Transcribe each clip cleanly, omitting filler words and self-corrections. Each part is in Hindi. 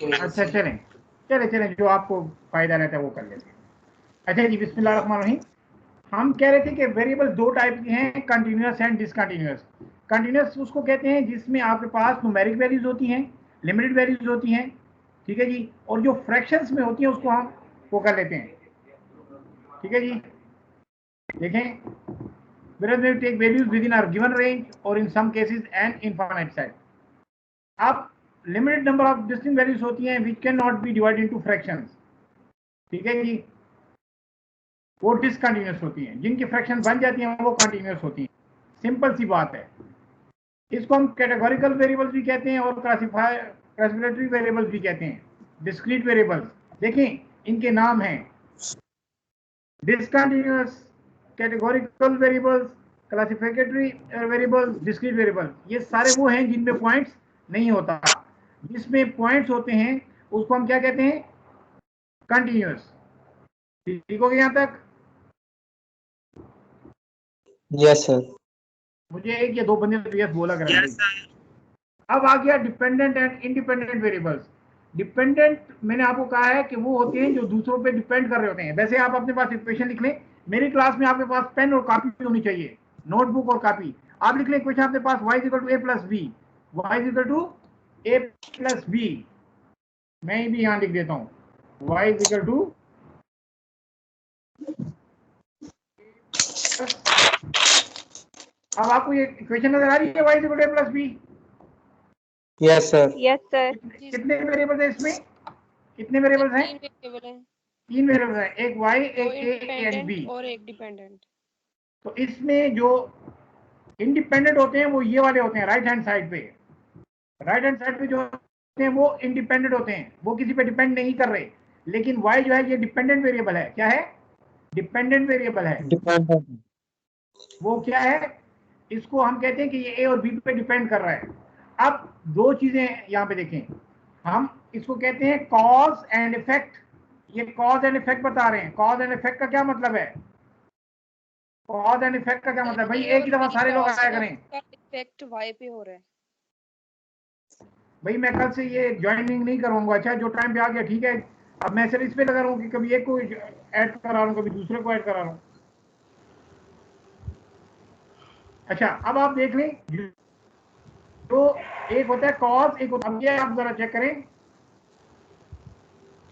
अच्छा चलें चलें जो आपको फायदा रहता है वो कर लेते हैं। अच्छा जी, बिस्मिल्लाहिर्रहमानिर्रहीम। हम कह रहे थे कि वेरिएबल दो टाइप के हैं, कंटिन्यूअस एंड डिसकंटिन्यूअस। कंटिन्यूअस उसको कहते हैं जिसमें आपके पास न्यूमेरिक वैल्यूज होती हैं, लिमिटेड वैल्यूज होती हैं, ठीक है जी, और जो फ्रैक्शंस में होती हैं उसको हम वो कर लेते हैं, ठीक है जी। देखें, whereas we take values within our given range or in some cases an infinite set. अब limited number of distinct values होती हैं which cannot be divided into fractions, ठीक है जी, वो डिसकंटिन्यूअस होती हैं। जिनकी फ्रैक्शन बन जाती हैं वो कंटिन्यूअस होती हैं। सिंपल सी बात है। इसको हम कैटेगोरिकल वेरिएबल्स भी कहते हैं और क्लासिफिकेटरी वेरिएबल्स भी कहते हैं, डिस्क्रीट वेरिएबल्स। देखें, इनके नाम हैं discontinuous, categorical variables, classificatory variables, discrete variables. ये सारे वो हैं जिनमें पॉइंट्स नहीं होता। जिसमें पॉइंट्स होते हैं उसको हम क्या कहते हैं? कंटिन्यूअस। ठीक हो गया यहाँ तक? Yes sir. मुझे एक या दो बंदे तो यस बोला करें। अब आ गया dependent and independent variables. Dependent मैंने आपको कहा है कि वो होते हैं जो दूसरों पे डिपेंड कर रहे होते हैं। वैसे आप अपने पास इक्वेशन लिख लें। मेरी क्लास में आपके पास पेन और कॉपी होनी चाहिए, नोटबुक और कॉपी। आप लिख लें इक्वेशन आपके पास y equal to a plus B, y equal to a plus B. मैं भी यहाँ लिख देता हूँ y इक्वल टू, अब आपको ये इक्वेशन नजर आ रही है y equal to a plus B? Yes sir. Yes sir. कितने वेरिएबल्स हैं इसमें? कितने वेरिएबल्स हैं? तीन वेरिएबल्स हैं, एक y, एक a एंड b और एक डिपेंडेंट। तो इसमें जो इंडिपेंडेंट होते हैं वो ये वाले होते हैं राइट हैंड साइड पे। राइट हैंड साइड पे जो होते हैं वो इंडिपेंडेंट होते हैं, वो किसी पे डिपेंड नहीं कर रहे। लेकिन y जो है ये डिपेंडेंट वेरिएबल है। क्या है? डिपेंडेंट वेरिएबल है। डिपेंडेंट। वो क्या है? इसको हम कहते हैं कि ये a और b पे डिपेंड कर रहा है। अब दो चीजें यहाँ पे देखें, हम इसको कहते हैं कॉज एंड इफेक्ट। ये कॉज एंड इफेक्ट बता रहे हैं। कॉज एंड इफेक्ट का क्या मतलब है? कॉज एंड इफेक्ट का क्या मतलब? भाई एक ही दफा सारे लोग आया करें। इफेक्ट y पे हो रहा है। भाई मैं कल से ये ज्वाइनिंग नहीं करूंगा। अच्छा, जो टाइम पे आ गया ठीक है। अब मैं सिर्फ इस पे लगा रहा हूँ कि कभी एक को ऐड करा रहा हूँ, कभी दूसरे को ऐड करा रहा हूँ। अच्छा, अब आप देख लें, तो एक होता है कॉज, एक होता है, अब ये आप जरा चेक करें,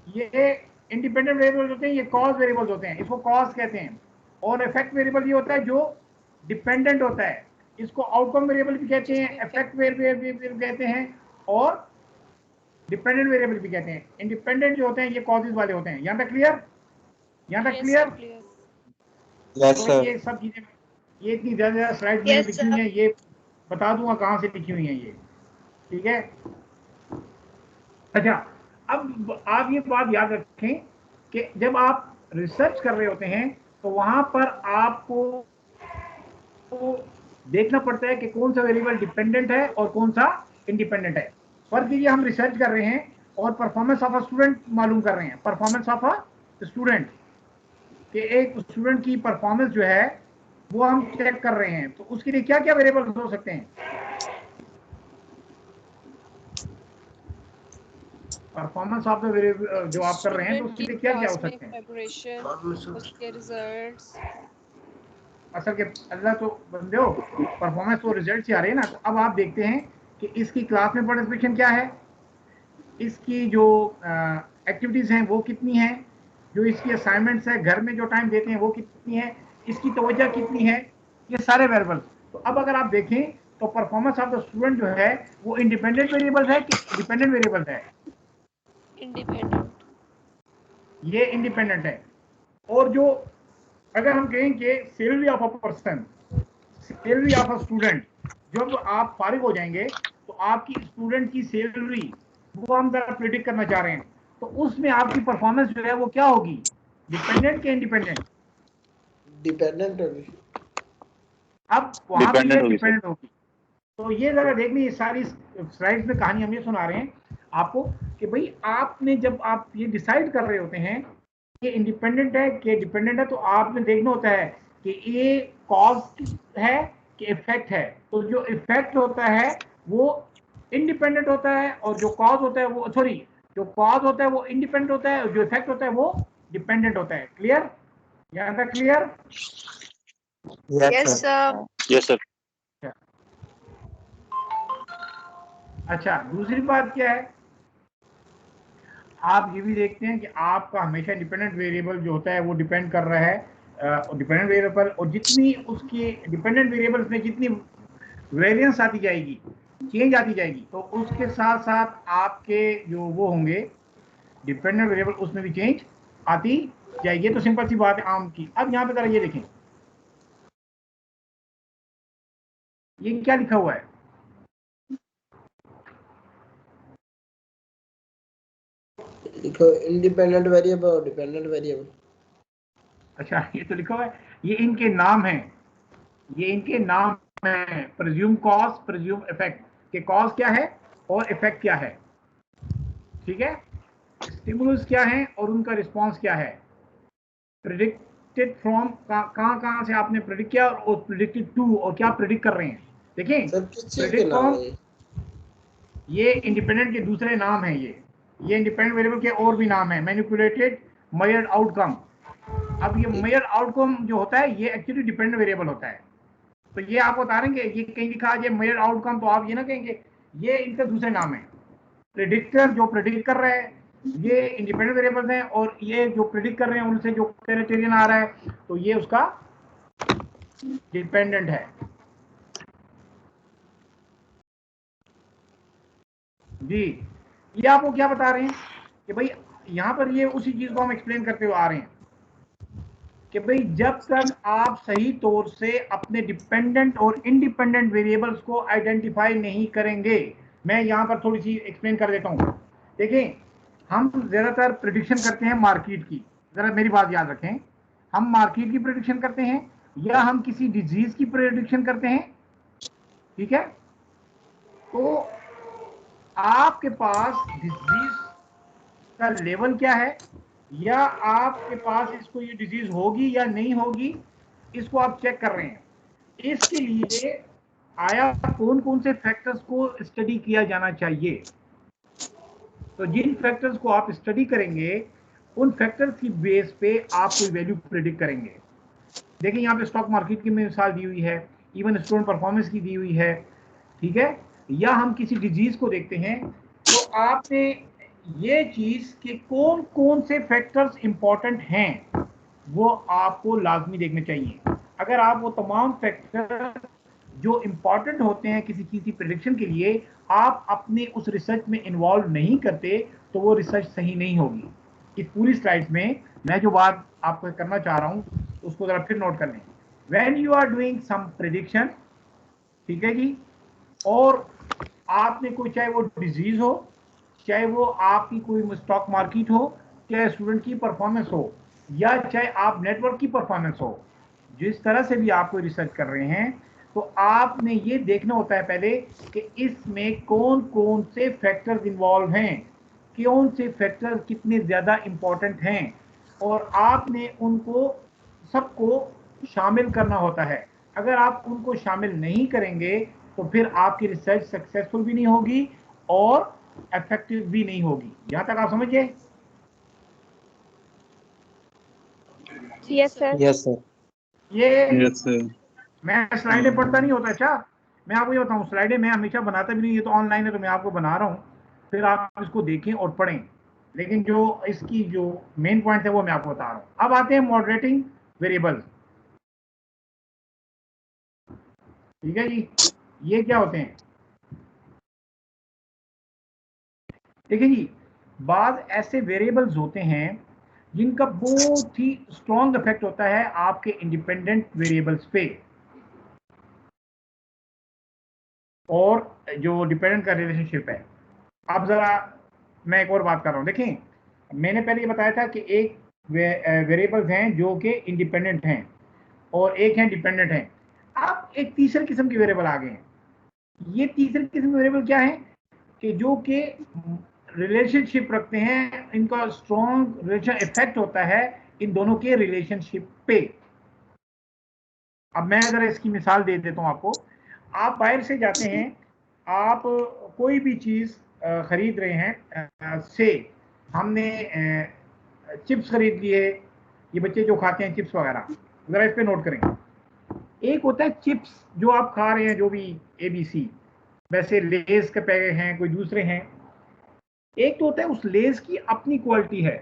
ये इंडिपेंडेंट वेरिएबल्स होते हैं, ये कॉज वेरिएबल्स होते हैं, इसको कॉज कहते हैं। और इफेक्ट वेरिएबल ये होता है जो डिपेंडेंट होता है, इसको आउटकम वेरिएबल भी कहते हैं, इफेक्ट वेरिएबल कहते हैं और डिपेंडेंट वेरिएबल भी कहते हैं। इंडिपेंडेंट जो होते हैं ये कॉजेज वाले होते हैं। यहाँ तक क्लियर? यहाँ तक क्लियर? यस तो सर। ये सब चीजें, ये इतनी ज्यादा स्लाइड में लिखी हुई हैं, ये बता दूंगा कहाँ से लिखी हुई हैं ये, ठीक है। अच्छा, अब आप ये बात याद रखें कि जब आप रिसर्च कर रहे होते हैं तो वहां पर आपको देखना पड़ता है कि कौन सा वेरिएबल डिपेंडेंट है और कौन सा इंडिपेंडेंट है। फर्क ये हम रिसर्च कर रहे हैं और परफॉर्मेंस ऑफ अ स्टूडेंट मालूम कर रहे हैं। परफॉर्मेंस ऑफ अ स्टूडेंट, कि एक स्टूडेंट की परफॉर्मेंस जो है वो हम चेक कर रहे हैं, तो उसके लिए क्या क्या वेरिएबल्स हो सकते हैं? परफॉर्मेंस ऑफ द वेरिएबल जो आप कर रहे हैं तो उसके लिए क्या क्या हो सकते हैं? उसके रिजल्ट्स। असल के अल्लाह तो बंदे हो, परफॉर्मेंस तो रिजल्ट से आ रहे हैं ना। तो अब आप देखते हैं कि इसकी क्लास में पार्टिसिपेशन क्या है, इसकी जो एक्टिविटीज़ हैं वो कितनी हैं, जो इसकी असाइनमेंट्स है घर में जो टाइम देते हैं वो कितनी है, इसकी तवज्जो कितनी है, ये सारे वेरिएबल्स। तो अब अगर आप देखें तो परफॉर्मेंस ऑफ द स्टूडेंट जो है वो इंडिपेंडेंट वेरिएबल्स है कि डिपेंडेंट वेरिएबल्स है? इंडिपेंडेंट। ये इंडिपेंडेंट है। और जो अगर हम कहें कि salary of a person, salary of a student, जब आप फारिग हो जाएंगे तो आपकी स्टूडेंट की सैलरी वो हम जरा प्रिडिक्ट करना चाह रहे हैं, तो उसमें आपकी परफॉर्मेंस जो है वो क्या होगी? डिपेंडेंट के इंडिपेंडेंट? डिपेंडेंट होगी। अब वहां पे ये डिपेंडेंट होगी। तो ये जरा देखनी, ये सारी स्लाइड्स में कहानी हम ये सुना रहे हैं आपको कि भाई आपने जब आप ये डिसाइड कर रहे होते हैं कि इंडिपेंडेंट है कि डिपेंडेंट है, तो आपने देखना होता है कि ये कॉज है कि इफेक्ट है। तो जो इफेक्ट होता है वो इंडिपेंडेंट होता है और जो कॉज होता है वो, सॉरी, जो कॉज होता है वो इंडिपेंडेंट होता है, जो इफेक्ट होता है वो डिपेंडेंट होता है। क्लियर? यहाँ तक clear? Yes, Yes, sir. sir. Yes, sir. अच्छा, दूसरी बात क्या है, आप ये भी देखते हैं कि आपका हमेशा डिपेंडेंट वेरिएबल जो होता है वो डिपेंड कर रहा है डिपेंडेंट वेरिएबल, और जितनी उसकी डिपेंडेंट वेरिएबल्स में जितनी वेरिएंस आती जाएगी, चेंज आती जाएगी, तो उसके साथ साथ आपके जो वो होंगे डिपेंडेंट वेरिएबल उसमें भी चेंज आती जाएगी। तो सिंपल सी बात है आम की। अब यहाँ पे जरा ये देखें, ये क्या लिखा हुआ है? लिखो इंडिपेंडेंट वेरिएबल और डिपेंडेंट वेरिएबल। अच्छा, ये तो लिखा हुआ है, ये इनके नाम हैं, ये इनके नाम हैं, प्रिज्यूम कॉज, प्रिज्यूम इफेक्ट, के कॉज क्या है और इफेक्ट क्या है। ठीक है, स्टिमुलस क्या है और उनका रिस्पांस क्या है, प्रिडिक्टेड फ्रॉम, कहां से आपने प्रिडिक्ट किया और प्रिडिक्टेड टू, और क्या प्रिडिक्ट कर रहे हैं। देखें, सर किस चीज के प्रिडिक्ट नाम फ्रॉम, है ये इंडिपेंडेंट के दूसरे नाम है, ये इंडिपेंडेंट वेरिएबल के और भी नाम है, मैनिपुलेटेड, मेजर्ड आउटकम। अब ये मेजर्ड आउटकम जो होता है ये एक्चुअली डिपेंडेंट वेरिएबल होता है। तो ये आप बता रहे हैं, ये कहीं लिखा है मेजर्ड आउटकम, तो आप ये ना कहेंगे, ये इनके दूसरे नाम है। प्रेडिक्टर जो प्रेडिक्ट कर रहा है ये इंडिपेंडेंट वेरिएबल्स हैं, और ये जो प्रेडिक्ट कर रहे हैं उनसे जो क्राइटेरियन आ रहा है तो ये उसका डिपेंडेंट है। जी, ये आपको क्या बता रहे हैं कि भाई यहाँ पर ये उसी चीज को हम एक्सप्लेन करते हुए आ रहे हैं कि भाई जब तक आप सही तौर से अपने डिपेंडेंट और इंडिपेंडेंट वेरिएबल्स को आइडेंटिफाई नहीं करेंगे, मैं यहाँ पर थोड़ी सी एक्सप्लेन कर देता हूँ। देखिए, हम ज्यादातर प्रिडिक्शन करते हैं मार्केट की, जरा मेरी बात याद रखें, हम मार्केट की प्रिडिक्शन करते हैं या हम किसी डिजीज की प्रिडिक्शन करते हैं। ठीक है, तो आपके पास डिजीज का लेवल क्या है, या आपके पास इसको ये डिजीज होगी या नहीं होगी, इसको आप चेक कर रहे हैं। इसके लिए आया कौन कौन से फैक्टर्स को स्टडी किया जाना चाहिए। तो जिन फैक्टर्स को आप स्टडी करेंगे उन फैक्टर्स की बेस पे आप कोई वैल्यू प्रेडिक्ट करेंगे। देखिए, यहाँ पे स्टॉक मार्केट की मिसाल दी हुई है, इवन स्टूडेंट परफॉर्मेंस की दी हुई है। ठीक है, या हम किसी डिजीज को देखते हैं, तो आपने ये चीज कि कौन कौन से फैक्टर्स इंपॉर्टेंट हैं वो आपको लाजमी देखने चाहिए। अगर आप वो तमाम फैक्टर जो इंपॉर्टेंट होते हैं किसी चीज की प्रेडिक्शन के लिए आप अपने उस रिसर्च में इन्वॉल्व नहीं करते, तो वो रिसर्च सही नहीं होगी। इस पूरी स्लाइड में मैं जो बात आपको करना चाह रहा हूं उसको जरा फिर नोट कर लें। When you are doing some prediction, ठीक है जी, और आपने कोई, चाहे वो डिजीज हो, चाहे वो आपकी कोई स्टॉक मार्केट हो, चाहे स्टूडेंट की परफॉर्मेंस हो, या चाहे आप नेटवर्क की परफॉर्मेंस हो, जिस तरह से भी आप कोई रिसर्च कर रहे हैं, तो आपने ये देखना होता है पहले कि इसमें कौन कौन से फैक्टर्स इन्वॉल्व हैं, कौन से फैक्टर कितने ज़्यादा इम्पोर्टेंट हैं, और आपने उनको सबको शामिल करना होता है। अगर आप उनको शामिल नहीं करेंगे तो फिर आपकी रिसर्च सक्सेसफुल भी नहीं होगी और इफेक्टिव भी नहीं होगी। यहां तक आप समझिए। Yes, sir. Yes, sir. ये Yes, sir. मैं स्लाइडें पढ़ता नहीं होता। अच्छा, मैं आपको ये बताऊं, स्लाइडें मैं हमेशा बनाता भी नहीं, ये तो ऑनलाइन है तो मैं आपको बना रहा हूं, फिर आप इसको देखें और पढ़ें, लेकिन जो इसकी जो मेन पॉइंट है वो मैं आपको बता रहा हूं। अब आते हैं मॉडरेटिंग वेरिएबल्स। ठीक है जी, ये क्या होते हैं? देखिए जी, बाद ऐसे वेरिएबल्स होते हैं जिनका बहुत ही स्ट्रॉन्ग इफेक्ट होता है आपके इंडिपेंडेंट वेरिएबल्स पे, और जो डिपेंडेंट का रिलेशनशिप है। अब जरा मैं एक और बात कर रहा हूं। देखें, मैंने पहले ये बताया था कि एक वेरिएबल्स हैं जो कि इंडिपेंडेंट हैं और एक हैं डिपेंडेंट हैं। अब एक तीसरे किस्म के वेरिएबल आ गए हैं। ये तीसरे किस्म के वेरिएबल क्या है कि जो कि रिलेशनशिप रखते हैं, इनका स्ट्रॉन्ग रिलेशन इफेक्ट होता है इन दोनों के रिलेशनशिप पे। अब मैं अगर इसकी मिसाल दे देता हूं आपको, आप बाहर से जाते हैं, आप कोई भी चीज खरीद रहे हैं, से हमने चिप्स खरीद लिए, ये बच्चे जो खाते हैं चिप्स वगैरह, ज़रा इस पे नोट करें। एक होता है चिप्स जो आप खा रहे हैं, जो भी ABC, वैसे लेस के पैकेट हैं, कोई दूसरे हैं। एक तो होता है उस लेस की अपनी क्वालिटी है,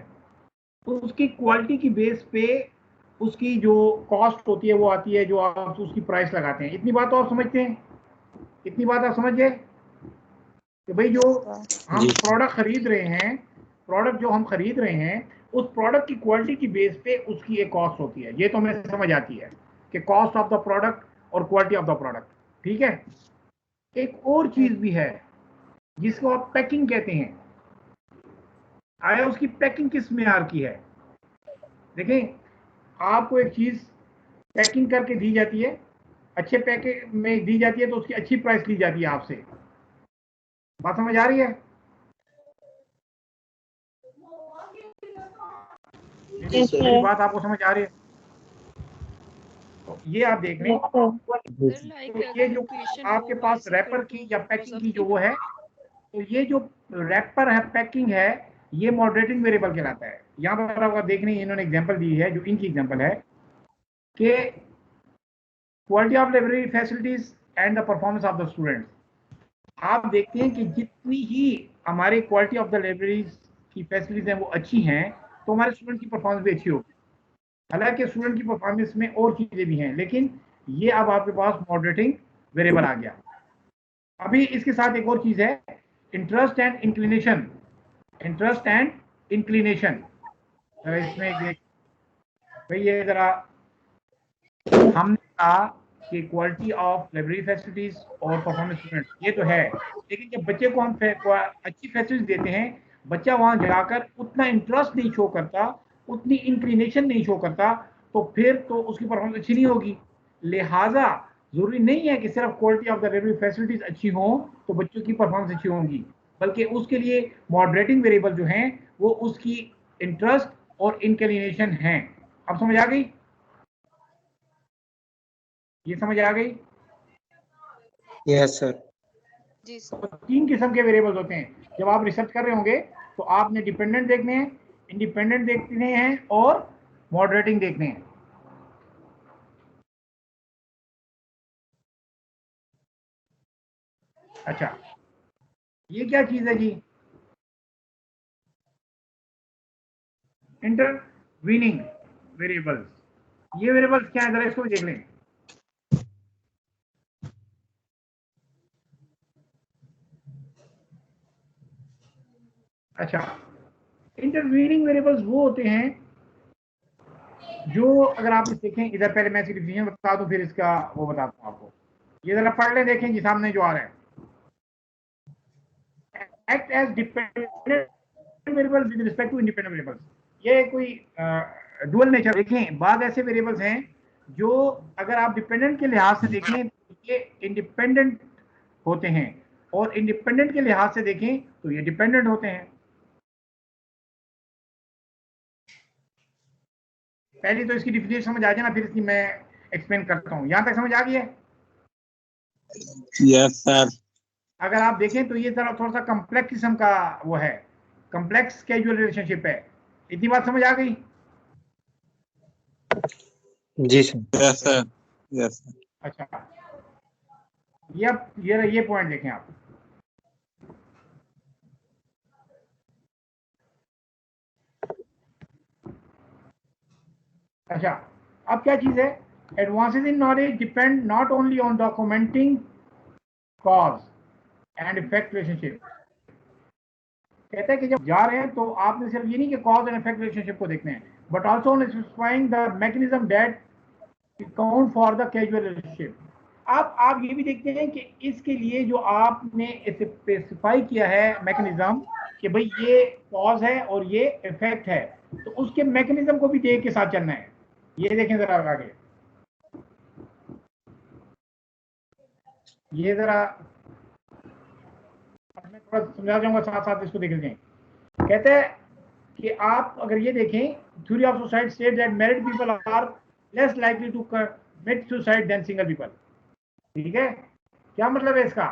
तो उसकी क्वालिटी की बेस पे उसकी जो कॉस्ट होती है वो आती है, जो आप उसकी प्राइस लगाते हैं। इतनी बात तो आप समझते हैं? इतनी बात आप समझ गए कि भाई जो हम प्रोडक्ट खरीद रहे हैं, प्रोडक्ट जो हम खरीद रहे हैं, उस प्रोडक्ट की क्वालिटी की बेस पे उसकी एक कॉस्ट होती है। ये तो हमें समझ आती है कि कॉस्ट ऑफ द प्रोडक्ट और क्वालिटी ऑफ द प्रोडक्ट, ठीक है। एक और चीज भी है जिसको आप पैकिंग कहते हैं। आया उसकी पैकिंग किस मेयार की है? देखें, आपको एक चीज पैकिंग करके दी जाती है, अच्छे पैकेज में दी जाती है, तो उसकी अच्छी प्राइस ली जाती है आपसे। बात समझ आ रही है? Yes, मेरी sir. बात आपको समझ आ रही है? तो ये आप देख लें, Yes, sir. तो ये जो आपके पास रैपर की या पैकिंग की जो वो है, तो ये जो रैपर है, पैकिंग है, ये मॉडरेटिंग वेरिएबल कहलाता है। यहाँ पर आपको देखने इन्होंने एग्जांपल दी है, जो इनकी एग्जांपल है कि quality of library facilities and the performance of the students. आप देखते हैं कि जितनी ही हमारी क्वालिटी ऑफ द लाइब्रेरीज की फैसिलिटीज हैं वो अच्छी हैं, तो हमारे स्टूडेंट की परफॉर्मेंस भी अच्छी होगी। हालांकि स्टूडेंट की परफॉर्मेंस में और चीजें भी हैं, लेकिन ये अब आपके पास मॉडरेटिंग वेरिएबल आ गया। अभी इसके साथ एक और चीज है, interest and inclination. Interest and inclination, इसमें देख भाई, ये जरा हमने कहा कि क्वालिटी ऑफ लाइब्रेरी फैसिलिटीज और परफॉर्मेंस स्टूडेंट, ये तो है, लेकिन जब बच्चे को हम अच्छी फैसिलिटीज देते हैं, बच्चा वहां जाकर उतना इंटरेस्ट नहीं शो करता, उतनी इंक्लिनेशन नहीं शो करता, तो फिर तो उसकी परफॉर्मेंस अच्छी नहीं होगी। लिहाजा जरूरी नहीं है कि सिर्फ quality of the library facilities अच्छी हो तो बच्चों की परफॉर्मेंस अच्छी होंगी, बल्कि उसके लिए मॉडरेटिंग वेरिएबल जो हैं वो उसकी इंटरेस्ट और इंक्लिनेशन हैं। अब समझ आ गई? ये समझ आ गई? Yes sir. तो 3 किस्म के वेरिएबल्स होते हैं। जब आप रिसर्च कर रहे होंगे तो आपने डिपेंडेंट देखने हैं, इंडिपेंडेंट देखने हैं और मॉडरेटिंग देखने हैं। अच्छा, ये क्या चीज है जी? Intervening variables. ये वेरिएबल्स क्या है, जरा इसको भी देख लें। अच्छा, इंटरवीनिंग वेरिएबल्स वो होते हैं जो, अगर आप इस देखें इधर, पहले मैं इसकी डिफिनेशन बता दूं फिर इसका वो बताता हूं आपको। ये जरा पढ़ लें, देखें जी सामने जो आ रहा है। Act as dependent variable with respect to independent variables. ये कोई डुअल नेचर। देखें, बाद ऐसे वेरिएबल्स हैं जो अगर आप डिपेंडेंट के लिहाज से देखें तो ये इंडिपेंडेंट होते हैं, और इंडिपेंडेंट के लिहाज से देखें तो ये डिपेंडेंट होते हैं। पहले तो इसकी डिफिनेशन समझ आ जाए ना, फिर इसकी मैं एक्सप्लेन करता हूं। यहां तक समझ आ गई है? Yes sir. अगर आप देखें तो ये थोड़ा सा कम्प्लेक्स किस्म का वो है, कम्प्लेक्स कैजुअल रिलेशनशिप है। इतनी बात समझ आ गई? जी sir. Yes sir. Yes sir. अच्छा, ये पॉइंट देखें आप। अच्छा, अब क्या चीज है? Advances in knowledge depend not only on documenting cause and effect relationship. कहता है कि जब जा रहे हैं तो आपने सिर्फ ये नहीं कि कॉज एंड इफेक्ट रिलेशनशिप को देखना है, but also on specifying the mechanism that account for the casual relationship. आप ये भी देखते हैं कि इसके लिए जो आपने स्पेसिफाई किया है मैकेनिज्म, कि भाई ये कॉज है और ये इफेक्ट है, तो उसके मैकेनिज्म को भी देख के साथ चलना है। ये देखें जरा आगे, ये जरा मैं थोड़ा समझा जाऊंगा, साथ साथ इसको देख लें। कहते हैं कि आप अगर ये देखें, theory of suicide state that married people are less likely to commit suicide than single people. ठीक है, क्या मतलब है इसका?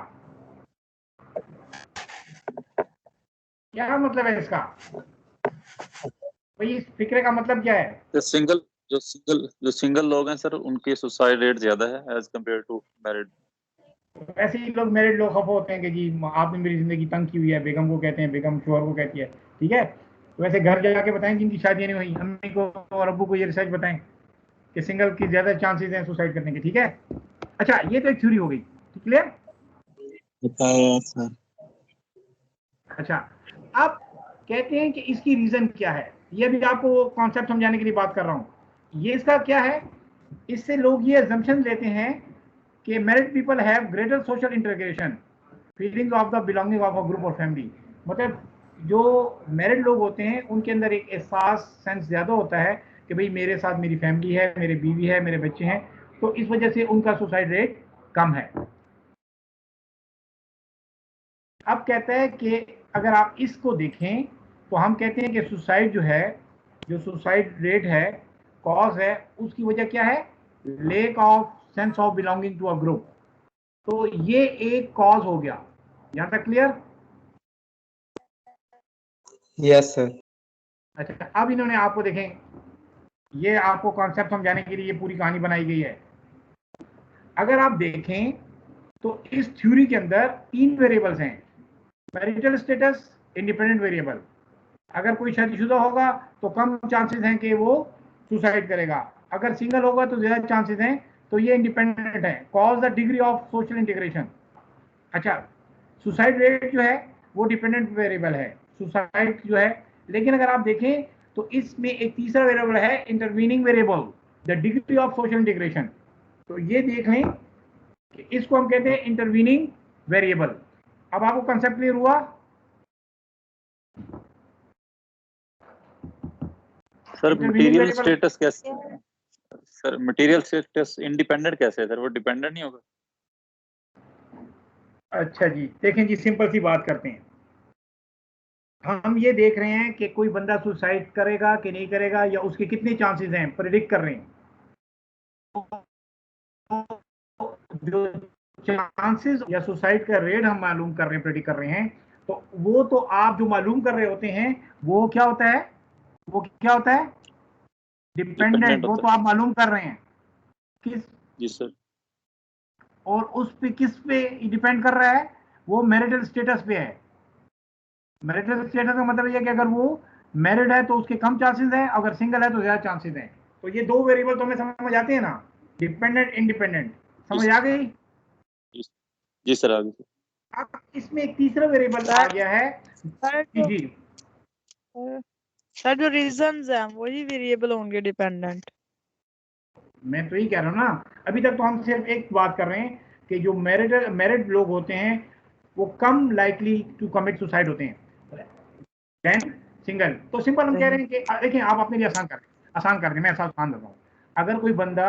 क्या मतलब है इसका भाई, इस फिक्रे का मतलब क्या है? जो सिंगल लोग हैं सर, उनकी सुसाइड रेट ज्यादा है एज कम्पेयर टू मैरिड। ऐसे ही लोग मैरिड लोग खफा होते हैं कि जी आपने मेरी जिंदगी तंग की हुई है, बेगम को कहते हैं, बेगम शोहर को कहती है, ठीक है। तो वैसे घर जाके बताएं जिनकी शादी नहीं हुई, अम्मी को और अब्बू को ये रिसर्च बताएं कि सिंगल की ज्यादा चांसेस हैं सुसाइड करने के, ठीक है। अच्छा, ये तो एक थ्योरी हो गई, क्लियर। बताया सर। अच्छा, अब कहते हैं कि इसकी रीजन क्या है, ये भी आपको कॉन्सेप्ट समझाने के लिए बात कर रहा हूं। ये इसका क्या है, इससे लोग ये अजम्पशन लेते हैं कि married people have greater social integration, feeling of the belonging of a group और फैमिली। मतलब जो मैरिड लोग होते हैं उनके अंदर एक एहसास सेंस ज़्यादा होता है कि भाई मेरे साथ मेरी फैमिली है, मेरे बीवी है, मेरे बच्चे हैं, तो इस वजह से उनका सुसाइड रेट कम है। अब कहता है कि अगर आप इसको देखें तो हम कहते हैं कि सुसाइड जो है, जो सुसाइड रेट है, कॉज है, उसकी वजह क्या है? Lack of sense of belonging to a group. तो ये एक कॉज हो गया, यहां तक क्लियर? Yes sir. अच्छा, अब इन्होंने आपको देखें, ये आपको कॉन्सेप्ट समझाने के लिए ये पूरी कहानी बनाई गई है। अगर आप देखें तो इस थ्योरी के अंदर 3 वेरिएबल्स हैं, मैरिटल स्टेटस, इंडिपेंडेंट वेरिएबल। अगर कोई शादीशुदा होगा तो कम चांसेस हैं कि वो सुसाइड करेगा, अगर सिंगल होगा तो ज्यादा चांसेस हैं। तो ये इंडिपेंडेंट है, cause the degree of social integration. अच्छा, सुसाइड रेट जो है वो डिपेंडेंट वेरिएबल है, सुसाइड जो है। लेकिन अगर आप देखें तो इसमें एक तीसरा वेरिएबल है, intervening variable, the degree of social integration. तो ये देख लें कि इसको हम कहते हैं इंटरवीनिंग वेरिएबल। अब आपको कंसेप्ट क्लियर हुआ? Sir intervening material variable, status कैसे है? सर मटेरियल स्टेटस इंडिपेंडेंट कैसे है सर? वो डिपेंडेंट नहीं होगा? अच्छा जी, देखें जी, सिंपल सी बात करते हैं। हम ये देख रहे हैं कि कोई बंदा सुसाइड करेगा कि नहीं करेगा, या उसके कितने चांसेस हैं, प्रेडिक्ट कर रहे हैं। जो चांसेस या सुसाइड का रेट हम मालूम कर रहे हैं, प्रेडिक्ट कर रहे हैं, तो वो तो आप जो मालूम कर रहे होते हैं वो क्या होता है? वो क्या होता है? डिपेंडेंट। डिपेंडेंट वो होता तो है। आप मालूम कर रहे हैं किस, जी सर। और उस पे किस पे डिपेंड कर रहा है? वो मैरिटल स्टेटस पे है। मैरिटल स्टेटस का मतलब ये है कि अगर वो मैरिड है तो उसके कम चांसेस हैं, अगर सिंगल है तो ज्यादा चांसेस हैं। तो ये दो वेरिएबल तो हमें समझ आते हैं ना, डिपेंडेंट इंडिपेंडेंट, जी समझ आ गई? जी, जी सर आगे सर। अब इसमें एक तीसरा वेरिएबल आ सर गया है। सर जी जो जी, सर जो रीजंस हैं वही वेरिएबल होंगे डिपेंडेंट। मैं तो यही कह रहा हूँ ना, अभी तक तो हम सिर्फ एक बात कर रहे हैं कि जो मैरिड लोग होते हैं वो कम लाइकली टू कमिट सुसाइड होते हैं देन सिंगल। तो सिंपल हम कह रहे हैं कि देखिए, आप अपने लिए आसान कर दें, मैं ऐसा आसान देता हूँ। अगर कोई बंदा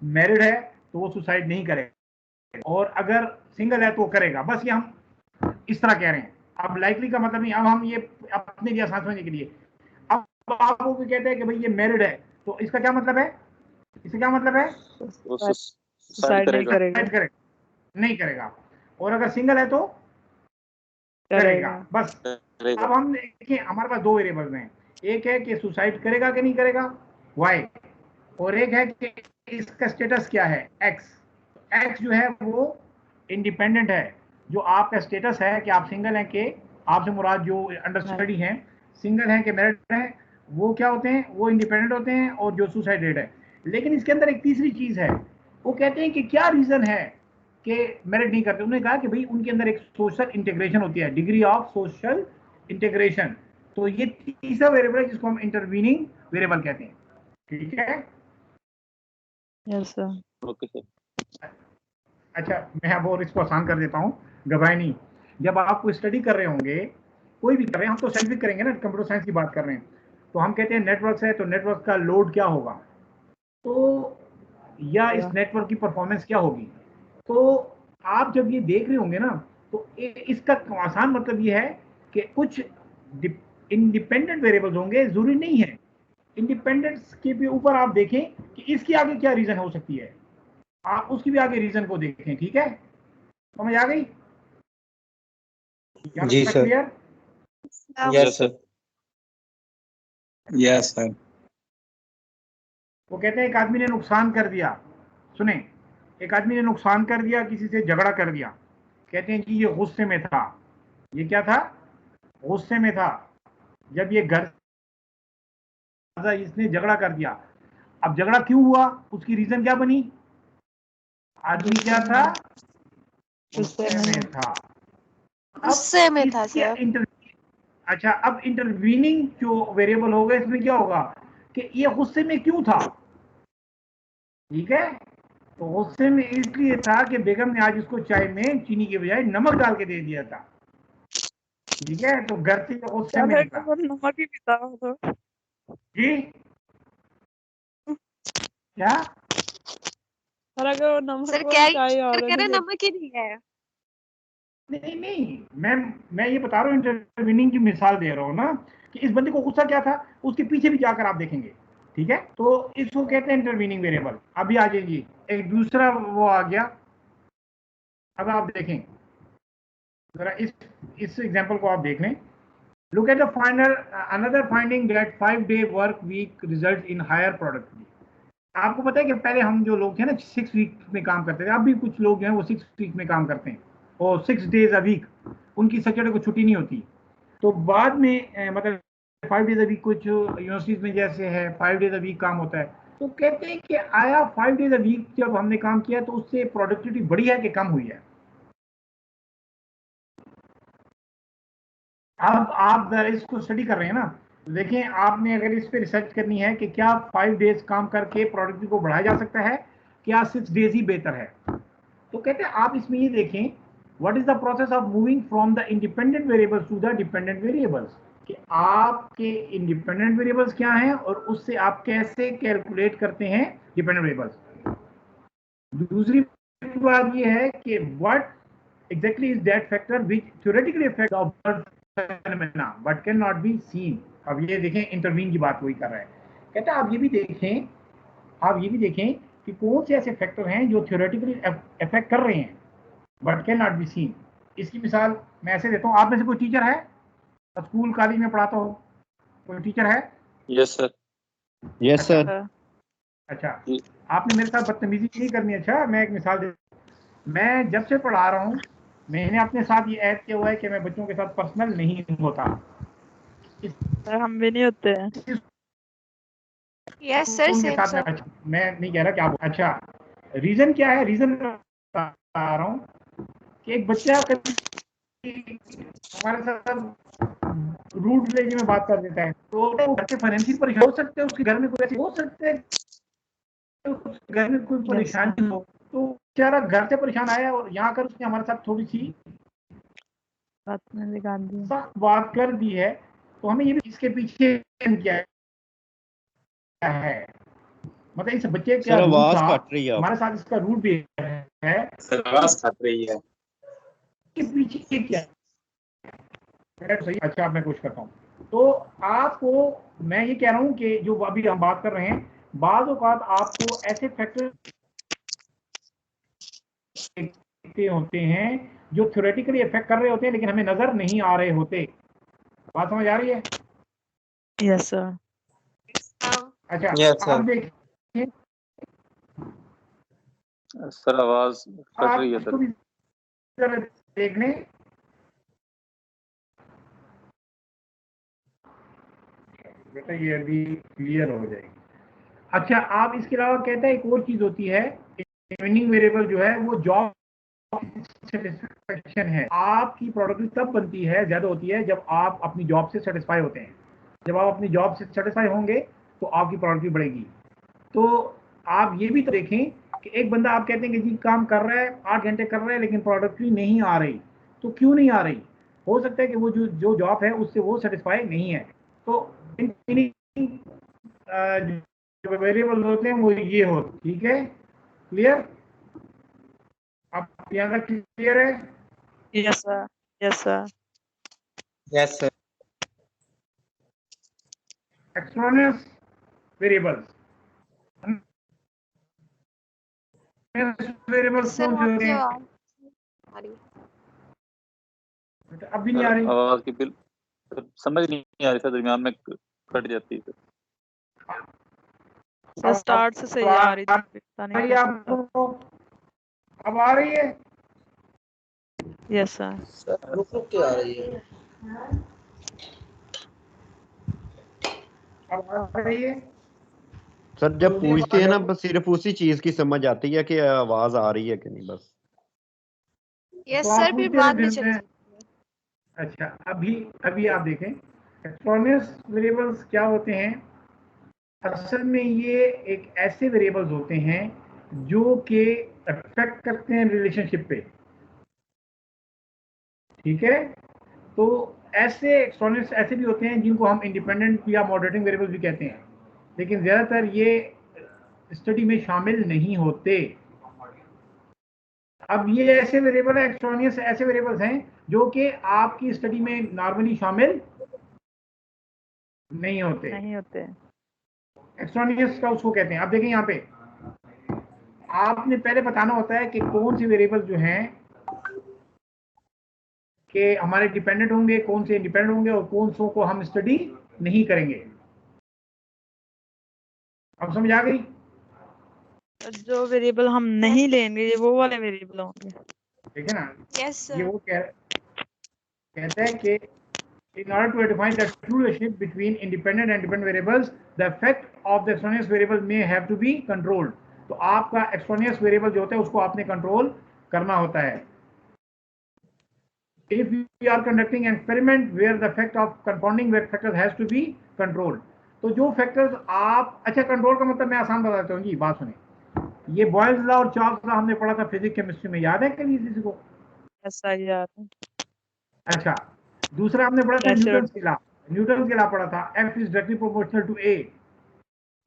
मैरिड है तो वो सुसाइड नहीं करेगा, और अगर सिंगल है तो वो करेगा, बस ये हम इस तरह कह रहे हैं। अब लाइकली का मतलब नहीं, अब हम ये अपने लिए आसान समझने के लिए, अब आपको कोई कहता है कि भाई ये मैरिड है, तो इसका क्या मतलब है? इसका क्या मतलब है? वो सुसाइड सुसाइड नहीं करेगा। करेगा। सुसाइड करेगा नहीं करेगा, और अगर सिंगल है तो करेगा, करेगा। बस। करेगा। अब हम देखिए, हमारे पास दो वेरिएबल्स हैं, एक है कि सुसाइड करेगा कि नहीं करेगा, वाई, और एक है कि इसका स्टेटस क्या है, एक्स। एक्स जो है वो इंडिपेंडेंट है, जो आपका स्टेटस है कि आप सिंगल हैं कि आपसे मुराद जो अंडर स्टडी हैं, सिंगल हैं कि मैरिड हैं, वो क्या होते हैं? वो इंडिपेंडेंट होते हैं, और जो सुसाइड रेट है। लेकिन इसके अंदर एक तीसरी चीज है, वो कहते हैं कि क्या रीजन है कि मैरिड नहीं करते। उन्होंने कहा कि भाई उनके अंदर एक सोशल इंटीग्रेशन होती है, डिग्री ऑफ सोशल इंटीग्रेशन। तो ये तीसरा वेरिएबल है जिसको हम इंटरवीनिंग वेरिएबल कहते हैं, ठीक है। Yes sir. Okay sir. अच्छा, मैं अब और इसको आसान कर देता हूँ, घबराए नहीं। जब आप कोई स्टडी कर रहे होंगे, कोई भी कर रहे हैं, हम तो साइंटिफिक करेंगे ना, कंप्यूटर साइंस की बात कर रहे हैं, तो हम कहते हैं नेटवर्क है तो नेटवर्क का लोड क्या होगा, तो या इस नेटवर्क की परफॉर्मेंस क्या होगी। तो आप जब ये देख रहे होंगे ना, तो इसका आसान मतलब ये है कि कुछ इंडिपेंडेंट वेरिएबल्स होंगे, जरूरी नहीं है। इंडिपेंडेंस के भी ऊपर आप देखें कि इसकी आगे क्या रीजन हो सकती है, आप उसकी भी आगे रीजन को देखें, ठीक है। समझ आ गई? यहाँ जी तक sir. Clear? Yes, sir. Yes, sir. वो कहते हैं एक आदमी ने नुकसान कर दिया, सुने, एक आदमी ने नुकसान कर दिया, किसी से झगड़ा कर दिया, कहते हैं कि ये गुस्से में था। ये क्या था? गुस्से में था। जब ये घर इसने झगड़ा कर दिया। अब झगड़ा क्यों हुआ, उसकी रीजन क्या बनी? आदमी क्या था? गुस्से में था। गुस्से में था इसके सर। अच्छा, अब इंटरवीनिंग जो वेरिएबल होगा इसमें क्या होगा कि ये गुस्से में क्यों था? ठीक है, तो गुस्से में इसलिए था कि बेगम ने आज उसको चाय में चीनी के बजाय नमक डाल के दे दिया था। ठीक है, तो घर से गुस्से में अगर था। वो नमक ही पीता हो तो जी क्या? और अगर वो नमक सर वाली क्या चाय कह ऑलरेडी रहे नमक ही नहीं है। नहीं, मैं ये बता रहा हूँ, इंटरवीनिंग की मिसाल दे रहा हूँ ना, कि इस बंदे को गुस्सा क्या था, उसके पीछे भी जाकर आप देखेंगे। ठीक है, तो इसको कहते हैं इंटरवीनिंग वेरिएबल। अभी आ जाइए, एक दूसरा वो आ गया। अब आप देखें जरा इस एग्जांपल को आप देख लें। Look at the final another finding that 5-day work week result in higher productivity. आपको पता है कि पहले हम जो लोग थे ना 6 वीक में काम करते थे, अब भी कुछ लोग जो हैं वो 6 वीक में काम करते हैं और 6 days अ वीक, उनकी सैटरडे को छुट्टी नहीं होती। तो बाद में मतलब 5 days अ वीक कुछ यूनिवर्सिटीज में जैसे है 5 days अ वीक काम होता है। तो कहते हैं कि आया 5 days अ वीक जब हमने काम किया तो उससे प्रोडक्टिविटी बढ़ी है कि कम हुई है? अब आप इसको स्टडी कर रहे हैं ना, देखिए आपने अगर इस पे रिसर्च करनी है कि क्या 5 days काम करके प्रोडक्टिविटी को बढ़ाया जा सकता है, क्या 6 days ही बेहतर है? तो कहते हैं आप इसमें ये देखें, what is the process of moving from the independent variables to the dependent variables, कि आपके इंडिपेंडेंट वेरिएबल्स क्या हैं और उससे आप कैसे कैलकुलेट करते हैं डिपेंडेंट वेरिएबल्स। दूसरी बात ये है कि what exactly is that factor which theoretically affect the observed phenomena but cannot be seen। अब ये देखें, इंटरवीन की बात वही कर रहा है। कहता है आप ये भी देखें कि कौन से ऐसे फैक्टर हैं जो थियोरेटिकली अफेक्ट कर रहे हैं but can not be seen. इसकी मिसाल मैं ऐसे देता हूँ, आप में से कोई टीचर है, स्कूल कॉलेज में पढ़ाता हो, कोई टीचर है? Yes, sir. Yes, sir. अच्छा, आपने मेरे साथ बदतमीजी नहीं करनी। अच्छा, मैं एक मिसाल दे, मैं जब से पढ़ा रहा हूँ मैंने अपने साथ ये ऐड किया हुआ है कि मैं बच्चों के साथ पर्सनल नहीं होता। सर हम भी नहीं होते हैं। यस सर, उनके सेम साथ सर। मैं नहीं कह रहा क्या। अच्छा, रीजन क्या है? रीजन बता रहा हूँ कि एक बच्चा हमारे साथ रूड लैंग्वेज में बात कर देता है, तो घर के फाइनेंशियल परेशान हो सकते हैं, उसके घर में कोई ऐसे हो सकते हैं, उसके घर में कोई परेशानी हो, तो बेचारा घर से परेशान आया और यहाँ कर उसने हमारे साथ थोड़ी सी बात में दिखा दी। बात कर दी है, तो हमें ये भी इसके पीछे क्या है, मतलब इस बच्चे का सर रूट आवाज था, कट रही है हमारे साथ इसका रूट भी है, सर आवाज कट रही है इसके पीछे क्या है? सही। अच्छा, मैं कोशिश करता हूँ। तो आपको मैं ये कह रहा हूँ कि जो अभी हम बात कर रहे हैं, बाज़ औक़ात आपको ऐसे फैक्टर होते हैं जो थ्योरेटिकली इफेक्ट कर रहे होते हैं लेकिन हमें नजर नहीं आ रहे होते। बात समझ आ रही है? Yes sir. अच्छा, Yes, sir. आप देखिए, सर आवाज कट आप रही है इसको सर। भी जरा देख लें। बेटा ये अभी क्लियर हो जाएगी। अच्छा, आप इसके अलावा कहते हैं एक और चीज होती है, डिपेंडिंग वेरिएबल जो है वो जॉब सेटिस्फेक्शन है। आपकी प्रोडक्टिविटी तब बनती है, ज्यादा होती है जब आप अपनी जॉब से सेटिस्फाई होते हैं। जब आप अपनी जॉब से सेटिस्फाई होंगे तो आपकी प्रोडक्टिविटी बढ़ेगी। तो आप ये भी तो देखें कि एक बंदा आप कहते हैं कि जी काम कर रहा है 8 घंटे कर रहा है लेकिन प्रोडक्टिविटी नहीं आ रही, तो क्यों नहीं आ रही? हो सकता है कि वो जो जॉब है उससे वो सेटिस्फाई नहीं है। तो जो वेरिएबल होते हैं वो ये हो, ठीक है, क्लियर? अब यहाँ तक क्लियर है? Yes sir. Yes sir. Yes, sir. Extraneous variables, variables sir कौन से होते आपकी हैं? आवाज आ रही है। अब भी नहीं आ सर रही। आवाज की बिल सर समझ नहीं आ रही सर, दरमियान में कट जाती है सर। सर स्टार्ट से सही आ रही थी, पता नहीं रही है कैसे। आपको? अब आ रही है? Yes sir. सर रुक रुक के आ रही है। अब आ रही है? सर जब पूछते हैं ना बस सिर्फ उसी चीज की समझ आती है कि आवाज आ रही है कि नहीं, बस। यस तो आप सर, फिर पूछते बाद में हैं चली जाती है। अच्छा, अभी आप देखें एक्सट्रानियस वेरिएबल्स क्या होते हैं। असल में ये एक ऐसे वेरिएबल्स होते हैं जो कि अफेक्ट करते हैं रिलेशनशिप पे, ठीक है। तो ऐसे एक्सट्रानियस ऐसे भी होते हैं जिनको हम इंडिपेंडेंट या मॉडरेटिंग वेरिएबल्स भी कहते हैं, लेकिन ज्यादातर ये स्टडी में शामिल नहीं होते। अब ये ऐसे वेरिएबल एक्सट्रानियस ऐसे वेरिएबल्स हैं जो कि आपकी स्टडी में नॉर्मली शामिल नहीं होते। नहीं होते। एक्सट्रानियस का उसको कहते हैं। आप देखें यहाँ पे आपने पहले बताना होता है कि कौन से वेरिएबल जो हैं कि हमारे डिपेंडेंट होंगे, कौन से इंडिपेंडेंट होंगे और कौन सो को हम स्टडी नहीं करेंगे। अब समझ आ गई? जो वेरिएबल हम नहीं लेंगे ये वो वाले वेरिएबल होंगे। ठीक है ना? यस ये सर। वो कहता है कि in order to define the true relationship between independent and dependent variables, the effect of the extraneous variable may have to be controlled. तो आपका extraneous variable जो होता है उसको आपने कंट्रोल करना होता है। If we are conducting an experiment where the effect of confounding factors has to be controlled, तो जो फैक्टर्स आप अच्छा कंट्रोल का मतलब मैं आसान बता देता हूँ जी, बात सुने। ये बॉयल्स लॉ और चार्ल्स लॉ हमने पढ़ा था फिजिक्स केमिस्ट्री में, याद है कभी किसी को? यस सर यार। अच्छा, दूसरा हमने पढ़ा था Natural. न्यूटन के लॉ। न्यूटन के लॉ पढ़ा था, F is directly proportional to A।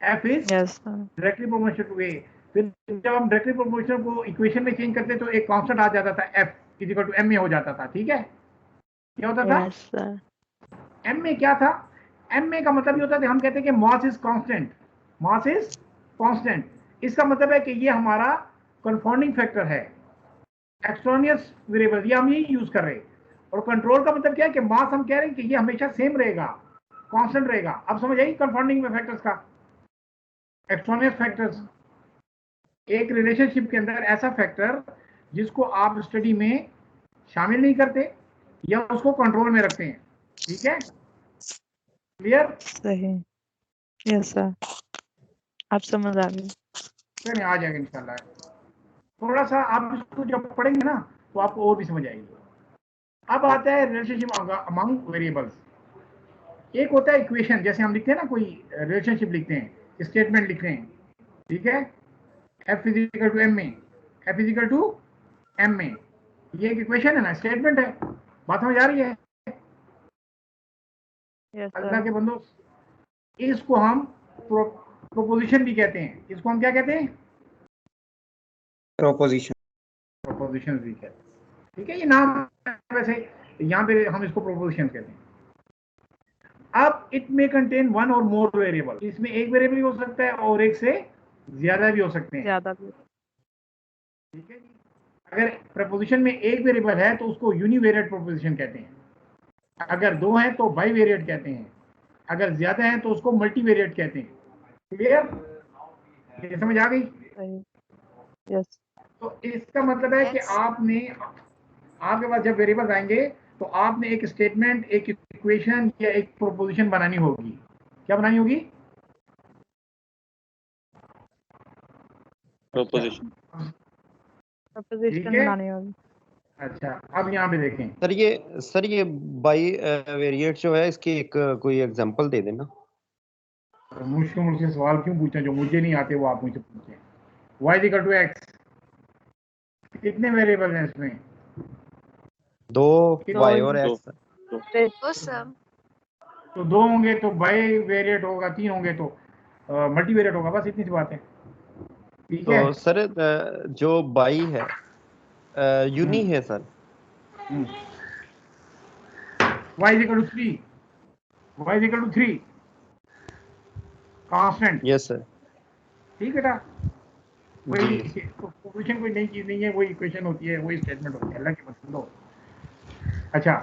F is yes sir. directly proportional to A। फिर जब हम डायरेक्टली प्रोपोर्शनल को इक्वेशन में चेंज करते तो एक कांस्टेंट आ जाता था, F इक्वल टू m में हो जाता था, ठीक है। क्या होता था? Yes sir. m में क्या था? m में का मतलब ये होता था, हम कहते हैं कि mass is constant, mass is constant. इसका मतलब है कि ये हमारा कंफाउंडिंग फैक्टर है, एक्सट्रानियस वेरिएबल, ये हम यही यूज कर रहे हैं। और कंट्रोल का मतलब क्या है कि मास हम कह रहे हैं कि ये हमेशा सेम रहेगा, कांस्टेंट रहेगा। अब समझ आई कंफाउंडिंग में फैक्टर्स का? एक्सट्रानियस फैक्टर्स एक रिलेशनशिप के अंदर ऐसा फैक्टर जिसको आप स्टडी में शामिल नहीं करते या उसको कंट्रोल में रखते हैं, ठीक है। क्लियर? सही। यस सर, आप समझ आ गए। फिर आ जाएगा इंशाल्लाह। थोड़ा सा आप इसको जब पढ़ेंगे ना तो आपको और भी समझ आएगी। अब आता है रिलेशनशिप अमंग वेरिएबल्स। एक होता है इक्वेशन, जैसे हम लिखते हैं ना, कोई रिलेशनशिप लिखते हैं, स्टेटमेंट लिख रहे हैं, ठीक है। F is equal to m में, F is equal to m में, ये एक इक्वेशन है ना, स्टेटमेंट है। बात समझ आ रही है? यस अल्लाह सर। के बंदो, इसको हम प्रोपोजिशन भी कहते हैं। इसको हम क्या कहते हैं? प्रोपोजिशन। प्रोपोजिशन भी कहते हैं, ठीक है। ये नाम है, वैसे यहाँ पे हम इसको प्रोपोजिशन कहते हैं। अब इट में कंटेन वन और मोर वेरिएबल, इसमें एक वेरिएबल भी हो सकता है और एक से ज्यादा भी हो सकते हैं, ज्यादा भी। ठीक है जी। अगर प्रपोजिशन में एक वेरिएबल है तो उसको यूनिवेरिएट प्रोपोजिशन कहते हैं, अगर दो हैं तो बाईवेरिएट कहते हैं, अगर ज्यादा हैं तो उसको मल्टीवेरिएट कहते हैं। क्लियर? ये समझ आ गई? सही। यस। तो इसका मतलब है कि Yes. आपके पास जब वेरिएबल्स आएंगे तो आपने एक स्टेटमेंट, एक इक्वेशन या एक प्रोपोजिशन बनानी होगी। क्या बनानी होगी? प्रोपोजिशन। ठीक प्रपोजिशन है। बनानी होगी। अच्छा, अब यहाँ पे देखें, सर ये बाई वेरिएट जो है इसकी एक कोई एग्जांपल दे देना। मुझसे सवाल क्यों पूछें जो मुझे नहीं आते, वो आप मुझसे पूछें। y इक्वल टू x, कितने वेरिएबल हैं इसमें? 2 कितने? y और दो। x। वो सब। तो दो होंगे तो बाई वेरिएट होगा, तीन होंगे तो मल्टी वेरिएट होगा, बस इतनी सी बात है, ठीक है। तो सर जो बाई है यूनी है sir. y equal to 3, y equal to 3 constant, yes sir. ठीक है ना। वही जी। प्रोपोजिशन कोई नई चीज नहीं है, वही इक्वेशन होती है, वही स्टेटमेंट होती है, अल्लाह की पसंद हो। अच्छा,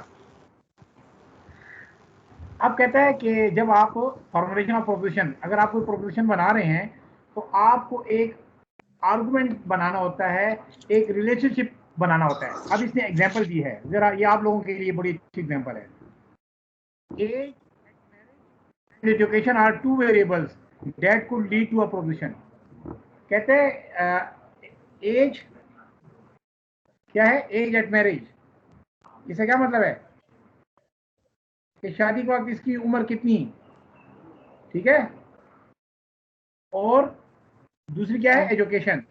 अब कहता है कि जब आप फॉर्मुलेशन ऑफ प्रोपोजिशन, अगर आप कोई प्रोपोजिशन बना रहे हैं तो आपको एक आर्गुमेंट बनाना होता है, एक रिलेशनशिप बनाना होता है। अब इसने एग्जांपल दी है, जरा ये आप लोगों के लिए बड़ी अच्छी एग्जांपल है। Age and education are two variables that could lead to a proposition. कहते हैं एज क्या है, एज एट मैरिज, इसका क्या मतलब है कि शादी के वक्त इसकी उम्र कितनी, ठीक है। और दूसरी क्या है, एजुकेशन,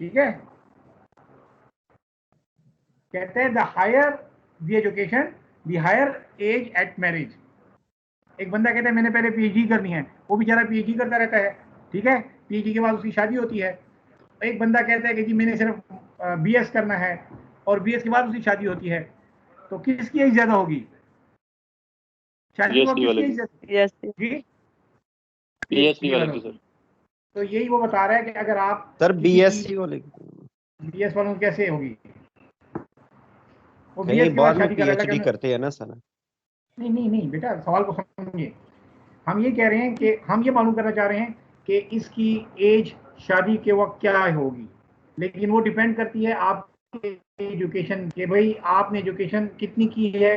ठीक है। कहते हैं the higher the education the higher age at marriage. एक बंदा कहता है मैंने पहले पीएचडी करनी है, वो बेचारा पीएचडी करता रहता है, ठीक है, पीएचडी के बाद उसकी शादी होती है। एक बंदा कहता है कि जी मैंने सिर्फ बीएस करना है और बीएस के बाद उसकी शादी होती है, तो किसकी एज ज्यादा होगी, शादी के बाद किसकी एज ज्यादा? यस जी पीएचडी वाले की सर। तो यही वो बता रहा है कि अगर आप सर बीएससी वाले बीएस वालों की कैसे होगी, वो कहीं बीएस के बाद बाद में शादी कर पीएचडी करते हैं ना सर। नहीं बेटा, सवाल को समझिए। हम ये कह रहे हैं कि हम ये मालूम करना चाह रहे हैं कि इसकी एज शादी के वक्त क्या होगी, लेकिन वो डिपेंड करती है आपके एजुकेशन के, भाई आपने एजुकेशन कितनी की है,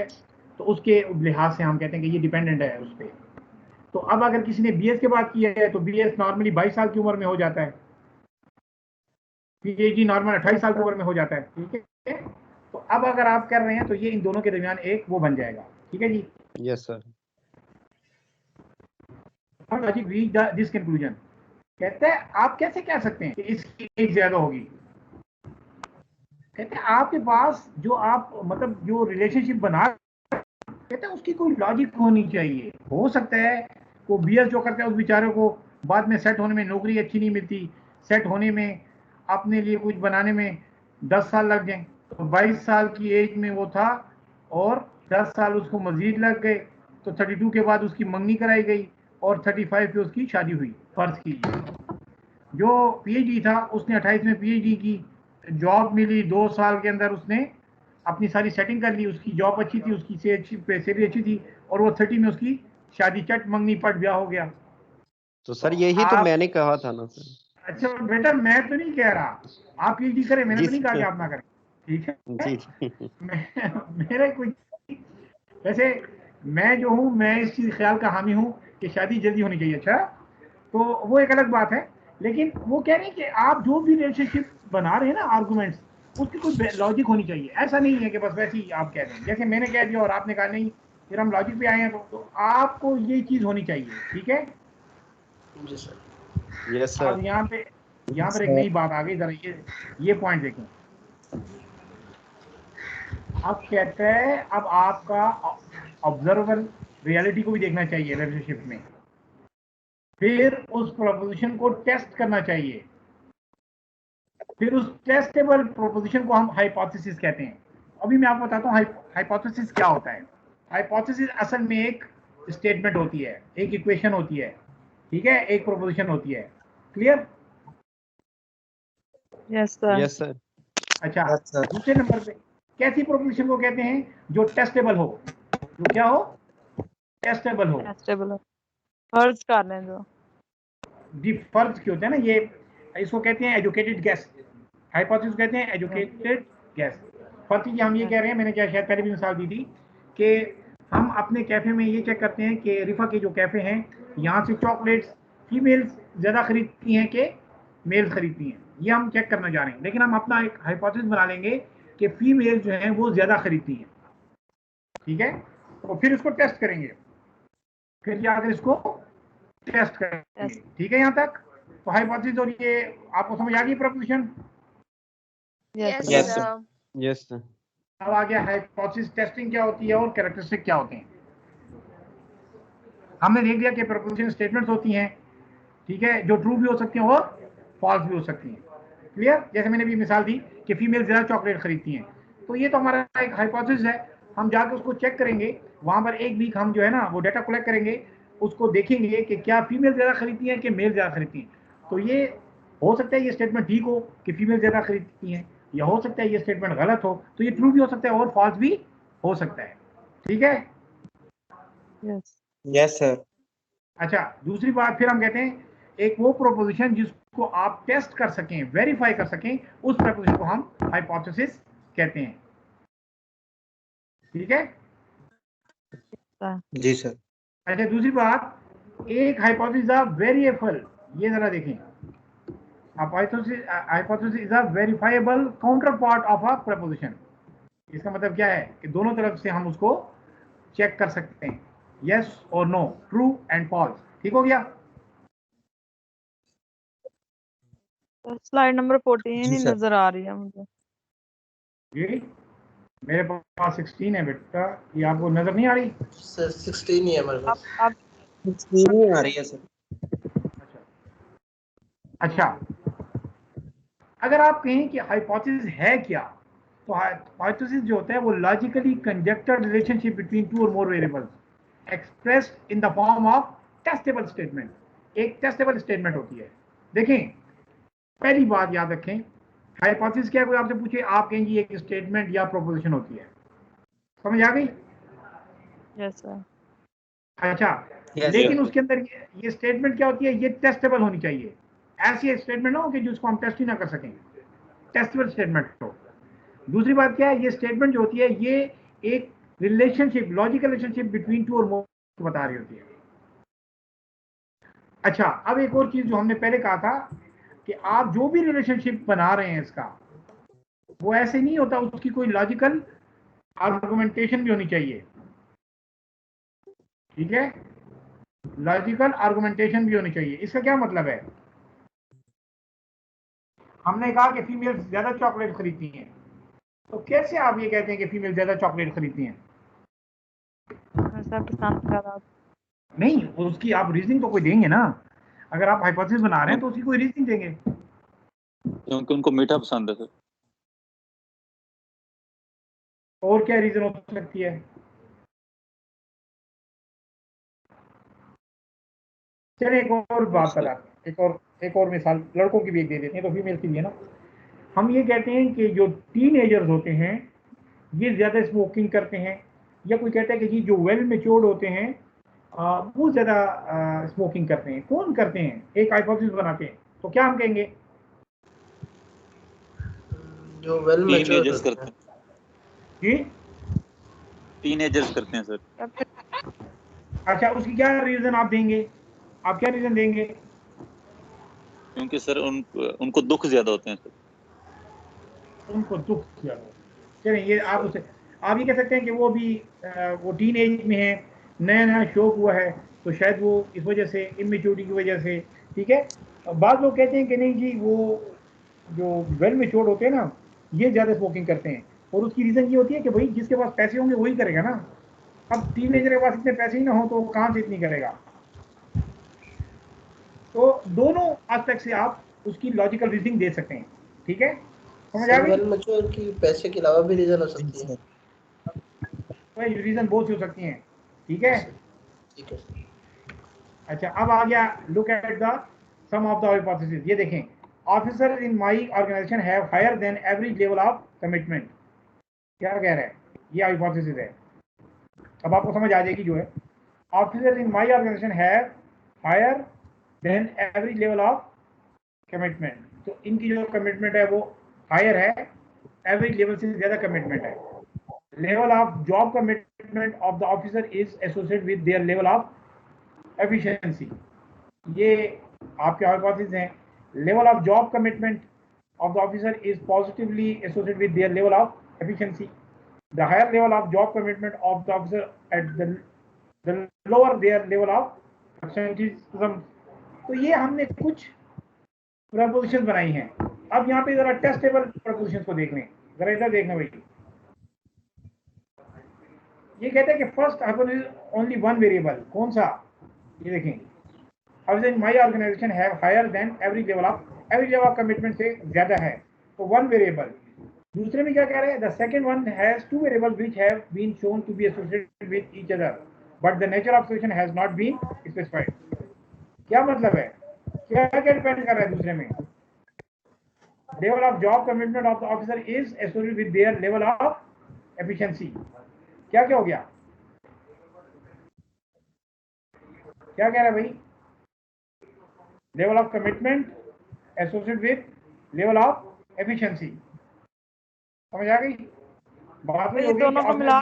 तो उसके लिहाज से हम कहते हैं कि ये डिपेंडेंट है उस पर। तो अब अगर किसी ने बीएस के बाद किया है तो बीएस नॉर्मली 22 साल की उम्र में हो जाता है, पीएचडी नॉर्मल 28 साल की उम्र में हो जाता है, ठीक है। तो अब अगर आप कर रहे हैं तो ये इन दोनों के दरमियान एक वो बन जाएगा, ठीक है जी। Yes sir. Logic reach this conclusion. कहते हैं आप कैसे कह सकते हैं कि इसकी एज ज्यादा होगी। कहते हैं आपके पास जो आप मतलब जो रिलेशनशिप बना, कहते हैं उसकी कोई लॉजिक होनी चाहिए। हो सकता है वो बीएस जो करता है उस बेचारे को बाद में सेट होने में नौकरी अच्छी नहीं मिलती, सेट होने में अपने लिए कुछ बनाने में 10 साल लग जाए, तो 22 साल की एज में वो था और 10 साल उसको मजीद लग गए, तो 32 के बाद उसकी मंगनी कराई गई और 35 पे उसकी शादी हुई। फर्ज कीजिए जो पीएचडी था उसने 28 में पीएचडी की, जॉब मिली 2 साल के अंदर, उसने अपनी सारी सेटिंग कर ली, उसकी जॉब अच्छी थी, उसकी पैसे भी अच्छी थी, और वो 30 में उसकी शादी चट मंगनी पट ब्याह हो गया। तो सर यही तो मैंने कहा था ना सर। अच्छा बेटा मैं तो नहीं कह रहा आप पीएचडी करें, मैंने तो नहीं कहा कि आप ना करें, ठीक है जी मेरे कोई, वैसे मैं जो हूँ मैं इस चीज ख्याल का हामी हूँ कि शादी जल्दी होनी चाहिए। अच्छा तो वो एक अलग बात है, लेकिन वो कह रहे हैं कि आप जो भी रिलेशनशिप बना रहे हैं ना आर्गुमेंट्स, उसकी कोई लॉजिक होनी चाहिए। ऐसा नहीं है कि बस वैसे ही आप कह रहे हैं, जैसे मैंने कह दिया और आपने कहा नहीं, फिर हम लॉजिक पे आए हैं, तो आपको ये चीज होनी चाहिए, ठीक है। जी सर। यस अब सर। यहाँ पर एक नई बात आ गई, जरा ये पॉइंट देखें। अब कहते हैं अब आपका ऑब्जर्वर रियलिटी को भी देखना चाहिए रिलेशनशिप में, फिर उस प्रोपोजिशन को टेस्ट करना चाहिए, फिर उस टेस्टेबल प्रोपोजिशन को हम हाइपोथेसिस कहते हैं। अभी मैं आपको बताता हूँ हाइपोथेसिस क्या होता है। हाइपोथेसिस असल में एक स्टेटमेंट होती है, एक इक्वेशन होती है, ठीक है, एक प्रोपोजिशन होती है। Clear? Yes sir. Yes sir. अच्छा Yes, sir. दूसरे नंबर पे कैसी प्रोपोजिशन को कहते हैं, जो टेस्टेबल हो, जो क्या हो, टेस्टेबल हो। टेस्टेबल फर्ज कर लें जो फर्ज क्यों होते हैं ना, ये इसको कहते हैं एजुकेटेड गैस। हाइपोथेसिस कहते हैं एजुकेटेड गैस। फर्ज की हम ये कह रहे हैं, मैंने क्या शायद पहले भी मिसाल दी थी कि हम अपने कैफे में ये चेक करते हैं कि रिफा के जो कैफे हैं यहाँ से चॉकलेट्स फीमेल्स ज्यादा खरीदती हैं कि मेल्स खरीदती हैं, ये हम चेक करना जा रहे हैं। लेकिन हम अपना एक हाइपोथेसिस बना लेंगे कि फीमेल जो हैं वो ज्यादा खरीदती हैं, ठीक है। तो फिर इसको टेस्ट करेंगे, फिर जाकर इसको टेस्ट करेंगे, ठीक है। यहाँ तक तो हाइपोथेसिस और ये आपको समझ आ गई proposition? Yes, Yes, sir. Yes sir. अब आ गया हाइपोथेसिस टेस्टिंग क्या होती है और कैरेक्टरिस्टिक क्या होते हैं। हमने देख लिया कि प्रोपोजिशन स्टेटमेंट्स होती हैं, ठीक है, जो ट्रू भी हो सकती हैं और फॉल्स भी हो सकती हैं। क्लियर? जैसे मैंने भी मिसाल दी कि फीमेल ज्यादा चॉकलेट खरीदती हैं, तो ये तो हमारा एक हाइपोथेसिस है। हम जाकर उसको चेक करेंगे, वहां पर एक वीक हम जो है ना वो डाटा कलेक्ट करेंगे, उसको देखेंगे कि क्या फीमेल ज्यादा खरीदती हैं कि मेल ज्यादा खरीदती हैं। तो ये हो सकता है ये स्टेटमेंट ठीक हो कि फीमेल ज्यादा खरीदती हैं, या हो सकता है ये स्टेटमेंट गलत हो, तो ये ट्रू भी हो सकता है और फॉल्स भी हो सकता है, ठीक है। Yes yes sir. अच्छा, दूसरी बात फिर हम कहते हैं एक वो प्रोपोजिशन जिसको आप टेस्ट कर सकें, वेरीफाई कर सकें, उस प्रोपोजिशन को हम हाइपोथेसिस कहते हैं। ठीक है? जी सर। अच्छा, दूसरी बात, एक हाइपोथेसिस ऑफ वेरिएबल, ये जरा देखें, hypothesis is a verifiable counter part of a preposition. इसका मतलब क्या है कि दोनों तरफ से हम उसको चेक कर सकते हैं, यस और नो, ट्रू एंड फॉल्स। ठीक हो गया? स्लाइड नंबर 14 जी ही सर। नजर आ रही है मुझे। जी, मेरे पास 16 है बेटा, ये आपको नजर नहीं आ रही? सर 16 ही है हमारे आप पास। आप नहीं आ रही है सर। अच्छा अच्छा, अगर आप कहें कि हाइपोथेसिस है क्या, तो हाइपोथेसिस जो होता है वो लॉजिकली कंजक्टेड रिलेशनशिप बिटवीन टू और मोर variables expressed in the form of testable statement. एक टेस्टेबल स्टेटमेंट होती है। देखें, पहली बात याद रखें, हाइपोथेसिस क्या है, कोई आपसे पूछे, आप कहेंगे एक स्टेटमेंट या प्रोपोजिशन होती है। समझ आ गई? Yes sir. अच्छा, Yes, लेकिन sir. उसके अंदर ये स्टेटमेंट क्या होती है, ये टेस्टेबल होनी चाहिए। ऐसी स्टेटमेंट हो कि जिसको हम टेस्ट ही ना कर सकें, टेस्टेबल स्टेटमेंट हो। दूसरी बात क्या है, ये स्टेटमेंट जो होती है ये एक relationship, logical relationship between two और मोर बता रही होती है। अच्छा, अब एक और चीज जो हमने पहले कहा था कि आप जो भी रिलेशनशिप बना रहे हैं इसका, वो ऐसे नहीं होता, उसकी कोई लॉजिकल आर्गुमेंटेशन भी होनी चाहिए। ठीक है? लॉजिकल आर्गुमेंटेशन भी होनी चाहिए। इसका क्या मतलब है? हमने कहा कि फीमेल ज्यादा चॉकलेट खरीदती हैं, तो कैसे आप ये कहते हैं कि फीमेल ज्यादा चॉकलेट खरीदती हैं? सर पसंद करा। नहीं, उसकी आप रीजनिंग तो कोई देंगे ना। अगर आप हाइपोथेसिस बना रहे हैं तो उसकी कोई रीजनिंग देंगे। क्योंकि उनको मीठा पसंद है सर। और क्या रीजन हो सकती है? चलिए एक और बात बताते हैं, एक और मिसाल लड़कों की भी एक दे देते हैं, तो फीमेल की भी है ना। हम ये कहते हैं कि जो टीनेजर्स होते हैं ये ज्यादा स्मोकिंग करते हैं, या कोई कहता है कि जी जो वेल मेच्योर्ड होते हैं वो ज्यादा स्मोकिंग करते हैं। कौन करते हैं? एक हाइपोथेसिस बनाते हैं, तो क्या हम कहेंगे? जो वेल मैच्योर टीनेजर्स होते करते हैं। हैं, जी, टीनेजर्स करते हैं सर। या फिर अच्छा, उसकी क्या रीजन आप देंगे? आप क्या रीजन देंगे? क्योंकि सर उनको दुख ज्यादा होते हैं सर। उनको दुख ज्यादा। चलिए, ये आप उसे, आप ये कह सकते हैं कि वो भी वो टीन एज में है, नया नया शौक हुआ है, तो शायद वो इस वजह से, इमेच्योरिटी की वजह से। ठीक है? बाद लोग कहते हैं कि नहीं जी, वो जो वेल मेच्योर्ड होते हैं ना, ये ज्यादा स्मोकिंग करते हैं, और उसकी रीजन ये होती है कि भाई जिसके पास पैसे होंगे वही करेगा ना। अब टीनेजर के पास इतने पैसे ही ना हो तो वो कहाँ से इतनी करेगा? तो दोनों एस्पेक्ट से आप उसकी लॉजिकल रीजनिंग दे सकते हैं। ठीक है? समझ आ सर गई? वेल मैच्योर की पैसे के अलावा भी रीजन हो सकती है। भाई रीजन बहुत हो सकती हैं। ठीक है? ठीक है सर। अच्छा, अब आ गया, look at the some of the hypothesis. ये देखें, officer in my organization have higher than average level of commitment. क्या कह रहा है? ये हाइपोथेसिस है। अब आपको समझ आ जाएगी जो है, officer in my organization have higher than average level of commitment. तो इनकी जो कमिटमेंट है वो हायर है, एवरेज लेवल से ज्यादा कमिटमेंट है। Level of job commitment of the officer is associated with their level of efficiency. ये आपके हाइपोथेसिस हैं। Level of job commitment of the officer is positively associated with their level of efficiency. The higher level of job commitment of the officer at the lower their level of absenteeism. तो ये हमने कुछ प्रपोजिशन बनाई हैं। अब यहाँ पे जरा टेस्टेबल प्रपोजिशन को देख लें, जरा इधर देखना भाई। ये कहते हैं कि first hypothesis only one variable. कौन सा? ये देखें, house in my organization have higher than average level of commitment से ज्यादा है, तो वन वेरिएबल। दूसरे में क्या कह रहे हैं? The second one has two variables which have been shown to be associated with each other but the nature of association has not been specified. क्या मतलब है? क्या क्या डिपेंड कर रहा है दूसरे में? Level of job commitment of the officer is associated with their level of efficiency. क्या क्या हो गया? क्या कह रहा है भाई? Level of commitment associated with level of efficiency. समझ आ गई बात? में ये होगी दोनों को मिला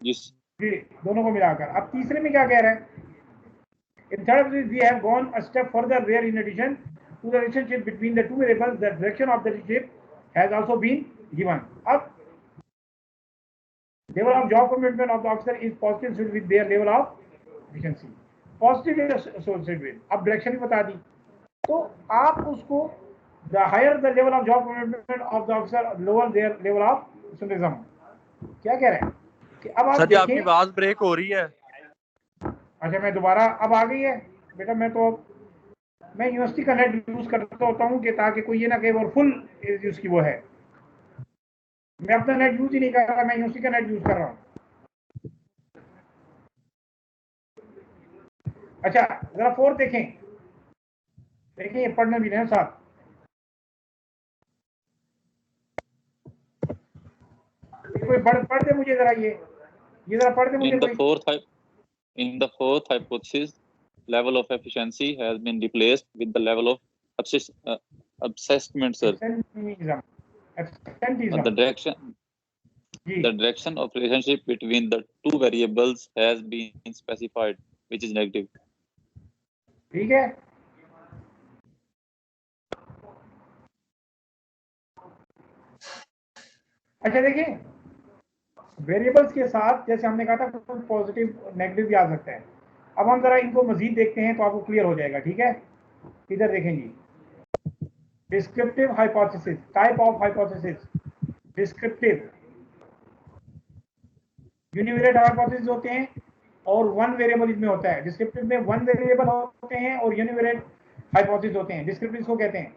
जी, दोनों को मिलाकर। अब तीसरे में क्या कह रहा है? In third, we have gone a step further where in addition to the relationship between the two variables, the direction of the relationship has also been given. अब level of job commitment of the officer is positive associated with their level of efficiency. Positive associated with, अब direction भी बता दी। तो आप उसको the higher the level of job commitment of the officer, lower their level of professionalism। क्या कह रहे हैं कि अब आप सर जी आपकी देखें। आवाज ब्रेक हो रही है। अच्छा, मैं दोबारा, अब आ गई है बेटा? मैं यूनिवर्सिटी का नेट यूज करता होता हूँ कि ताकि कोई ये ना कहे और फुल उसकी वो है। मैं अपना नेट यूज ही नहीं कर रहा, मैं यूनिवर्सिटी का नेट यूज कर रहा हूँ। अच्छा, जरा 4 देखें ये पढ़ने भी नहीं साथ। कोई पढ़ दे मुझे जरा, ये जरा पढ़ दे मुझे कोई। In the fourth hypothesis, level of efficiency has been replaced with the level of assessment, sir. Absenteeism. The direction of relationship between the two variables has been specified, which is negative. ठीक है। अच्छा देखिए, वेरिएबल्स के साथ जैसे हमने कहा था कुछ पॉजिटिव नेगेटिव भी आ सकता है। अब हम जरा इनको मजीद देखते हैं तो आपको क्लियर हो जाएगा। ठीक है, इधर देखेंगे descriptive hypothesis, type of hypothesis. Descriptive univariate hypothesis होते हैं और वन वेरिएबल इसमें होता है। डिस्क्रिप्टिव में वन वेरिएबल होते हैं और यूनिवेरिएट हाइपोथेसिस होते हैं। डिस्क्रिप्टिव को कहते हैं।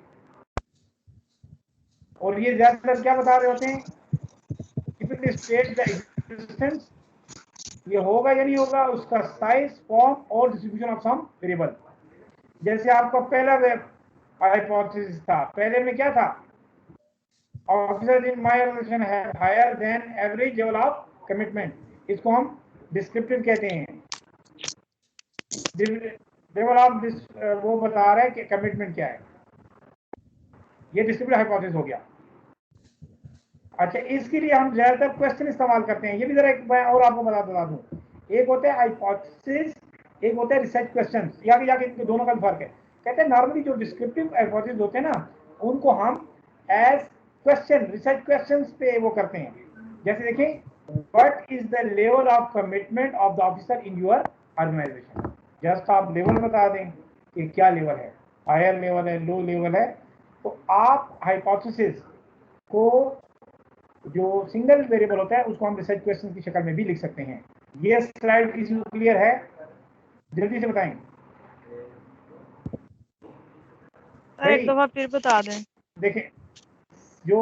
और ये ज्यादातर क्या बता रहे होते हैं? टिपिकली स्टेट द एग्जिस्टेंस, ये होगा या नहीं होगा, उसका साइज, फॉर्म और डिस्ट्रीब्यूशन ऑफ सम वेरिएबल। जैसे आपका पहला हाइपोथेसिस था, पहले में क्या था? Officers in my organization have higher than average level of commitment. इसको हम डिस्क्रिप्टिव कहते हैं। लेवल ऑफ वो बता रहा है कि कमिटमेंट क्या है। ये डिस्क्रिप्टिव हाइपोथेसिस हो गया। अच्छा, इसके लिए हम ज्यादातर क्वेश्चन इस्तेमाल करते हैं। ये भी जरा एक मैं और आपको बता दूं, एक होता है हाइपोथेसिस, एक होता है रिसर्च क्वेश्चन। यहाँ जाके इनके दोनों का फर्क है। कहते हैं नॉर्मली जो डिस्क्रिप्टिव हाइपोथेसिस होते हैं ना, उनको हम एज क्वेश्चन, रिसर्च क्वेश्चंस पे वो करते हैं। जैसे देखें, what is the level of commitment of the officer in your organization. Just आप लेवल बता दें कि क्या लेवल है, हायर लेवल है, लो लेवल है। तो आप हाइपोथेसिस को जो सिंगल वेरिएबल होता है उसको हम रिसर्च क्वेश्चन की शक्ल में भी लिख सकते हैं। ये स्लाइड किसी को क्लियर है? जल्दी से बताएं। एक दफा फिर बता दें। देखें, जो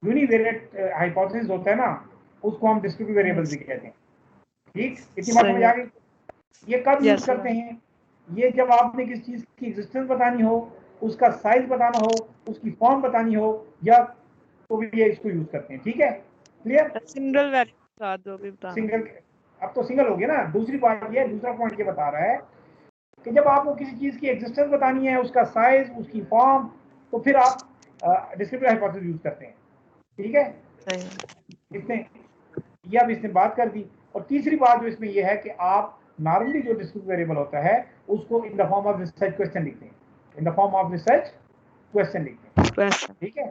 यूनिवेरिएट हाइपोथेसिस होता है ना, उसको हम डिस्क्रिप्टिव वेरिएबल भी कहते हैं। ठीक, इतनी बात समझ आ गई? ये कब यूज करते हैं? ये जब आपने किसी चीज की एग्जिस्टेंस बतानी हो, उसका साइज बताना हो, उसकी फॉर्म बतानी हो, या तो भी ये इसको यूज करते हैं। ठीक है, क्लियर? सिंगल वेरिएबल जो भी बताना। सिंगल, अब तो सिंगल हो गया ना। दूसरी बात ये, दूसरा पॉइंट ये बता रहा है कि जब आपको किसी चीज की एग्जिस्टेंस बतानी है, उसका साइज, उसकी फॉर्म, तो फिर आप डिस्क्रिप्टिव हाइपोथेसिस यूज करते हैं। ठीक है, इसने ये अब इसने बात कर दी। और तीसरी बात जो इसमें यह है कि आप नॉर्मली जो डिस्क्रिप्टिव वेरिएबल होता है उसको in the form of research question लिखते हैं। In the form of research question लिखते हैं। ठीक है,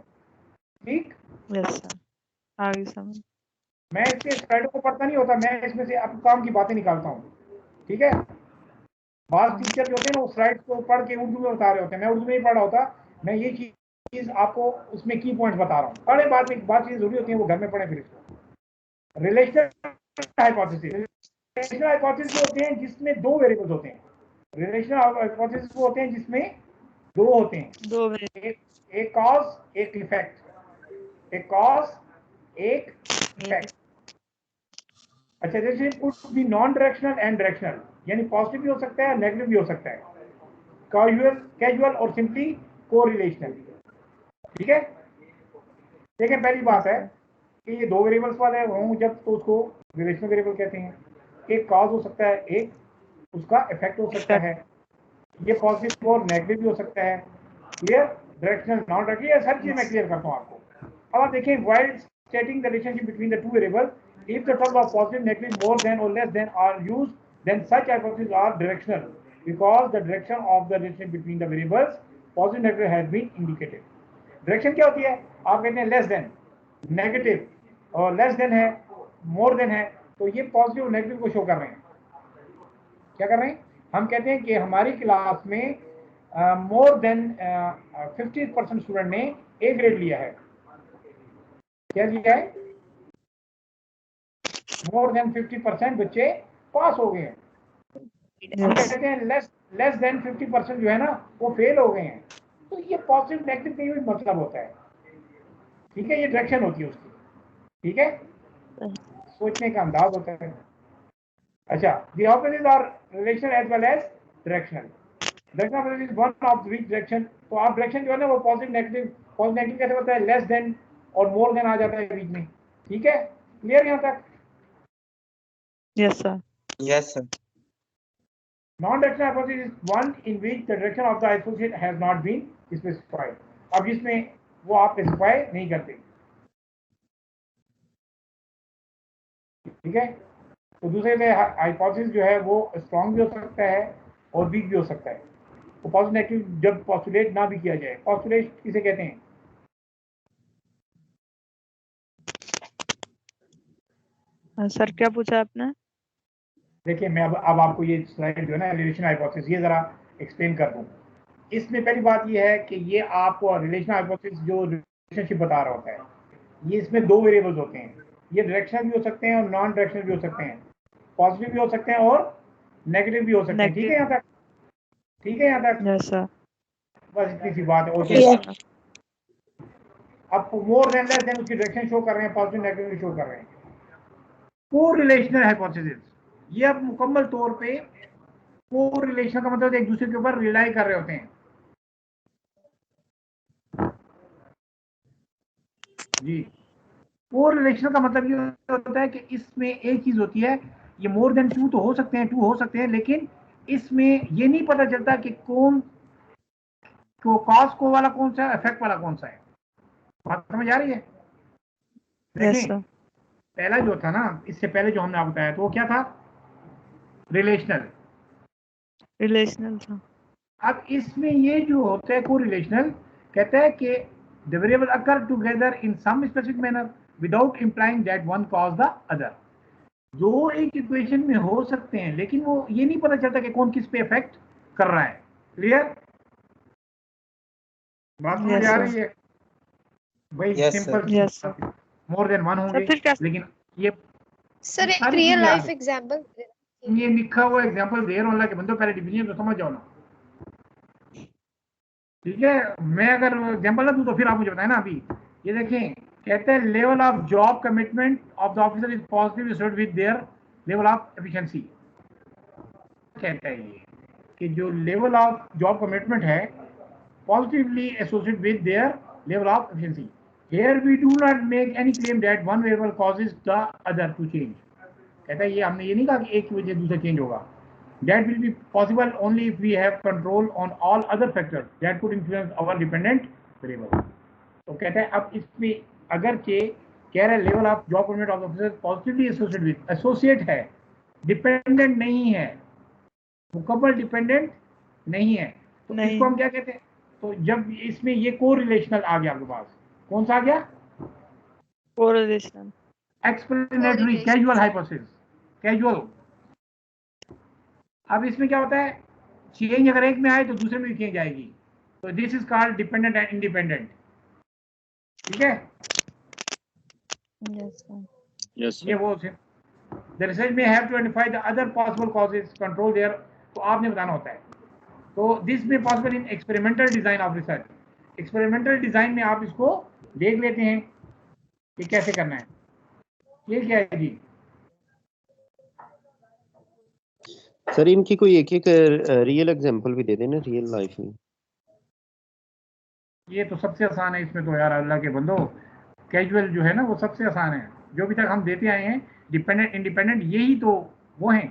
ठीक। यस सर, आगे समझ। मैं इसके स्लाइडों को पढ़ता नहीं होता, मैं इसमें से आप काम की बातें निकालता हूँ। ठीक है, बात टीचर जो होते हैं ना, वो स्लाइड्स को पढ़ के उर्दू में बता रहे होते हैं। मैं उर्दू में ही पढ़ रहा होता, मैं ये चीज आपको उसमें की पॉइंट बता रहा हूँ। पढ़े बाद में बात चीज जरूरी होती है, वो घर में पढ़े। फिर इसको रिलेशनल हाइपोथेसिस, रिलेशनल हाइपोथेसिस होते हैं जिसमें दो वेरिएबल्स होते हैं। रिलेशनल हाइपोथेसिस वो होते हैं जिसमें दो होते हैं, एक कॉज एक इफेक्ट, एक कॉज एक इफेक्ट। अच्छा, जैसे कुछ भी नॉन डायरेक्शनल एंड डायरेक्शनल, यानी पॉजिटिव भी हो सकता है, नेगेटिव भी हो सकता है। कैजुअल और सिंपली कोरिलेशनल। ठीक है, देखें, पहली बात है कि ये दो वेरिएबल्स वाले हों जब, तो उसको रिलेशनल वेरिएबल कहते हैं। एक कॉज हो सकता है, एक उसका इफेक्ट हो सकता है। ये पॉजिटिव और नेगेटिव भी हो सकता है। क्लियर? डायरेक्शनल, नॉन डायरेक्शनल, ये सारी चीजें मैं क्लियर करता हूँ आपको। अब आप देखिए, while stating the relationship between the two variables, if the terms of positive, negative, more than or less than are used, then such hypotheses are directional because the direction of the relationship between the variables, positive, negative, has been indicated. Direction क्या होती है? आप कहते हैं लेस देन, नेगेटिव, और लेस देन है, मोर देन है, तो ये पॉजिटिव और नेगेटिव को शो कर रहे हैं। क्या कर रहे हैं? हम कहते हैं कि हमारी क्लास में मोर देन 50% स्टूडेंट ने ए ग्रेड लिया है। क्या लिया है? मोर देन 50% बच्चे पास हो गए हैं। हम कहते हैं लेस देन 50% जो है ना वो फेल हो गए हैं। तो ये पॉजिटिव नेगेटिव का ही मतलब होता है। ठीक है, ये डायरेक्शन होती है उसकी। ठीक है, सोचने का अंदाज होता है। अच्छा, the opposites are relational as well as directional. Direction opposite is one of which direction, तो आप डायरेक्शन जो है ना वो पॉजिटिव नेगेटिव कैसे होता है? लेस देन और मोर देन आ जाता है बीच में। ठीक है, क्लियर यहाँ तक? Yes sir. Yes, sir. Non-directional hypothesis is one in which the direction of the associate has not been specified. अब जिसमें वो आप स्पेसिफाई नहीं करते। ठीक है, तो दूसरे में हाइपोथेसिस जो है वो स्ट्रॉन्ग भी हो सकता है और वीक भी हो सकता है। तो पॉजिटिव नेगेटिव जब पॉस्टुलेट ना भी किया जाए, पॉस्टुलेट किसे कहते हैं? सर क्या पूछा आपने? देखिए, मैं अब आपको ये स्लाइड जो है ना रिलेशन हाइपोथेसिस, ये जरा एक्सप्लेन कर दूं। इसमें पहली बात ये है कि ये आपको रिलेशन हाइपोथेसिस जो रिलेशनशिप बता रहा होता है, ये इसमें दो वेरिएबल्स होते हैं। ये डायरेक्शनल भी हो सकते हैं और नॉन डायरेक्शनल भी हो सकते हैं, पॉजिटिव भी हो सकते हैं और नेगेटिव भी हो सकते हैं। ठीक है यहाँ तक? ठीक है यहाँ तक? Yes sir. बस इतनी सी बात है। और यस सर। अब मोर देन लेस देन उसकी डायरेक्शन शो कर रहे हैं, पॉजिटिव नेगेटिव शो कर रहे हैं। कोरिलेशनल हाइपोथेसिस, ये अब मुकम्मल तौर पे कोरिलेशन का मतलब एक दूसरे के ऊपर रिलाई कर रहे होते हैं। जी, कोरिलेशन का मतलब ये होता है कि इसमें एक चीज होती है, ये मोर देन टू तो हो सकते हैं, टू हो सकते हैं, लेकिन इसमें ये नहीं पता चलता कि कौन को कॉज को वाला कौन सा, इफेक्ट वाला कौन सा है। बात समझ आ रही है? Yes sir. पहला जो था ना, इससे पहले जो हमने आपको बताया, तो वो क्या था? रिलेशनल। रिलेशनल था। अब इसमें ये जो होता है कोरिलेशनल, कहता है कि the variable occur together in some specific manner without implying that one caused the other. दो एक इक्वेशन में हो सकते हैं, लेकिन वो ये नहीं पता चलता कि कौन किस पे इफेक्ट कर रहा है। क्लियर? बात समझ Yes, आ sir. रही है भाई? Yes, simple. Yes, sir. More than one होंगे, फिर कैसे? लेकिन ये सर एक सारी रियल चीजें लाइफ याद- एग्जांपल ये लिखा हुआ एग्जांपल दे रहा हूँ, कि बंदो पहले डिफिनेशन तो समझ जाओ ना। ठीक है, मैं अगर एग्जांपल ना दूं तो फिर आप मुझे बताएं ना। अभी ये देखें, कहते हैं level of job commitment of the officer is positive associated with their level of efficiency. कहता है ये कि जो लेवल ऑफ जॉब कमिटमेंट है positively associated with their level of efficiency. Here we do not make any claim that one variable causes the other to change. कहता है ये हमने ये नहीं कहा कि एक की वजह दूसरा चेंज होगा। That will be possible only if we have control on all other factors that could influence our dependent variable. तो कहते हैं अब इसमें अगर के कह रहा है level of job commitment of officer positively associated with, associate है, डिपेंडेंट नहीं है, मुकम्मल डिपेंडेंट नहीं है, तो नहीं। इसको हम क्या कहते हैं? तो जब इसमें ये कोरिलेशनल आ गया आपके पास, कौन सा आ गया? Correlational. Explanatory, casual hypothesis, casual. अब इसमें क्या होता है? चेंज अगर एक में आए तो दूसरे में भी चेंज आएगी, तो this is called dependent and independent. ठीक है, Yes, sir. Yes, ये sir. वो द रिसर्च में have to identify the other possible causes control there, तो आपने बताना होता है। तो दिस में possible in experimental design of research. Experimental design में आप इसको देख लेते हैं कि कैसे करना है। ये क्या है जी? सर इनकी कोई एक एक रियल एग्जांपल भी दे देना रियल लाइफ में। ये तो सबसे आसान है इसमें तो यार, अल्लाह के बंदो, कैजुअल जो है ना वो सबसे आसान है। जो भी तक हम देते आए हैं डिपेंडेंट इंडिपेंडेंट, यही तो वो हैं।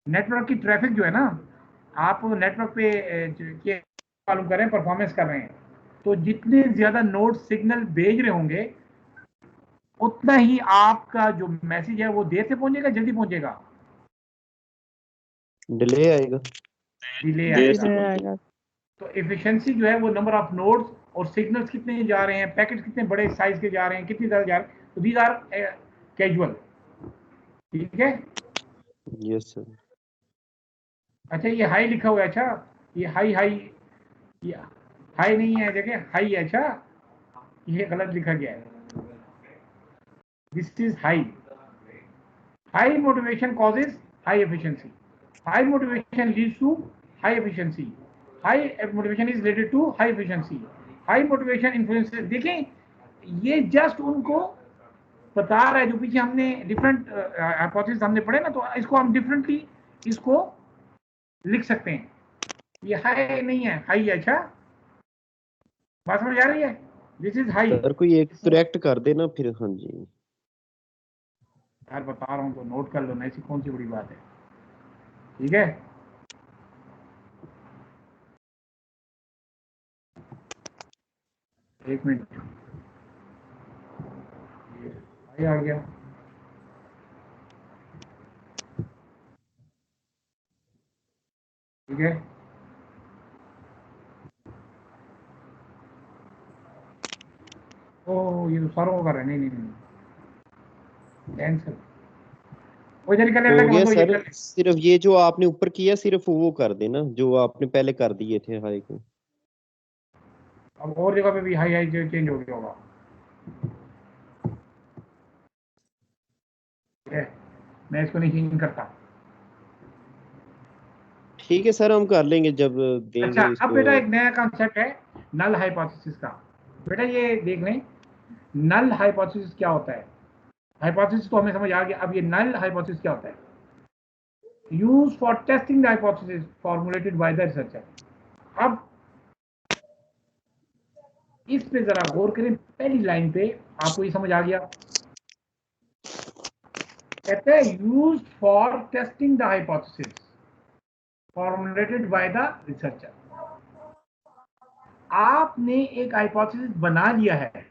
नेटवर्क की ट्रैफिक जो है ना, आप नेटवर्क पे के मालूम कर रहे हैं, परफॉर्मेंस कर रहे हैं, तो जितने ज्यादा नोड सिग्नल भेज रहे होंगे उतना ही आपका जो मैसेज है वो देर से पहुंचेगा, जल्दी पहुंचेगा, डिले आएगा। डिले देर आएगा। से डिले पहुंचे। आएगा। तो एफिशिएंसी जो है वो नंबर ऑफ नोड्स और सिग्नल्स कितने जा रहे हैं, पैकेट्स कितने बड़े साइज के जा रहे हैं, कितनी ज्यादा जा रहे हैं, तो दीज आर कैजुअल। ठीक है। Yes sir. अच्छा ये हाई लिखा हुआ है, अच्छा ये हाई हाई, ये हाई नहीं है, देखिए हाई है, अच्छा ये गलत लिखा गया है, this is high. High motivation causes high efficiency, high motivation leads to high efficiency, high motivation is related to high efficiency, high motivation influences. देखें ये जस्ट उनको बता रहा है, जो पीछे हमने डिफरेंट हाइपोथेसिस हमने पढ़े ना, तो इसको हम डिफरेंटली इसको लिख सकते हैं। ये हाई नहीं है, हाई है, अच्छा बात समझ आ रही है, दिस इज हाई। सर कोई एक करेक्ट कर देना फिर। हाँ जी यार बता रहा हूँ तो नोट कर लो ना, ऐसी कौन सी बड़ी बात है। ठीक है, एक मिनट, ये आ गया। ठीक है, ओ ये तो सारों का कर रहा है, नहीं नहीं नहीं, कैंसिल वो इधर निकल, अल्लाह हो के गया बंदो ये सर। कर। सिर्फ ये जो आपने ऊपर किया सिर्फ वो कर देना जो आपने पहले कर दिए थे हाई को। अब और जगह पे भी हाई हाई चेंज हो गया होगा। ठीक है, मैं इसको नहीं चेंज करता। ठीक है सर हम कर लेंगे जब अच्छा देंगे अब इसको। बेटा एक नया कॉन्सेप्ट है नल हाइपोथेसिस का। बेटा ये देख लें, नल हाइपोथेसिस क्या होता है। हाइपोथेसिस तो हमें समझ आ गया, अब ये नल हाइपोथेसिस क्या होता है। Use for testing the hypothesis formulated by the researcher. अब इस पे जरा गौर करें, पहली लाइन पे आपको ये समझ आ गया, कहते हैं use for testing the hypothesis formulated by the researcher. आपने एक हाइपोथेसिस बना लिया है,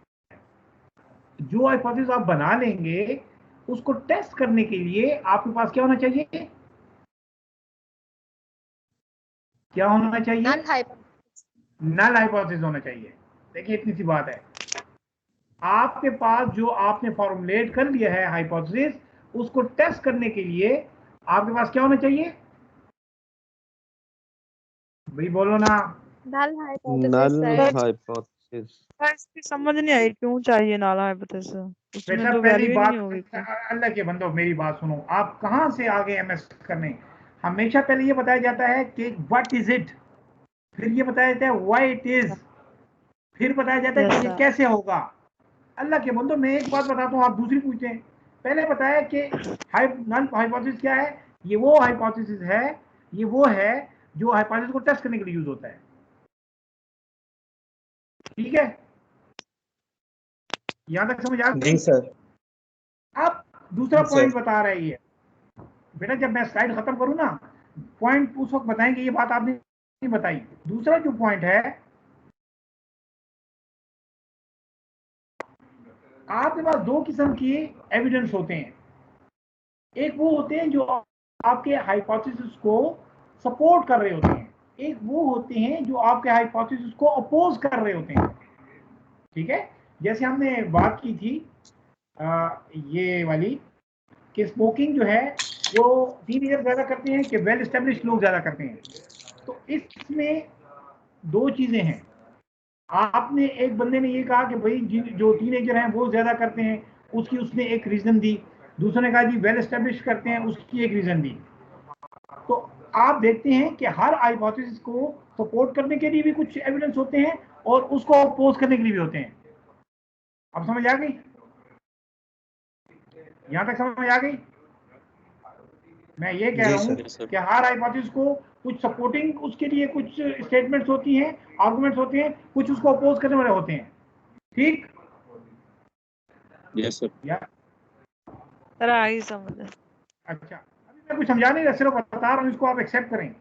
जो हाइपोथेसिस आप बना लेंगे उसको टेस्ट करने के लिए आपके पास क्या होना चाहिए, क्या होना चाहिए, नल हाइपोथेसिस होना चाहिए। देखिए इतनी सी बात है, आपके पास जो आपने फॉर्मुलेट कर लिया है हाइपोथेसिस, उसको टेस्ट करने के लिए आपके पास क्या होना चाहिए, भाई बोलो ना। नल हाइपोथेसिस नल सर। हाइपोथेसिस। सर इसकी समझ नहीं आई क्यों चाहिए नाल हाइपोथेसिस, उसमें बेटा तो पहली वैल्यू ही बात, नहीं होगी कोई। अल्लाह के बंदो मेरी बात सुनो, आप कहां से आ गए एमएस करने। हमेशा पहले ये बताया जाता है कि व्हाट इज इट, फिर ये बताया जाता है व्हाई इट इज, फिर बताया जाता है यस कि ये सर। कैसे होगा। अल्लाह के बंदो मैं एक बात बताता हूँ, आप दूसरी पूछते हैं। पहले बताया कि नल हाइपोथेसिस क्या है, ये वो हाइपोथेसिस है, ये वो है जो हाइपोथेसिस को टेस्ट करने के लिए यूज होता है। ठीक है, यहां तक समझ आ जी गई। सर। अब दूसरा जी पॉइंट सर। बता रहा है ये, बेटा जब मैं स्लाइड खत्म करूं ना, पॉइंट उस वक्त बताएंगे, ये बात आपने नहीं बताई। दूसरा जो पॉइंट है, आपके पास दो किस्म के एविडेंस होते हैं। एक वो होते हैं जो आपके हाइपोथेसिस को सपोर्ट कर रहे होते हैं, एक वो होते हैं जो आपके हाइपोथेसिस को अपोज कर रहे होते हैं। ठीक है, जैसे हमने बात की थी ये वाली कि स्मोकिंग जो है वो टीनेजर ज्यादा करते हैं कि वेल एस्टेब्लिश्ड लोग ज्यादा करते हैं। तो इसमें दो चीजें हैं। आपने एक बंदे ने ये कहा कि भाई जो टीनेजर हैं वो ज्यादा करते हैं, उसकी उसने एक रीजन दी। दूसरे ने कहा जी वेल एस्टेब्लिश करते हैं, उसकी एक रीजन दी। तो आप देखते हैं कि हर हाइपोथेसिस को सपोर्ट करने के लिए भी कुछ एविडेंस होते हैं और उसको अपोज करने के लिए भी होते हैं। अब समझ आ गई, यहां तक समझ आ गई। मैं ये कह जी रहा हूं सर। कि हर हाइपोथेसिस को कुछ सपोर्टिंग उसके लिए कुछ स्टेटमेंट्स होती हैं, आर्गुमेंट्स होते हैं, कुछ उसको अपोज करने वाले होते हैं। ठीक, यस सर। या सर आ गई समझ। अच्छा। मैं कुछ समझा नहीं रहा, सिर्फ बता रहा हूँ, इसको आप एक्सेप्ट करें।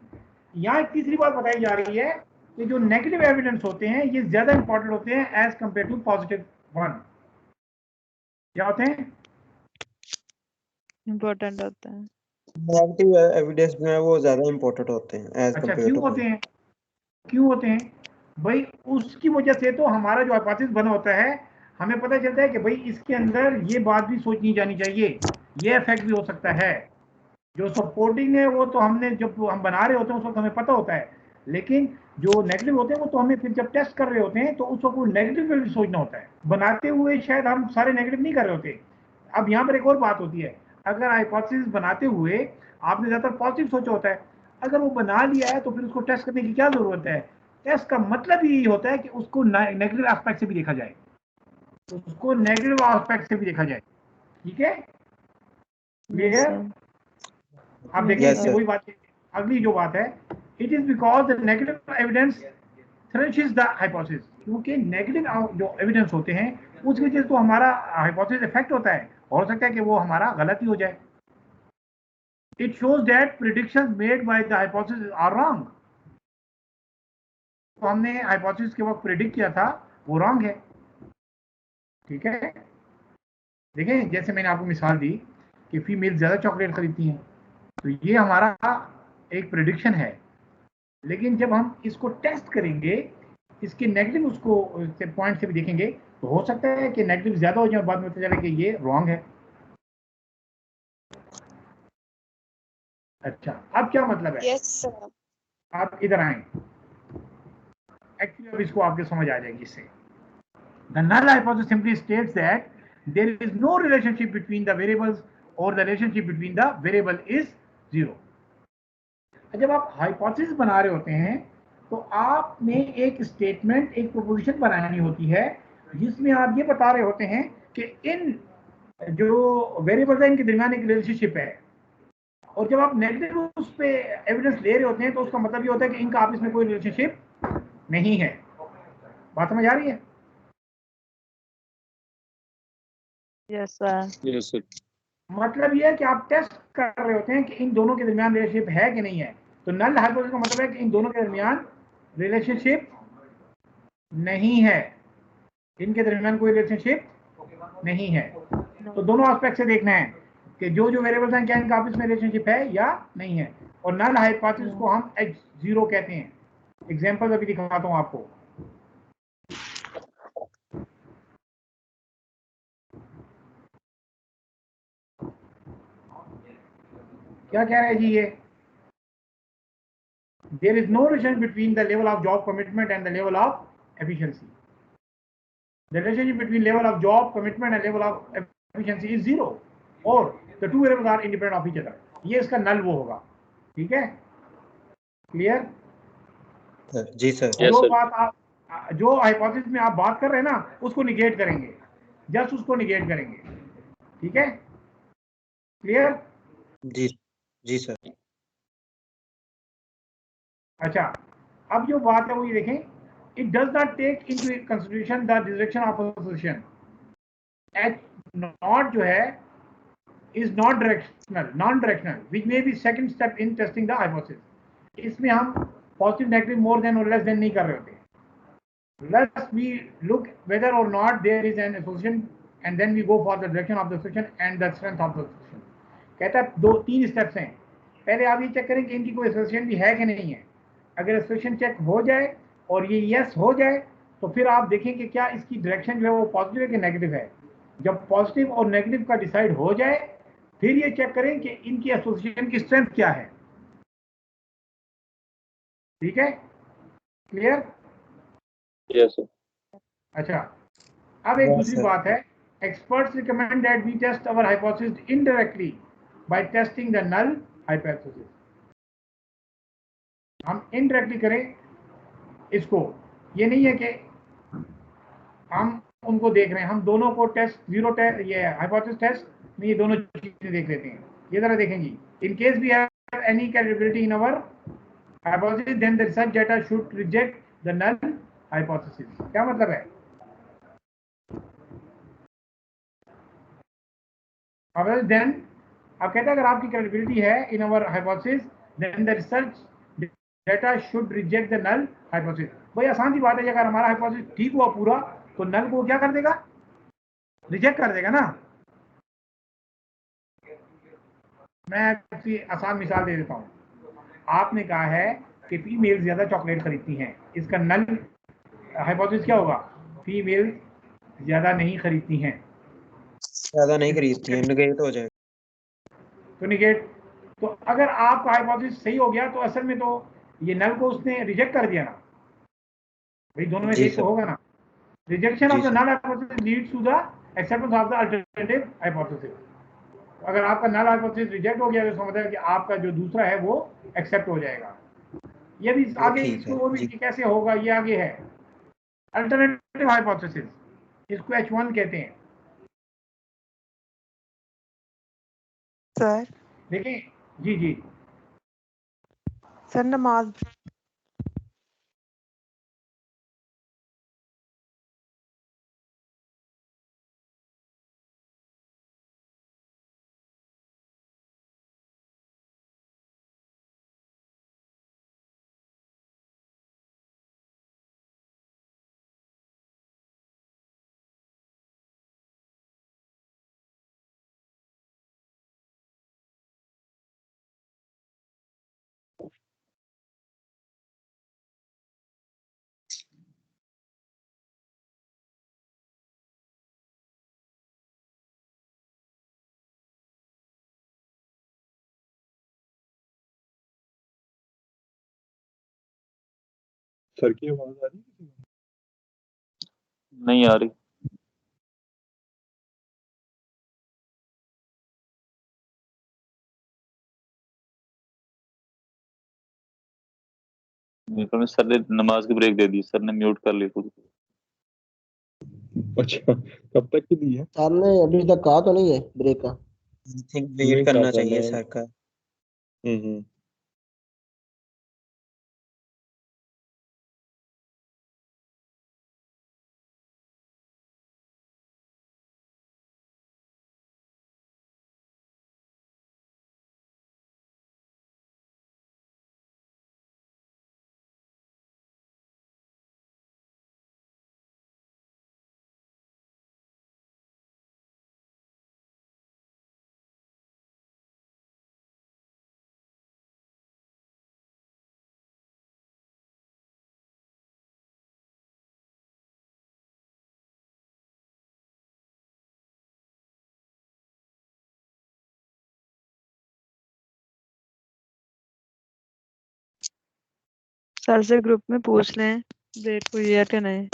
यहाँ एक तीसरी बात बताई जा रही है कि जो नेगेटिव एविडेंस होते हैं ये ज्यादा इंपॉर्टेंट होते हैं as compare to positive one. क्या होते हैं? इम्पोर्टेंट होता है। नेगेटिव एविडेंस में वो ज्यादा इंपॉर्टेंट होते हैं एज अच्छा, कंपेयर क्यों टू होते हैं? क्यों होते हैं भाई? उसकी वजह से तो हमारा जो हाइपोथेसिस बना होता है, हमें पता चलता है कि भाई इसके अंदर ये बात भी सोचनी जानी चाहिए, ये इफेक्ट भी हो सकता है। जो सपोर्टिंग है वो तो हमने जब हम बना रहे होते हैं उस वक्त हमें पता होता है, लेकिन जो नेगेटिव होते हैं वो तो हमें फिर जब टेस्ट कर रहे होते हैं तो उस वक्त नेगेटिव पे भी सोचना होता है। बनाते हुए शायद हम सारे नेगेटिव नहीं कर रहे होते। अब यहाँ पर एक और बात होती है, अगर हाइपोथेसिस बनाते हुए आपने ज्यादातर पॉजिटिव सोचा होता है, अगर वो बना लिया है तो फिर उसको टेस्ट करने की क्या जरूरत है? टेस्ट का मतलब यही होता है कि उसको नेगेटिव एस्पेक्ट से भी देखा जाए, उसको नेगेटिव एस्पेक्ट से भी देखा जाए। ठीक है, क्लियर? आप देखें Yes, इसमें sir. वही बात है। अगली जो बात है, it is because the negative evidence threshes the hypothesis, क्योंकि नेगेटिव जो एविडेंस होते हैं उसकी वजह से तो हमारा हाइपोथेसिस इफेक्ट होता है, हो सकता है कि वो हमारा गलत ही हो जाए। It shows that predictions made by the hypothesis are wrong. तो हमने हाइपोथेसिस के वक्त प्रिडिक्ट किया था वो रॉन्ग है। ठीक है, देखें जैसे मैंने आपको मिसाल दी कि फीमेल ज्यादा चॉकलेट खरीदती हैं, तो ये हमारा एक प्रिडिक्शन है, लेकिन जब हम इसको टेस्ट करेंगे, इसके नेगेटिव उसको पॉइंट से भी देखेंगे, तो हो सकता है कि नेगेटिव ज्यादा हो जाए और बाद में पता चले कि ये रॉन्ग है। अच्छा, अब क्या मतलब है? Yes sir. आप इधर आए, एक्चुअली अब इसको आपके समझ आ जाएगी इससे। The null hypothesis simply states that there is no relationship between the variables or the relationship between the variable is zero. जब आप हाइपोथेसिस बना रहे होते हैं तो आपने एक स्टेटमेंट, एक प्रोपोजिशन बनानी होती है जिसमें आप ये बता रहे होते हैं कि इन जो वेरिएबल्स हैं इनके दरमियान एक रिलेशनशिप है, और जब आप नेगेटिव उस पे एविडेंस ले रहे होते हैं तो उसका मतलब ये होता है कि इनका आपस में कोई रिलेशनशिप नहीं है। बात समझ आ रही है? Yes sir. Yes, sir. मतलब ये है कि आप टेस्ट कर रहे होते हैं कि इन दोनों के दरमियान रिलेशनशिप है कि नहीं है। तो नल हाइपोथेसिस का मतलब है कि इन दोनों के दरमियान रिलेशनशिप नहीं है, इनके दरमियान कोई रिलेशनशिप नहीं है। तो दोनों एस्पेक्ट से देखना है कि जो जो वेरिएबल्स हैं क्या इनका आपस में रिलेशनशिप है या नहीं है। और नल हाइपोथेसिस को हम H0 कहते हैं। एग्जांपल अभी दिखाता हूं आपको। क्या कह रहा है जी ये? There is no relation between the level of job commitment and the level of efficiency. The relationship between level of job commitment and level of efficiency is zero, or the two variables are independent of each other. ये इसका नल वो होगा। ठीक है, क्लियर? जी सर। Yes, जो sir. बात आप जो हाइपोथेसिस में आप बात कर रहे हैं ना उसको निगेट करेंगे, जस्ट उसको निगेट करेंगे। ठीक है, क्लियर? जी जी सर। अच्छा, अब जो बात है वो ये देखें, it does not take into consideration the direction of position. H naught जो है is not directional, non directional, which may be second step in testing the hypothesis. इसमें हम पॉजिटिव नेगेटिव मोर देन और लेस देन नहीं कर रहे होते। Thus we look whether or not there is an association and then we go for the direction of the association and the strength of the association. कहता है दो तीन स्टेप्स हैं। पहले आप ये चेक करें कि इनकी कोई एसोसिएशन भी है कि नहीं है। अगर एसोसिएशन चेक हो जाए और ये यस हो जाए तो फिर आप देखें कि क्या इसकी डायरेक्शन जो है वो पॉजिटिव है कि नेगेटिव है। जब पॉजिटिव और नेगेटिव का डिसाइड हो जाए फिर ये चेक करें कि इनकी एसोसिएशन की स्ट्रेंथ क्या है। ठीक है, क्लियर? Yes, sir. अच्छा, अब एक Yes, दूसरी sir. बात है, experts recommend that we test our hypothesis indirectly by testing the null hypothesis. हम indirectly करें इसको, ये नहीं है कि हम उनको देख रहे हैं, हम दोनों को टेस्ट जीरो टेस्ट ये हाइपोथेसिस टेस्ट में ये दोनों चीजें देख लेते हैं। ये जरा देखेंगी, in case we have any capability in our hypothesis then the research data should reject the null hypothesis. क्या मतलब है? Then अब कहते हैं अगर आपकी क्रेडिबिलिटी है in our hypothesis then the research data should reject the null hypothesis. भाई आसान सी बात है, अगर हमारा हाइपोथेसिस ठीक हुआ पूरा तो नल को क्या कर देगा, रिजेक्ट कर देगा ना। मैं आपकी आसान मिसाल दे देता हूँ। आपने कहा है कि फीमेल ज्यादा चॉकलेट खरीदती हैं, इसका नल हाइपोथेसिस क्या होगा, फीमेल ज्यादा नहीं खरीदती हैं, ज्यादा नहीं खरीदती है, नेगेट हो जाएगा। तो निगेट। तो अगर आपका हाइपोथेसिस सही हो गया तो असल में तो ये नल को उसने रिजेक्ट कर दिया ना, भाई दोनों में से जी एक तो सर। होगा ना। रिजेक्शन जी of the sir. Null hypothesis leads to the acceptance of the alternative hypothesis. अगर आपका नल हाइपोथेसिस रिजेक्ट हो गया तो इसका मतलब है कि आपका जो दूसरा है वो एक्सेप्ट हो जाएगा। ये भी वो आगे ठीक इसको है और भी जी। कि कैसे होगा ये आगे है। अल्टरनेटिव हाइपोथेसिस, इसको H1 कहते हैं। सर देखें, जी जी सर नमाज सर की आवाज आ रही है किसी को? नहीं आ रही। नहीं, सर ने नमाज की ब्रेक दे दी, सर ने म्यूट कर ली खुद को। अच्छा, कब तक की दी है? सर ने अभी तक कहा तो नहीं है ब्रेक का। आई थिंक नहीं वेट कहा करना सर चाहिए ने। सर का। हम्म। सर से ग्रुप में पूछ लें ब्रेक हुई है कि नहीं।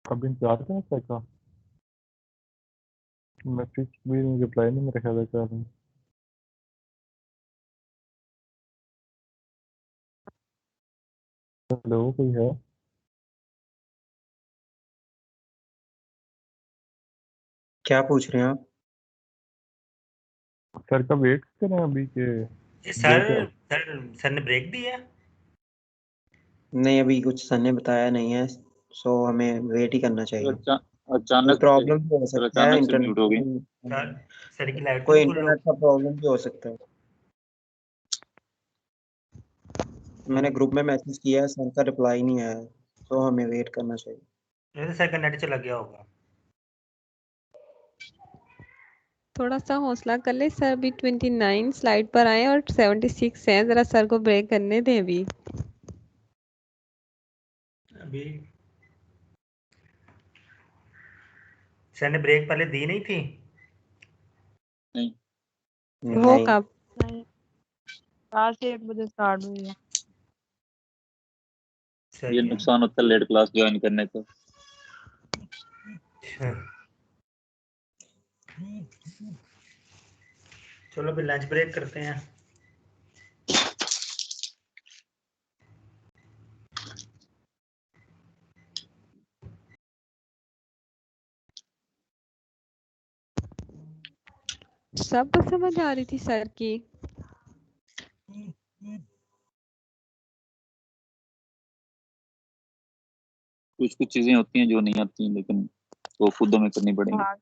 अब इंतजार करना सर का मैसेज भी रिप्लाई नहीं मेरे ख्याल से कर रहे हैं। हेलो कोई है? क्या पूछ रहे हैं आप? सर का वेट करें अभी के सर break है? सर ने ब्रेक दिया? नहीं, अभी कुछ सर ने बताया नहीं है, सो हमें वेट ही करना चाहिए। कोई अचानक प्रॉब्लम भी हो सर सकता है, अचानक से म्यूट हो गई। सर की लाइट कोई तो फुल हो इंटरनेट का प्रॉब्लम भी हो सकता है। मैंने ग्रुप में मैसेज किया है, सर का रिप्लाई नहीं आया, तो हमें वेट करना चाहिए। गई। सर का नेट चला गया होगा। थोड़ा सा हौसला कर ले सर, अभी 29 स्लाइड पर आए और 76 है, जरा सर को ब्रेक करने दें अभी। अभी सर ने ब्रेक पहले दी नहीं थी? नहीं वो नहीं, कब? नहीं, 4 से 1 बजे स्टार्ट हुई है। ये सही है। नुकसान होता है लेट क्लास ज्वाइन करने का। अच्छा। चलो फिर लंच ब्रेक करते हैं। सब समझ आ रही थी सर की। कुछ कुछ चीजें होती हैं जो नहीं आती हैं, लेकिन वो खुद हमें करनी पड़ेंगी। हाँ,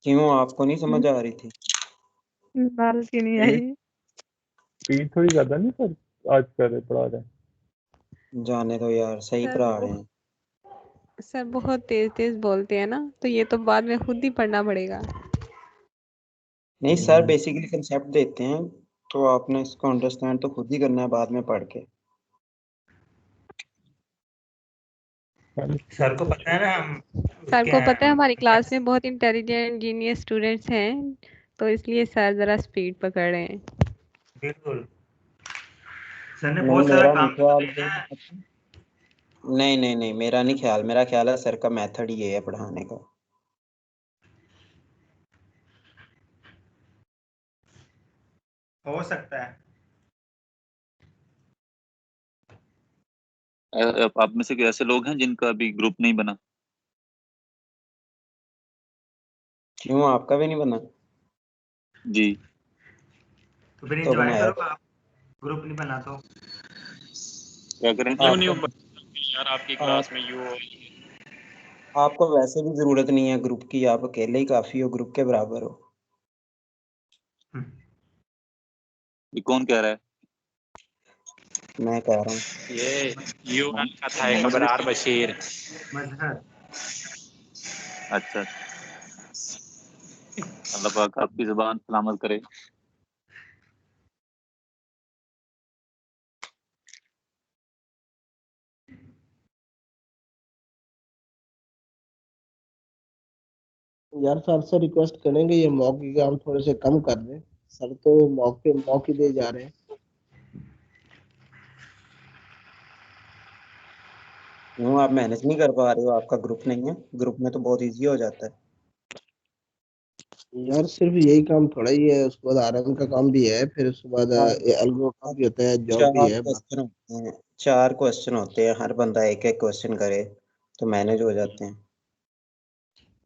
क्यों आपको नहीं समझ आ रही थी? बारिश की नहीं आई। स्पीड थोड़ी ज्यादा नहीं सर आज कर रहे पढ़ा रहे हैं? जाने दो यार, सही सर पढ़ा रहे हैं। सर बहुत तेज तेज बोलते हैं ना, तो ये तो बाद में खुद ही पढ़ना पड़ेगा। नहीं, सर बेसिकली कंसेप्ट देते हैं, तो आपने इसको अंडरस्टैंड तो खुद ही करना है बाद में पढ़ के। सर को पता है ना हम सर उसके को पता है हैं। हमारी क्लास में बहुत इंटेलिजेंट जीनियस स्टूडेंट्स हैं, तो इसलिए सर जरा स्पीड पकड़ रहे हैं। बिल्कुल। सर ने नहीं, बहुत सारा मेरा नहीं काम भी तो ख्याल देना है। नहीं नहीं नहीं, मेरा नहीं ख्याल, मेरा ख्याल है सर का मेथड ही ये है पढ़ाने का। हो सकता है। आप में से कोई ऐसे लोग हैं जिनका अभी ग्रुप नहीं बना? क्यों, आपका भी नहीं बना? जी। तो फिर तो एंजॉय बनाया करो आप, ग्रुप नहीं बना तो। क्या करें? यार आपकी क्लास में यू आपको वैसे भी जरूरत नहीं है ग्रुप की, आप अकेले ही काफी हो, ग्रुप के बराबर हो। ये कौन कह रहा है? मैं कह रहा हूँ। ये यू मोहम्मद का था एक मोहम्मद अबरार बशीर। मजहर। अच्छा, अल्लाह पाक आपकी जुबान सलामत करे। यार सर से रिक्वेस्ट करेंगे ये मॉक एग्जाम थोड़े से कम कर दें। सर तो मॉक ही दे जा रहे हैं। क्यों, आप मैनेज नहीं कर पा रहे हो? आपका ग्रुप नहीं है? ग्रुप में तो बहुत इजी हो जाता है। यार सिर्फ यही काम थोड़ा ही है, उसके बाद आरएम का काम भी है, फिर उसके बाद एल्गो का भी होता है, जॉब भी चार है। क्वेश्चन होते हैं, 4 क्वेश्चन होते हैं, हर बंदा एक एक क्वेश्चन करे तो मैनेज हो जाते हैं।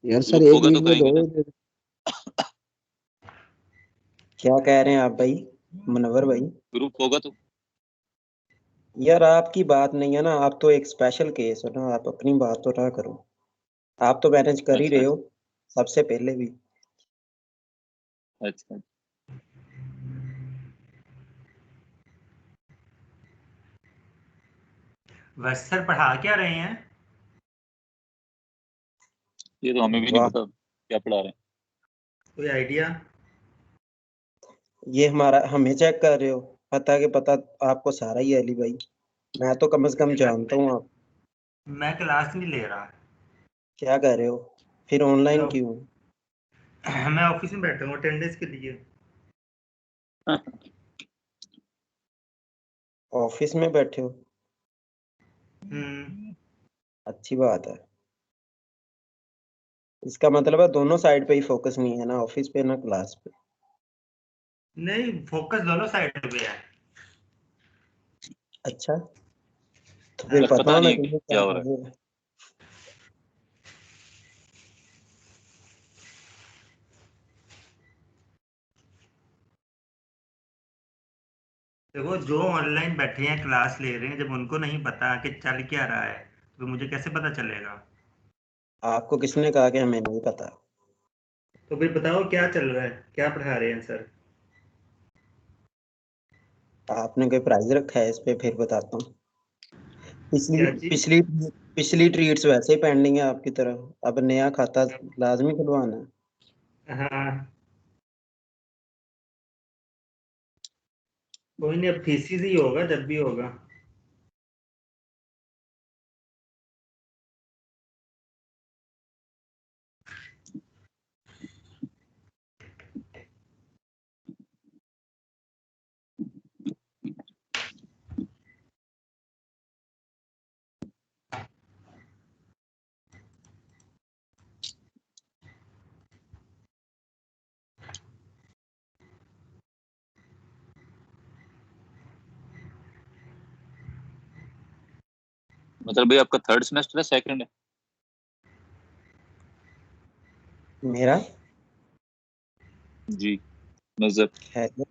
यार सर ग्रुप एक होगा तो वीक में करेंगे ना। दो। क्या कह रहे हैं आप भाई, मुनव्वर भाई? ग्रुप होगा तो यार आपकी बात नहीं है ना, आप तो एक स्पेशल केस हो ना, आप अपनी बात तो ना करो। आप तो मैनेज कर ही अच्छा रहे हो सबसे पहले भी। अच्छा। वैसे सर पढ़ा क्या रहे हैं? ये तो हमें भी नहीं वाह, पता क्या पढ़ा रहे हैं। कोई आइडिया? ये हमारा हमें चेक कर रहे हो? पता के पता आपको सारा ही है अली भाई। मैं तो कम से कम जानता हूँ आप मैं क्लास नहीं ले रहा। क्या कर रहे हो, फिर ऑनलाइन क्यों? मैं ऑफिस में बैठा हूँ अटेंडेंस के लिए। ऑफिस में बैठे हो? हम्म। अच्छी बात है। इसका मतलब है दोनों साइड पे ही फोकस नहीं है, ना ऑफिस पे ना क्लास पे। नहीं, फोकस दोनों साइड पे है। अच्छा, तो फिर मतलब पता पता होना नहीं है चाहिए क्या क्या हो कर रहा है। रहे हैं। देखो, जो ऑनलाइन बैठे हैं क्लास ले रहे हैं, जब उनको नहीं पता कि चल क्या रहा है तो मुझे कैसे पता चलेगा? आपको किसने कहा कि हमें नहीं पता? तो फिर बताओ क्या चल रहा है, क्या पढ़ा रहे हैं सर? आपने कोई प्राइज रखा है इस पे? फिर बताता हूँ। पिछली क्या चीज? पिछली पिछली ट्रीट्स वैसे ही पेंडिंग है आपकी तरफ, अब नया खाता लाजमी खुलवाना है। हाँ, कोई नहीं, अब थीसिस ही होगा जब भी होगा। मतलब भाई आपका थर्ड सेमेस्टर है, सेकंड है? मेरा जी नजर, खैरियत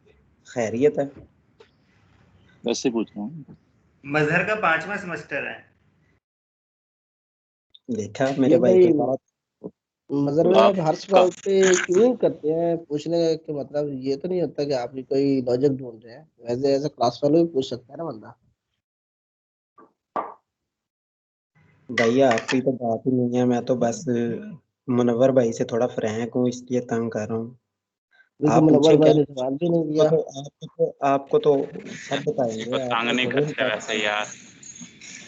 खैरियत है। वैसे पूछ रहा हूँ। मजहर का 5वां सेमेस्टर है। देखा मेरे ये भाई भाई के पास। मजर तो भाई आप हर आपका सवाल पे क्यों करते हैं? पूछने का मतलब ये तो नहीं होता कि आप भी कोई लॉजिक ढूंढ रहे हैं, वैसे ऐसे क्लास वालों भी पूछ सकता है ना बंदा। भैया आपकी तो बात ही नहीं है, मैं तो बस मुनव्वर भाई से थोड़ा फ्रैंक हूँ इसलिए तंग कर रहा हूँ। लेकिन आप मुनव्वर पूछे भाई क्या? ने सवाल भी नहीं आपको दिया। तो आपको तो सब किसी को बताएंगे, तंग आपको नहीं थोड़ी करते बता वैसे सकते। यार,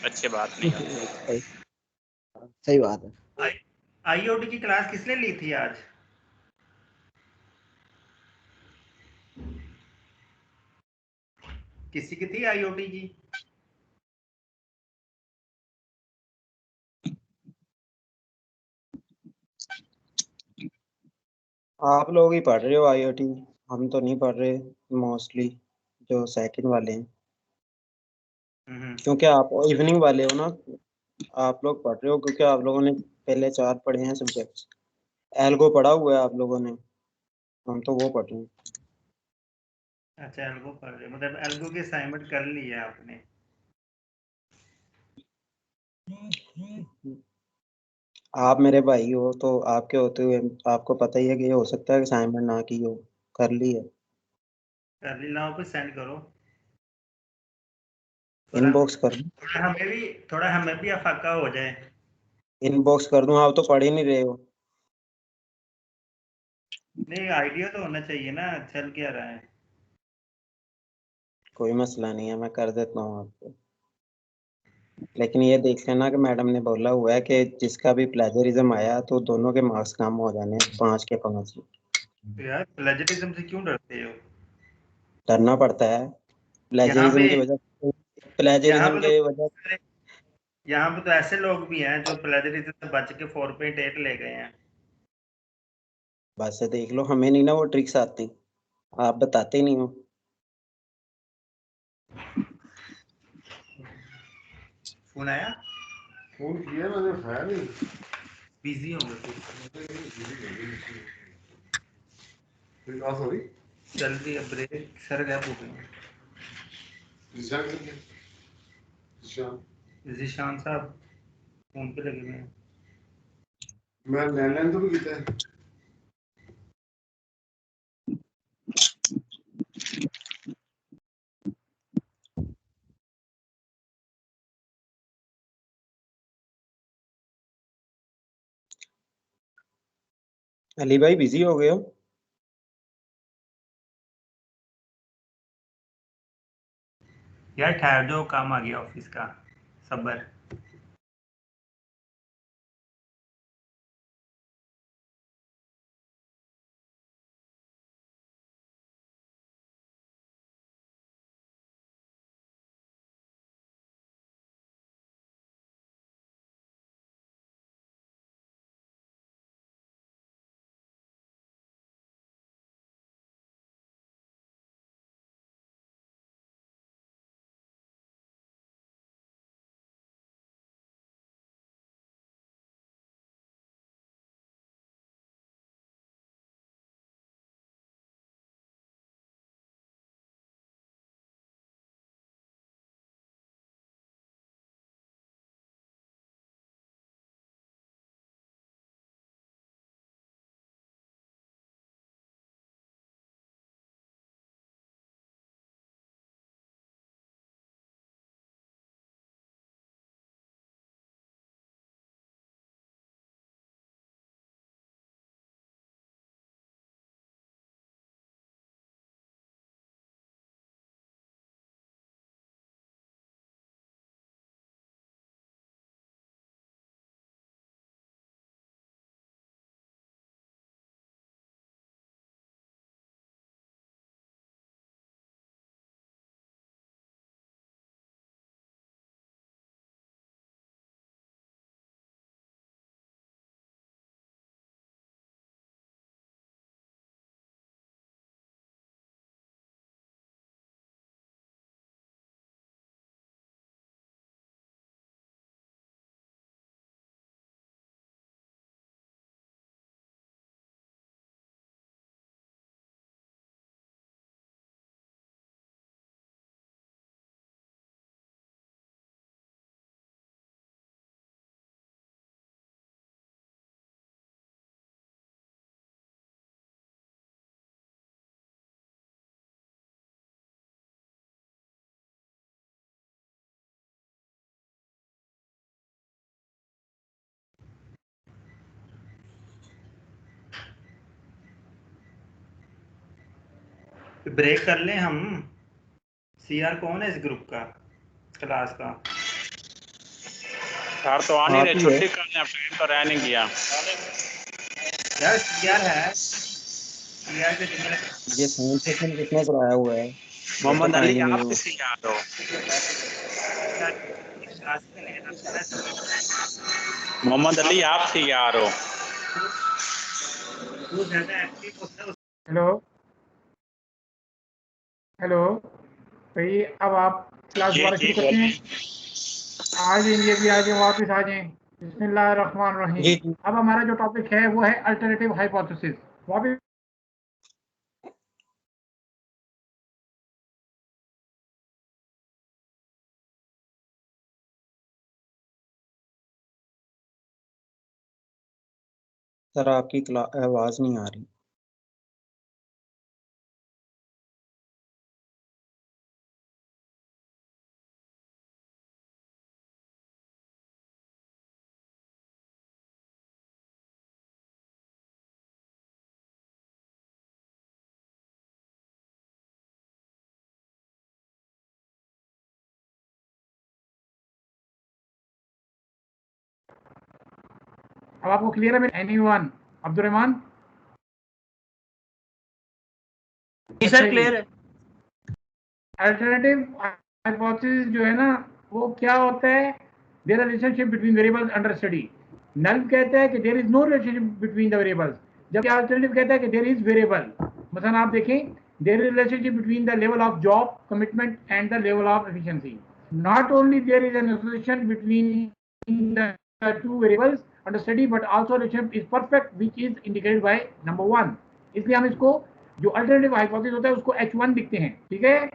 अच्छी बात नहीं होती। सही सही बात है। आईओटी की क्लास किसने ली थी आज? किसी की थी आईओटी की? आप लोग ही पढ़ रहे हो आईओटी, हम तो नहीं पढ़ रहे मोस्टली, जो सेकंड वाले हैं। क्योंकि आप इवनिंग वाले हो ना, आप लोग पढ़ रहे हो क्योंकि आप लोगों ने पहले 4 पढ़े हैं सब्जेक्ट्स। एल्गो पढ़ा हुआ है आप लोगों ने, हम तो वो पढ़ रहे हैं। अच्छा, एल्गो पढ़ रहे हो, मतलब एल्गो की असाइनमेंट कर ली है आपने? आप मेरे भाई हो तो आपके होते हुए आपको पता ही है कि ये हो सकता है कि असाइनमेंट ना की हो, कर ली है। कर ली, लाओ पे सेंड करो। थोड़ा इनबॉक्स कर दूं? थोड़ा हमें भी अफाका हो जाए। इनबॉक्स कर दूं? आप तो पढ़ ही नहीं रहे हो। नहीं, आइडिया तो होना चाहिए ना, चल क्या रहा है। कोई मसला नहीं है, मैं कर देता हूँ आपको। लेकिन ये देख लेना कि मैडम ने बोला हुआ है कि जिसका भी प्लेजरिज्म आया तो दोनों के मार्क्स कम हो जाने हैं, 5 के 5। तो यार, प्लेजरिज्म से क्यों डरते हो? डरना पड़ता है यहाँ पे प्लेजरिज्म की वजह से। यहाँ प्लेजरिज्म पे के तो वजह यहाँ पे तो ऐसे लोग भी हैं जो प्लेजरिज्म से बच के 4.8 ले गए हैं। बस से देख लो, हमें नहीं ना वो ट्रिक्स आती, आप बताते ही नहीं हो। फोन आया? फोन किया मैंने, उठाया नहीं। बिजी होंगे फिर कहाँ सॉरी? चल रही है ब्रेक, सर गैप हो गए। निशान कितने? निशान जीशान साहब फोन पे लगे हुए हैं। मैं लैंडलाइन तो भी किया है। अली भाई बिजी हो गए हो? यार ठहर जाओ, काम आ गया ऑफिस का, सब्र। ब्रेक कर लें हम। सीआर कौन है इस ग्रुप का, क्लास का? यार तो आ नहीं आप रहे, ही है। छुट्टी करने अब टाइम तो रह नहीं गया। यार सीआर है, सीआर के जिम्मे ये फोन सेशन किसने कराया हुआ है? ये तो मोहम्मद अली फाइनली नहीं आप हुआ। किसी याद हो? मोहम्मद अली आप थी यार हो। वो ज्यादा एक्टिव होता है। हेलो हेलो भाई, अब आप क्लास जी दोबारा जी शुरू करते हैं। बोलिए। आ जाएंगे अभी, आगे वापस आ जाएं। बिस्मिल्लाहिर्रहमानिर्रहीम। जी अब हमारा जो टॉपिक है वो है अल्टरनेटिव हाइपोथेसिस। वापस सर आपकी आवाज नहीं आ रही। अब आपको क्लियर है मेरे? एनीवन? अब्दुल रहमान? जी सर क्लियर है। अल्टरनेटिव हाइपोथेसिस जो है ना, वो क्या होता है? There are relationship between variables under study. Null कहता है कि there is no relationship between the variables, जबकि अल्टरनेटिव कहता है कि देयर इज वेरिएबल। मतलब आप देखें, there is relationship between the level of job commitment and the level of efficiency. Not only there is an association between the two variables under study, but also relationship is perfect, which is indicated by number 1. इसलिए हम इसको जो अल्टरनेटिव हाइपोथेसिस होता है उसको H1 लिखते हैं। ठीक है,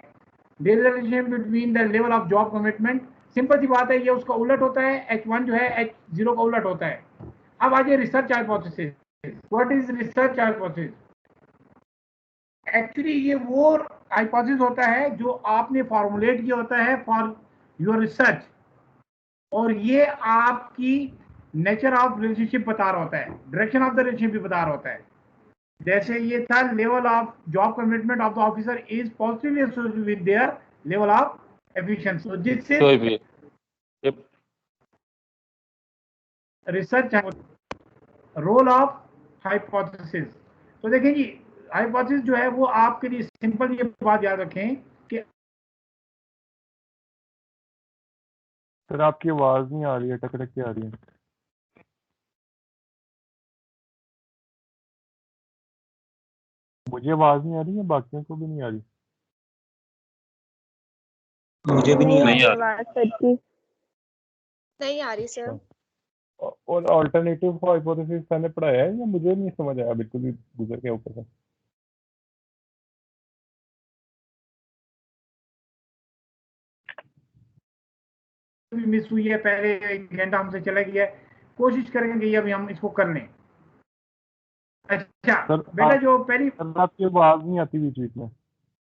there is relationship between the level of job commitment. Simple सी बात है, ये उसका उलट होता है। H1 जो है H0 का उलट होता है। अब आ जाए research hypothesis. What is research hypothesis? Actually ये वो हाइपोथेसिस होता है जो आपने फॉर्मुलेट किया होता है फॉर योर रिसर्च, और ये आपकी नेचर ऑफ रिलेशनशिप बता रहा होता है, डायरेक्शन ऑफ द रिलेशनशिप भी बता रहा होता है। जैसे ये था, level of job commitment of the officer is positively associated with their level of efficiency, जिससे कोई भी रिसर्च रोल ऑफ हाइपोथेसिस। तो देखें जी, हाइपोथेसिस जो है वो आपके लिए सिंपल, ये बात याद रखें कि सर आपकी आवाज नहीं आ रही है, टक के आ रही है। मुझे आवाज नहीं आ रही है, बाकियों को भी नहीं आ रही। मुझे भी नहीं आ नहीं रही। आ आवाज सबकी नहीं आ रही सर। और अल्टरनेटिव हाइपोथेसिस मैंने पढ़ाया है या मुझे नहीं समझ आया, बिल्कुल भी गुजर के ऊपर से। मिस हुई है, पहले 1 घंटा हमसे चला गया है, कोशिश करेंगे ये अभी हम इसको कर लें। अच्छा सर बेटा, जो पहली, सर आपकी आवाज नहीं आती बीच बीच में।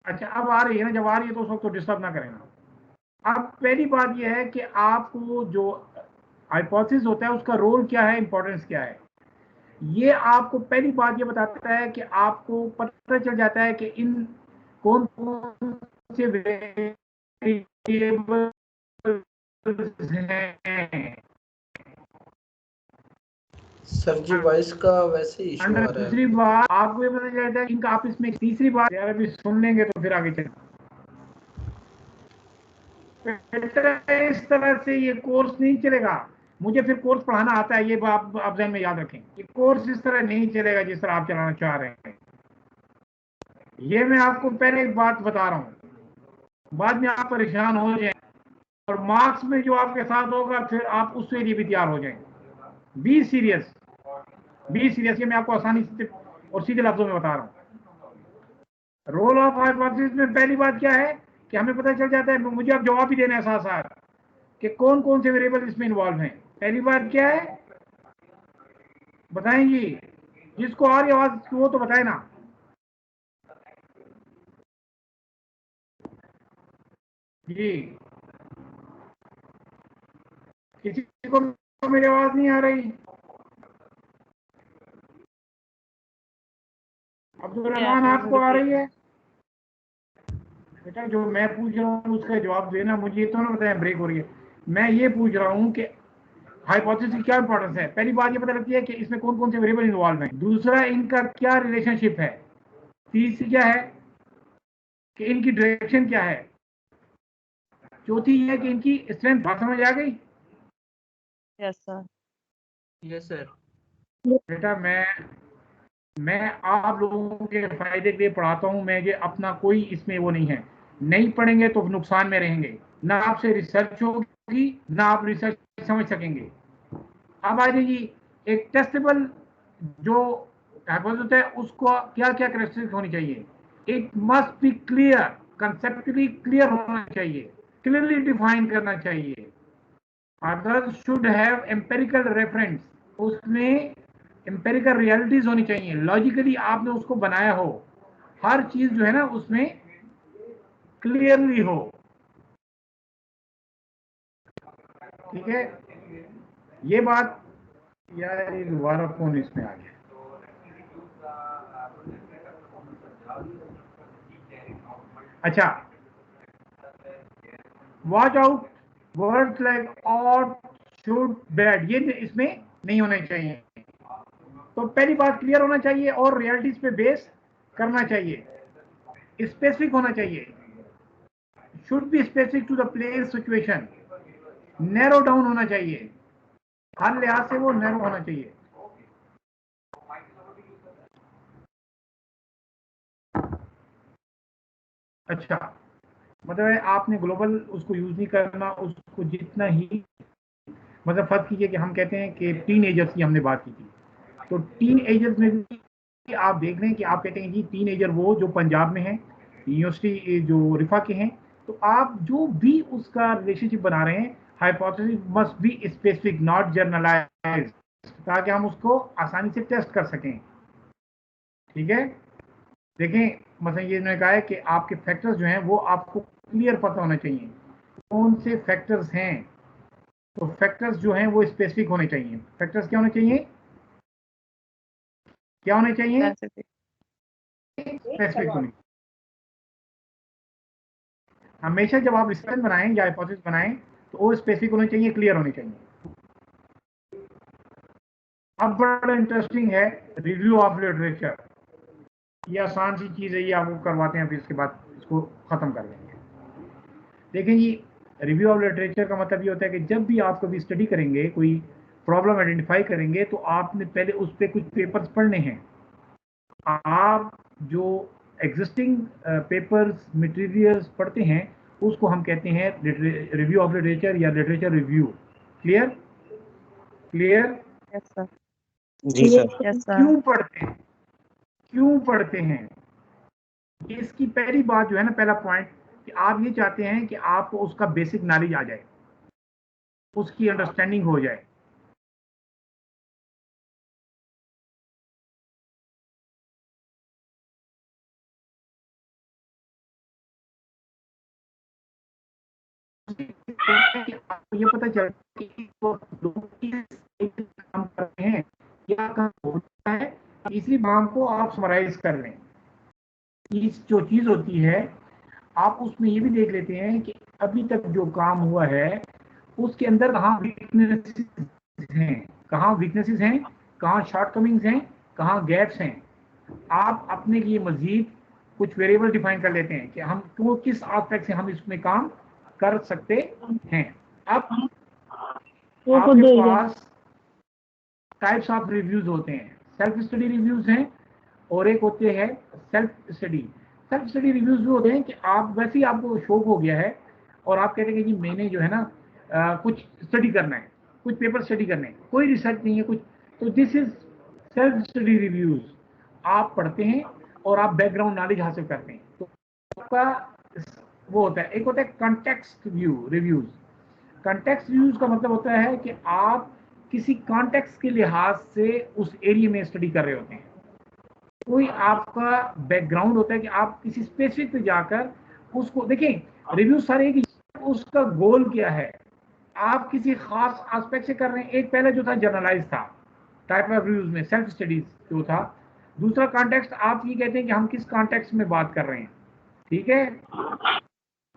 अच्छा अब आ रही है ना? जब आ रही है तो उस वक्त तो डिस्टर्ब ना करें ना। अब पहली बात यह है कि आपको जो हाइपोथेसिस होता है उसका रोल क्या है, इंपॉर्टेंस क्या है। ये आपको पहली बात ये बताता है कि आपको पता चल जाता है कि इन कौन कौन से वेरिएबल्स हैं। सर जी वॉइस का वैसे इशू आ अंडर रहा है। दूसरी बात आपको ये पता चलता है इनका आपस में। तीसरी बात यार, अभी सुन लेंगे तो फिर आगे चलें। इस तरह से ये कोर्स नहीं चलेगा। मुझे फिर कोर्स पढ़ाना आता है, ये आप ध्यान में याद रखें। ये कोर्स इस तरह नहीं चलेगा जिस तरह आप चलाना चाह रहे हैं। ये मैं आपको पहले एक बात बता रहा हूँ, बाद में आप परेशान हो जाए और मार्क्स में जो आपके साथ होगा फिर आप उसके लिए भी तैयार हो जाएं। Be serious, be serious. ये मैं आपको आसानी से और सीधे लफ्जों में बता रहा हूँ। रोल ऑफ हाइपोथेसिस में पहली बात क्या है कि हमें पता चल जाता है, मुझे अब जवाब भी देना है साथ साथ, कि कौन कौन से वेरिएबल इसमें इन्वॉल्व हैं। पहली बात क्या है बताएंगी? जिसको आ रही आवाज वो तो बताए ना। जी, किसी को मेरी आवाज नहीं आ रही? अब्दुल रहमान आपको आ रही है? बेटा जो मैं पूछ रहा हूँ उसका जवाब देना, मुझे तो ना बताया ब्रेक हो रही है। मैं ये पूछ रहा हूँ कि हाइपोथेसिस की क्या इंपॉर्टेंस है। पहली बात ये पता लगती है कि इसमें कौन कौन से वेरिएबल इन्वॉल्व हैं, दूसरा इनका क्या रिलेशनशिप है, तीसरी क्या है कि इनकी डायरेक्शन क्या है, चौथी ये है कि इनकी स्ट्रेंथ। बात समझ आ गई? Yes sir. Yes sir. बेटा मैं आप लोगों के फायदे के लिए पढ़ाता हूँ, मैं ये अपना कोई इसमें वो नहीं है। नहीं पढ़ेंगे तो नुकसान में रहेंगे, ना आपसे रिसर्च होगी ना आप रिसर्च समझ सकेंगे। अब आ जाइए, एक टेस्टेबल जो हाइपोथेसिस होता है उसको क्या क्या कैरेक्टरिस्टिक्स होनी चाहिए। It must be clear, conceptually clear होना चाहिए, क्लियरली डिफाइन करना चाहिए। Other should have empirical reference, उसमें एम्पेरिकल रियलिटीज होनी चाहिए, लॉजिकली आपने उसको बनाया हो, हर चीज जो है ना उसमें क्लियरली हो। ठीक है, ये बात यार ये दोबारा फोन इसमें आ गया। अच्छा, watch out words like ought, should, bad, ये इसमें नहीं होने चाहिए। तो पहली बात क्लियर होना चाहिए और रियलिटीज पे बेस करना चाहिए, स्पेसिफिक होना चाहिए, should be specific to the place situation, narrow down होना चाहिए, हर लिहाज से वो नैरो होना चाहिए। अच्छा, मतलब है आपने ग्लोबल उसको यूज नहीं करना, उसको जितना ही मतलब फर्क कीजिए कि हम कहते हैं कि टीन एजर्स की हमने बात की थी, तो टीन एजर्स में भी आप देख रहे हैं कि आप कहते हैं जी टीन एजर वो जो पंजाब में है, यूनिवर्सिटी जो रिफा के हैं, तो आप जो भी उसका रिलेशनशिप बना रहे हैं, hypothesis must be specific not generalized, ताकि हम उसको आसानी से टेस्ट कर सकें। ठीक है, देखें मतलब ये इन्होंने कहा है कि आपके फैक्टर्स जो हैं वो आपको क्लियर पता होना चाहिए कौन से फैक्टर्स हैं। तो फैक्टर्स जो हैं वो स्पेसिफिक होने चाहिए। फैक्टर्स क्या होने चाहिए, क्या होने चाहिए, स्पेसिफिक होने। हमेशा जब आप रिसर्च बनाएं या हाइपोथेसिस बनाएं तो वो स्पेसिफिक होने चाहिए, क्लियर होने चाहिए। अब बड़ा इंटरेस्टिंग है रिव्यू ऑफ लिटरेचर, ये आसान सी चीज है, ये आपको करवाते हैं, फिर इसके बाद इसको खत्म कर देंगे। देखें जी, रिव्यू ऑफ लिटरेचर का मतलब ये होता है कि जब भी आप कभी स्टडी करेंगे, कोई प्रॉब्लम आइडेंटिफाई करेंगे, तो आपने पहले उस पर कुछ पेपर्स पढ़ने हैं। आप जो एग्जिस्टिंग पेपर्स मटेरियल्स पढ़ते हैं उसको हम कहते हैं रिव्यू ऑफ लिटरेचर या literature review. Clear? Clear? Yes sir. जी सर। Yes sir. क्यों पढ़ते हैं, क्यों पढ़ते हैं? इसकी पहली बात जो है ना, पहला पॉइंट कि आप ये चाहते हैं कि आपको उसका बेसिक नॉलेज आ जाए, उसकी अंडरस्टैंडिंग हो जाए। आपको ये पता चल कि लोग किस काम कर रहे हैं, क्या काम होता है, तीसरी बात को आप समराइज कर लें। जो चीज होती है आप उसमें ये भी देख लेते हैं कि अभी तक जो काम हुआ है उसके अंदर कहाँ वीकनेसेस हैं, कहाँ वीकनेसेस हैं, कहाँ शॉर्टकमिंग्स हैं, कहाँ गैप्स हैं। आप अपने लिए मजीद कुछ वेरिएबल डिफाइन कर लेते हैं कि हम क्यों किस एस्पेक्ट से हम इसमें काम कर सकते हैं। अब आपके पास टाइप्स ऑफ रिव्यूज होते हैं, सेल्फ स्टडी रिव्यूज हैं और एक होते हैं self study. Self study reviews भी होते हैं कि आप वैसे ही आपको शौक हो गया है और आप कहते हैं कि जी मैंने जो है ना कुछ स्टडी करना है, कुछ पेपर स्टडी करने हैं, कोई रिसर्च नहीं है कुछ, तो this is self study reviews. आप पढ़ते हैं और आप बैकग्राउंड नॉलेज हासिल करते हैं, तो आपका वो होता है। एक होता है context view reviews. Context reviews का मतलब होता है कि आप किसी कॉन्टेक्स्ट के लिहाज से उस एरिया में स्टडी कर रहे होते हैं, कोई आपका बैकग्राउंड होता है कि आप किसी स्पेसिफिक पे जाकर उसको देखें। रिव्यू सारे कि उसका गोल क्या है, आप किसी खास एस्पेक्ट से कर रहे हैं। एक पहले जो था जनरलाइज था टाइप ऑफ रिव्यूज में, सेल्फ स्टडीज जो था। दूसरा कॉन्टेक्स्ट, आप ये कहते हैं कि हम किस कॉन्टेक्स्ट में बात कर रहे हैं, ठीक है,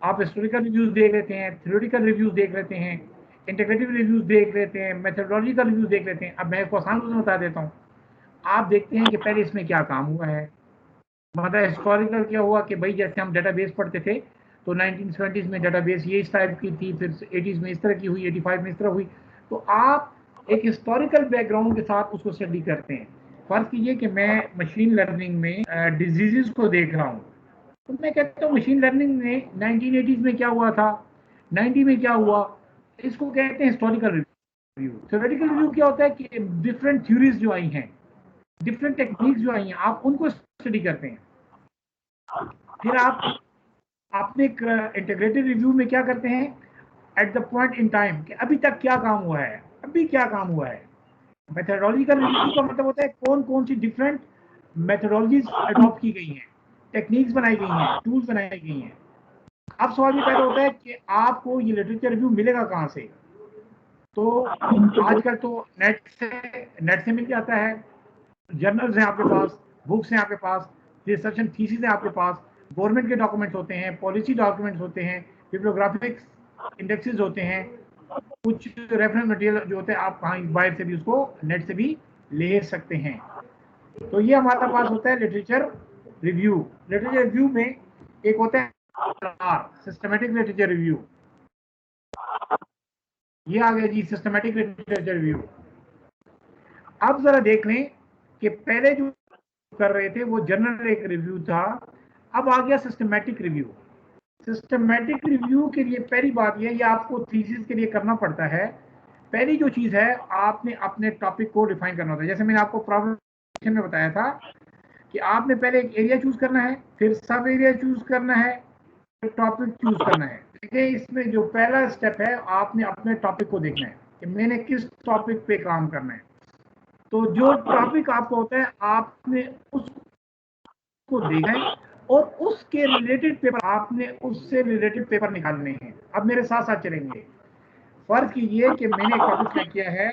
आप हिस्टोरिकल रिव्यूज देख लेते हैं, थ्योरेटिकल रिव्यूज देख लेते हैं, इंटीग्रेटिव रिव्यूज देख लेते हैं, मेथोडोलॉजिकल रिव्यूज देख लेते हैं। अब मैं आपको आसान रूप में बता देता हूँ। आप देखते हैं कि पहले इसमें क्या काम हुआ है, मतलब हिस्टोरिकल क्या हुआ कि भाई जैसे हम डेटाबेस पढ़ते थे तो 1970s में डेटाबेस ये इस टाइप की थी, फिर 80s में इस तरह की हुई, 85 में इस तरह हुई। तो आप एक हिस्टोरिकल बैकग्राउंड के साथ उसको स्टडी करते हैं। फर्ज कीजिए कि मैं मशीन लर्निंग में डिजीजेस को देख रहा हूँ, तो मैं कहता हूँ मशीन लर्निंग में 1980s में क्या हुआ था, 90 में क्या हुआ, इसको कहते हैं हिस्टोरिकल रिव्यू। थ्योरेटिकल रिव्यू क्या होता है कि डिफरेंट थ्योरीज जो आई हैं, डिफरेंट टेक्निक्स जो आई हैं, आप उनको स्टडी करते हैं। फिर आप अपने इंटीग्रेटेड रिव्यू में क्या करते हैं, at the point in time कि अभी तक क्या काम हुआ है, अभी क्या काम हुआ है। मेथोडोलॉजिकल रिव्यू का मतलब होता है कौन कौन सी डिफरेंट मेथोडोलॉजीज अडॉप्ट की गई हैं, टेक्निक्स बनाई गई हैं, टूल्स बनाई गई हैं। अब सवाल ये पैदा होता है कि आपको ये लिटरेचर रिव्यू मिलेगा कहाँ से। तो आजकल तो नेट से मिल जाता है, जर्नल्स हैं आपके पास, बुक्स हैं आपके पास, रिसर्च थीसिस है आपके पास, गवर्नमेंट के डॉक्यूमेंट्स होते हैं, पॉलिसी डॉक्यूमेंट्स होते हैं, बिब्लियोग्राफिक्स इंडेक्सेस होते हैं, कुछ रेफरेंस मटेरियल जो होते हैं आप कहाँ बाहर से भी उसको नेट से भी ले सकते हैं। तो ये हमारे पास होता है लिटरेचर रिव्यू। लिटरेचर रिव्यू में एक होता है सिस्टमेटिक लिटरेचर रिव्यू। ये आ गया जी सिस्टमेटिक लिटरेचर रिव्यू। अब जरा देख लें कि पहले जो कर रहे थे वो जनरल एक रिव्यू था, अब आ गया सिस्टमेटिक रिव्यू। सिस्टमेटिक रिव्यू के लिए पहली बात यह, ये आपको थीसिस के लिए करना पड़ता है। पहली जो चीज है, आपने अपने टॉपिक को डिफाइन करना होता है। जैसे मैंने आपको प्रॉब्लम में बताया था कि आपने पहले एक एरिया चूज करना है, फिर सब एरिया चूज करना है, फिर टॉपिक चूज करना है। देखिए इसमें जो पहला स्टेप है, आपने अपने टॉपिक को देखना है कि मैंने किस टॉपिक पे काम करना है। तो जो टॉपिक आपको होता है, आपने उसको देखना है और उसके रिलेटेड पेपर, आपने उससे रिलेटेड पेपर निकालने हैं। अब मेरे साथ साथ चलेंगे। फर्क ये कि मैंने एक टॉपिक सेलेक्ट किया है,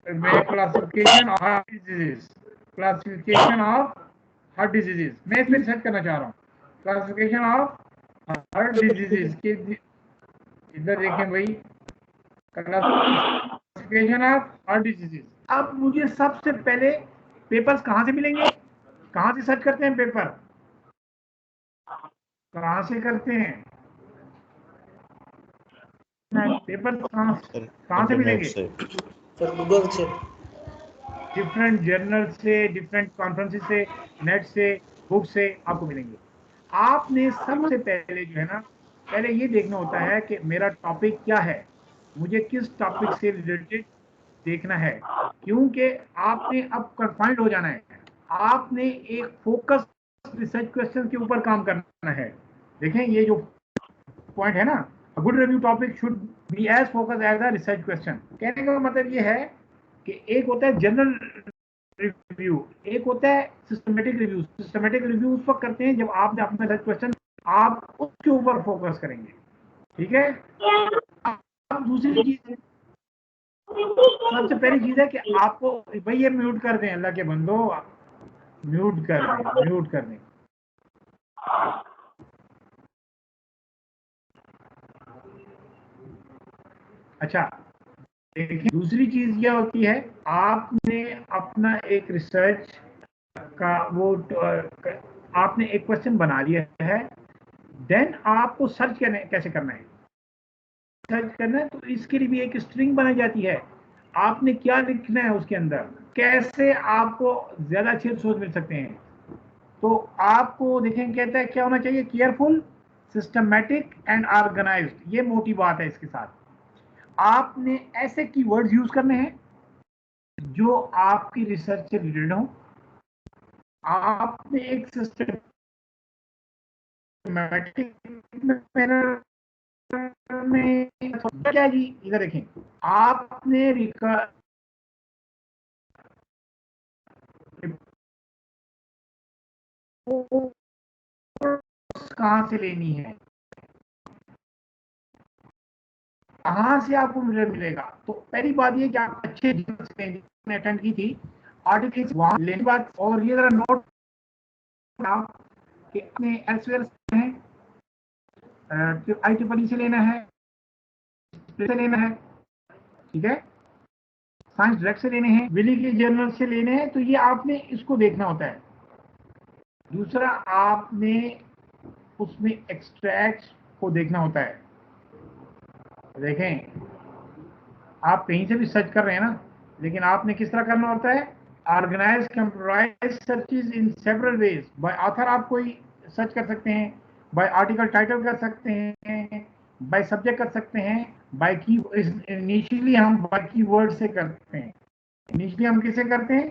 मैं classification of heart diseases, classification of heart diseases, मैं इस पर रिसर्च करना चाह रहा हूँ। क्लासिफिकेशन ऑफ हार्ट डिजीजेस के इधर देखें भाई, क्लासिफिकेशन ऑफ हार्ट डिजीजेस। अब मुझे सबसे पहले पेपर्स कहाँ से मिलेंगे, कहाँ से सर्च करते हैं पेपर, कहाँ से करते हैं पेपर, कहाँ से मिलेंगे, गूगल से, डिफरेंट जर्नल से, डिफरेंट कॉन्फ्रेंसेस से, नेट से, बुक से आपको मिलेंगे। आपने सबसे पहले जो है ना, पहले ये देखना होता है कि मेरा टॉपिक क्या है, मुझे किस टॉपिक से रिलेटेड देखना है, क्योंकि आपने अब कन्फाइंड हो जाना है। आपने एक फोकस रिसर्च क्वेश्चन के ऊपर काम करना है। देखें ये जो पॉइंट है ना, a good review topic should be as focused as a research question। कहने का मतलब ये है कि एक होता है जनरल रिव्यू, एक होता है सिस्टमेटिक रिव्यू। सिस्टमेटिक रिव्यू उस वक्त करते हैं जब आपने अपना रिसर्च क्वेश्चन, आप उसके ऊपर फोकस करेंगे। ठीक है। अब दूसरी चीज, सबसे पहली चीज है कि आपको भाई ये म्यूट कर दें, अल्लाह के बंदो म्यूट कर दें, म्यूट कर दें। अच्छा देखिए, दूसरी चीज यह होती है, आपने अपना एक रिसर्च का वो आपने एक क्वेश्चन बना लिया है, देन आपको सर्च कैसे करना है, सर्च करना है। तो इसके लिए भी एक स्ट्रिंग बनाई जाती है, आपने क्या लिखना है उसके अंदर, कैसे आपको ज्यादा अच्छे रिसोर्स मिल सकते हैं। तो आपको देखें कहता है क्या होना चाहिए, केयरफुल, सिस्टमैटिक एंड ऑर्गेनाइज्ड। ये मोटी बात है। इसके साथ आपने ऐसे कीवर्ड्स यूज करने हैं जो आपकी रिसर्च से रिलेटेड हो। आपने एक सिस्टमैटिक मैनर में क्या जी, इधर देखें, आपने कहाँ से लेनी है, कहाँ से आपको मिलेगा। तो पहली बात ये कि आप अच्छे अटेंड की थी आर्टिकल्स वहां लेने बाद, और ये जरा नोट कि अपने एल्सवेयर से है, IEEE से लेना है, से लेना है, ठीक है, साइंस डायरेक्ट से लेने हैं, विली के जर्नल से लेने हैं, तो ये आपने इसको देखना होता है। दूसरा आपने उसमें एक्सट्रैक्ट को देखना होता है। देखें, आप कहीं से भी सर्च कर रहे हैं ना, लेकिन आपने किस तरह करना होता है, organize computerize searches in several ways. By author आप कोई सर्च कर सकते हैं, बाय आर्टिकल टाइटल कर सकते हैं, बाय सब्जेक्ट कर सकते हैं, बाय की। इनिशियली हम बाय कीवर्ड से करते हैं। इनिशियली हम किससे करते हैं,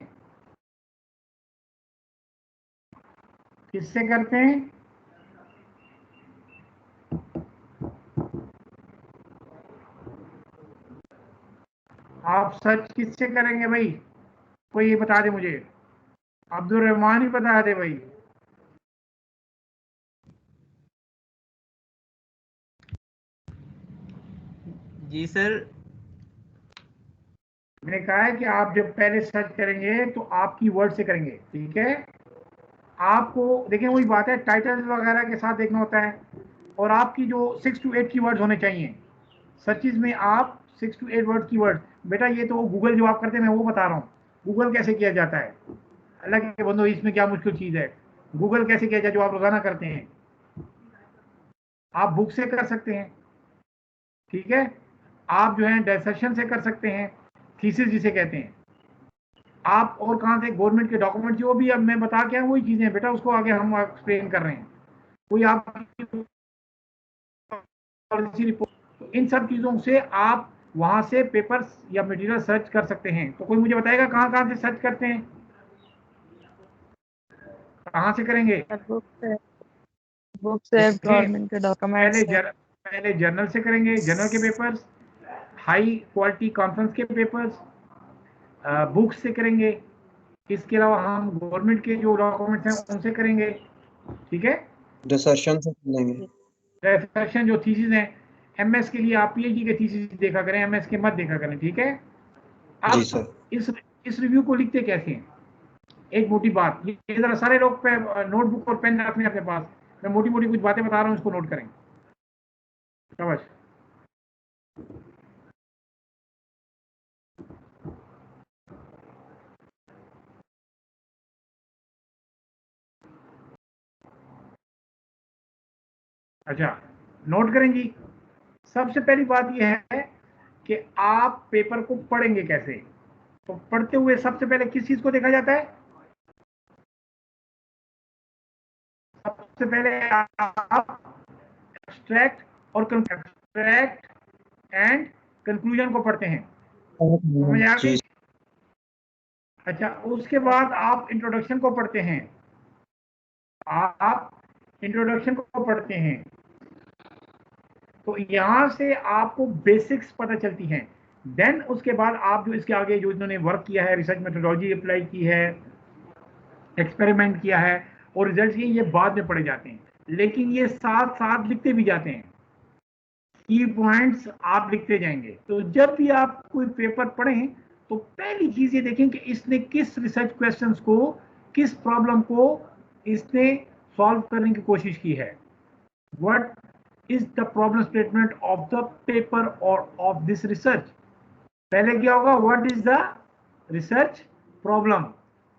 किससे करते हैं, आप सर्च किससे करेंगे भाई, कोई ये बता दे मुझे, अब्दुल रहमान ही बता दे भाई। जी सर। मैंने कहा है कि आप जब पहले सर्च करेंगे तो आप कीवर्ड से करेंगे, ठीक है। आपको देखें वही बात है, टाइटल वगैरह के साथ देखना होता है, और आपकी जो 6 to 8 कीवर्ड्स होने चाहिए सर्चेज में। आप 6 to 8 वर्ड कीवर्ड, बेटा ये तो गूगल जो आप करते हैं मैं वो बता रहा हूँ, गूगल कैसे किया जाता है। अलग के बंदो, इसमें क्या मुश्किल चीज़ है, गूगल कैसे किया जाए जो आप रोजाना करते हैं। आप बुक से कर सकते हैं, ठीक है, आप जो है डिसर्शन से कर सकते हैं, थीसिस जिसे कहते हैं। आप और कहाँ से, गवर्नमेंट के डॉक्यूमेंट जो भी अब मैं बता के वही चीज़ें बेटा, उसको आगे हम एक्सप्लेन कर रहे हैं। कोई आप रिपोर्ट, तो इन सब चीज़ों से आप वहाँ से पेपर्स या मटेरियल सर्च कर सकते हैं। तो कोई मुझे बताएगा कहाँ कहाँ से सर्च करते हैं, कहाँ से करेंगे? बुक से, गवर्नमेंट के डॉक्यूमेंट्स से। पहले जर्नल से करेंगे, जर्नल के पेपर्स, हाई क्वालिटी कॉन्फ्रेंस के पेपर्स, बुक्स से करेंगे। इसके अलावा हम गवर्नमेंट के जो डॉक्यूमेंट्स हैं उनसे करेंगे, ठीक है। डिसर्शन से लेंगे, डिसर्शन जो थीसिस हैं, MS के लिए आप PhD के थीसिस देखा करें, MS के मत देखा करें, ठीक है। जी अब सर। इस रिव्यू को लिखते कैसे हैं, एक मोटी बात, ये जरा सारे लोग पे नोटबुक और पेन रखने अपने पास, मैं मोटी मोटी कुछ बातें बता रहा हूँ, इसको नोट करें। शाबाश। अच्छा, नोट करेंगी। सबसे पहली बात यह है कि आप पेपर को पढ़ेंगे कैसे। तो पढ़ते हुए सबसे पहले किस चीज को देखा जाता है, सबसे पहले आप एक्सट्रैक्ट एंड कंक्लूजन को पढ़ते हैं, समझ आ गई। अच्छा, उसके बाद आप इंट्रोडक्शन को पढ़ते हैं, आप इंट्रोडक्शन को पढ़ते हैं। तो यहां से आपको बेसिक्स पता चलती हैं। देन उसके बाद आप जो इसके आगे जो इन्होंने वर्क किया है, रिसर्च मेथोडोलॉजी अप्लाई की है, एक्सपेरिमेंट किया है और रिजल्ट ये बाद में पढ़े जाते हैं, लेकिन ये साथ साथ लिखते भी जाते हैं। की पॉइंट्स आप लिखते जाएंगे। तो जब भी आप कोई पेपर पढ़ें तो पहली चीज ये देखें कि इसने किस रिसर्च क्वेश्चंस को, किस प्रॉब्लम को इसने सॉल्व करने की कोशिश की है। What is the problem statement of the paper और ऑफ दिस रिसर्च। पहले क्या होगा, what is the research problem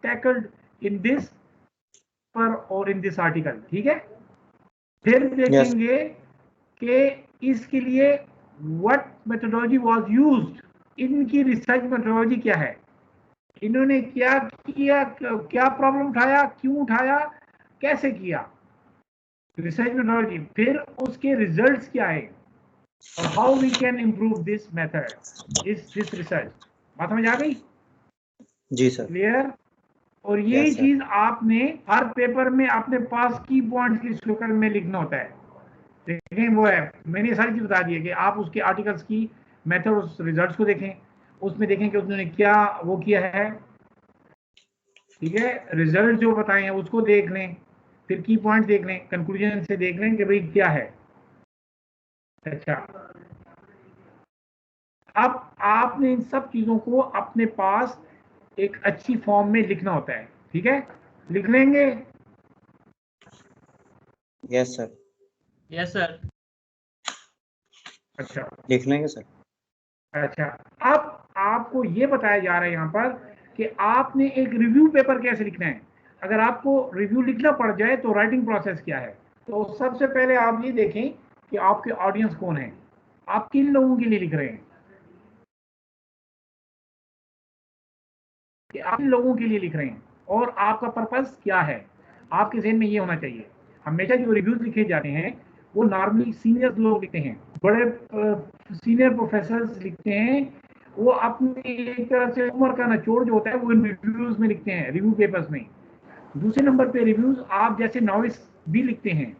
tackled in this paper और इन दिस आर्टिकल, ठीक है। फिर देखेंगे कि इसके लिए व्हाट मेथोडोलॉजी वाज यूज्ड, इनकी रिसर्च मेथोडोलॉजी क्या है, इन्होंने क्या किया, क्या प्रॉब्लम उठाया, क्यों उठाया, कैसे किया, रिसर्च मेथोडोलॉजी। फिर उसके रिजल्ट्स क्या है और how we can improve this method, this research. बात समझ आ गई? जी सर। क्लियर? और यही चीज आपने हर पेपर में अपने पास की पॉइंट्स की शक्ल में लिखना होता है। देखें वो है, मैंने सारी चीज बता दी है कि आप उसके आर्टिकल्स की मेथड, उस रिजल्ट्स को देखें, उसमें देखें कि उन्होंने क्या वो किया है, ठीक है। रिजल्ट जो बताए हैं उसको देख लें, फिर की पॉइंट देख लें, कंक्लूजन से देख लें कि भाई क्या है। अच्छा, अब आपने इन सब चीजों को अपने पास एक अच्छी फॉर्म में लिखना होता है, ठीक है। लिख लेंगे, यस सर। Yes sir. अच्छा लिख लेंगे सर। अच्छा, अब आपको ये बताया जा रहा है यहाँ पर कि आपने एक रिव्यू पेपर कैसे लिखना है। अगर आपको रिव्यू लिखना पड़ जाए तो राइटिंग प्रोसेस क्या है। तो सबसे पहले आप ये देखें कि आपके ऑडियंस कौन है, आप किन लोगों के लिए लिख रहे हैं, कि आप किन लोगों के लिए लिख रहे हैं और आपका पर्पस क्या है। आपके ज़हन में ये होना चाहिए। हमेशा जो रिव्यूज लिखे जाते हैं वो नॉर्मली सीनियर लोग लिखते हैं, बड़े सीनियर प्रोफेसर्स लिखते हैं। वो अपनी एक तरह से उम्र का निचोड़ जो होता है वो रिव्यूज में लिखते हैं, रिव्यू पेपर्स में। दूसरे नंबर पे रिव्यूज आप जैसे नॉविस भी लिखते हैं,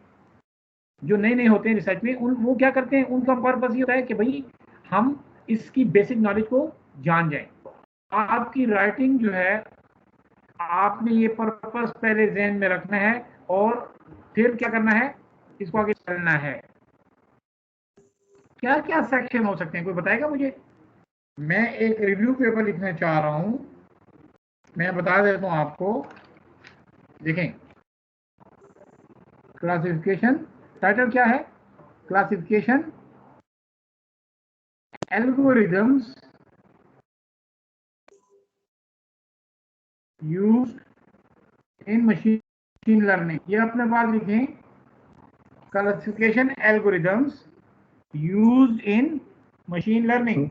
जो नए नए होते हैं रिसर्च में, उन वो क्या करते हैं, उनका पर्पस ये होता है कि भाई हम इसकी बेसिक नॉलेज को जान जाएं। आपकी राइटिंग जो है, आपने ये पर्पस पहले ज़हन में रखना है और फिर क्या करना है, इसको आगे चलना है। क्या क्या सेक्शन हो सकते हैं, कोई बताएगा मुझे। मैं एक रिव्यू पेपर लिखना चाह रहा हूं, मैं बता देता हूं आपको। देखें, क्लासिफिकेशन, टाइटल क्या है, classification algorithms used in machine learning. ये अपने पास लिखें, classification algorithms used in machine learning.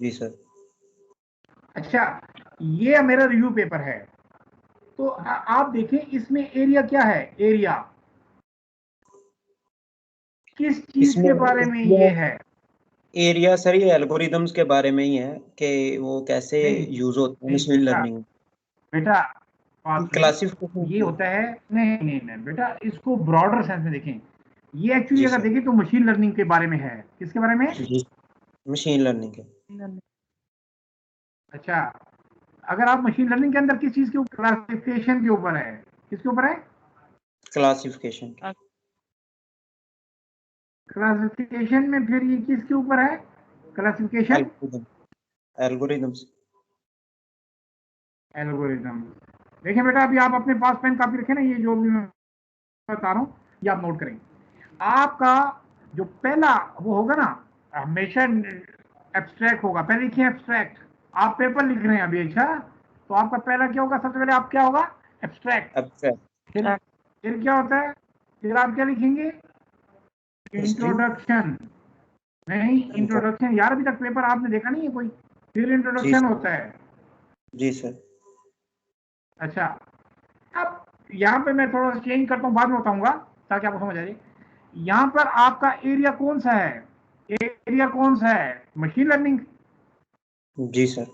जी सर। अच्छा, ये मेरा रिव्यू पेपर है। तो आप देखें इसमें एरिया क्या है, एरिया किस चीज के बारे में ये है। एरिया सर ये एल्गोरिदम्स के बारे में ही है कि वो कैसे नहीं यूज होते हैं नहीं मशीन बेटा, लर्निंग। बेटा बात सुनिए, क्लासिफिकेशन ये होता है, नहीं नहीं नहीं बेटा, इसको ब्रॉडर सेंस में देखें। ये एक्चुअली जी अगर सर। देखें तो मशीन लर्निंग के बारे में है। किसके बारे में। जी मशीन लर्निंग के। अच्छा, अगर आप मशीन लर्निंग के अंदर किस चीज के ऊपर, क्लासिफिकेशन के ऊपर है, किसके ऊपर है, क्लासिफिकेशन। क्लासिफिकेशन में फिर ये किसके ऊपर है, क्लासिफिकेशन एल्गोरिदम्स। एल्गोरिथम। देखिए बेटा, अभी आप अपने पास पेन कापी रखें ना, ये जो भी मैं बता रहा हूँ ये आप नोट करें। आपका जो पहला वो होगा ना, हमेशा एब्स्ट्रैक्ट होगा। पहले लिखिए एब्स्ट्रैक्ट, आप पेपर लिख रहे हैं अभी। अच्छा, तो आपका पहला क्या होगा, सबसे पहले आप क्या होगा, एब्स्ट्रैक्ट। फिर क्या होता है, फिर आप क्या लिखेंगे, इंट्रोडक्शन। नहीं, इंट्रोडक्शन यार, अभी तक पेपर आपने देखा नहीं है कोई। फिर इंट्रोडक्शन होता है। जी सर। अच्छा, अब यहाँ पे मैं थोड़ा सा चेंज करता हूँ, बाद में बताऊंगा ताकि आपको समझ आ जाए। यहाँ पर आपका एरिया कौन सा है, एरिया कौन सा है, मशीन लर्निंग। जी सर।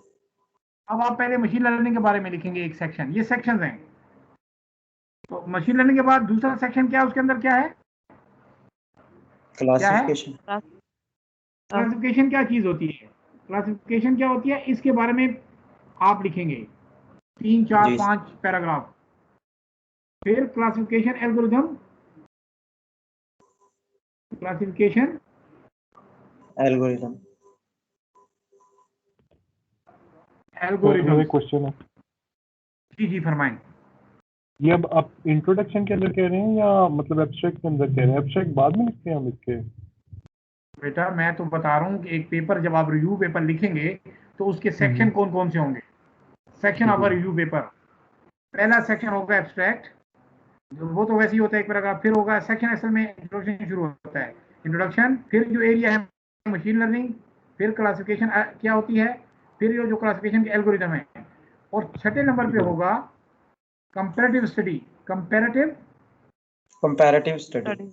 अब आप पहले मशीन लर्निंग के बारे में लिखेंगे एक सेक्शन, ये सेक्शंस हैं। तो मशीन लर्निंग के बाद दूसरा सेक्शन क्या है, उसके अंदर क्या है, क्लासिफिकेशन। क्लासिफिकेशन क्या चीज होती है, क्लासिफिकेशन क्या होती है, इसके बारे में आप लिखेंगे 3 4 5 पैराग्राफ। फिर classification algorithm, classification algorithm. Algorithm. मेरा क्वेश्चन है, जी जी फरमाएं। ये अब आप इंट्रोडक्शन के अंदर कह रहे हैं या मतलब एब्स्ट्रैक्ट के अंदर कह रहे हैं? एब्स्ट्रैक्ट बाद में लिखते हैं हम इसके? बेटा मैं तो बता रहा हूँ कि एक पेपर जब आप रिव्यू पेपर लिखेंगे तो उसके सेक्शन कौन कौन से होंगे। Section of a review paper, पहला सेक्शन होगा एब्स्ट्रैक्ट, वो तो वैसे ही होता है एक पैराग्राफ। फिर होगा सेक्शन, असल में इंट्रोडक्शन शुरू होता है, इंट्रोडक्शन। फिर जो एरिया है मशीन लर्निंग, फिर क्लासिफिकेशन क्या होती है, फिर ये जो क्लासिफिकेशन के एल्गोरिथम है, और छठे नंबर पे होगा comparative study, comparative study.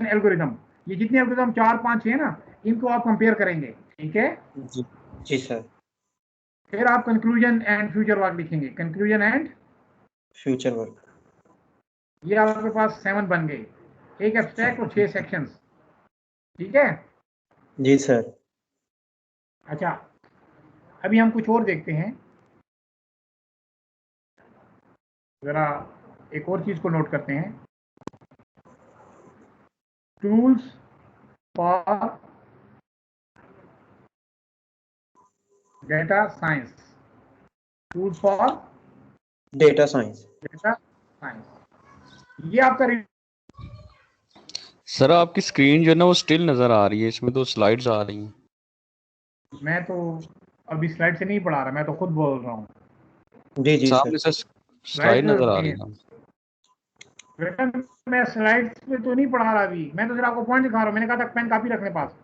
Algorithm. ये जितने एल्गोरिथम 4 5 है ना, इनको आप कंपेयर करेंगे, ठीक है। जी जी सर। फिर आप कंक्लूजन एंड फ्यूचर वर्क लिखेंगे, कंक्लूजन एंड फ्यूचर वर्क। ये आपके पास 7 बन गए, एक एब्स्ट्रैक्ट और 6 सेक्शंस, ठीक है। जी सर। अच्छा, अभी हम कुछ और देखते हैं, जरा एक और चीज को नोट करते हैं, tools for data science. Tools for data science. Data science, ये आपका सर आपकी स्क्रीन जो है ना वो स्टिल नजर आ रही है, इसमें तो स्लाइड्स आ रही हैं। मैं तो अभी स्लाइड से नहीं पढ़ा रहा, मैं तो खुद बोल रहा हूँ। जी जी सामने सर। से स्लाइड नजर आ रही है। बेटा मैं स्लाइड्स पे तो नहीं पढ़ा रहा अभी, मैं तो सिर्फ आपको पॉइंट दिखा रहा हूँ। मैंने कहा था पेन कापी रखने पास।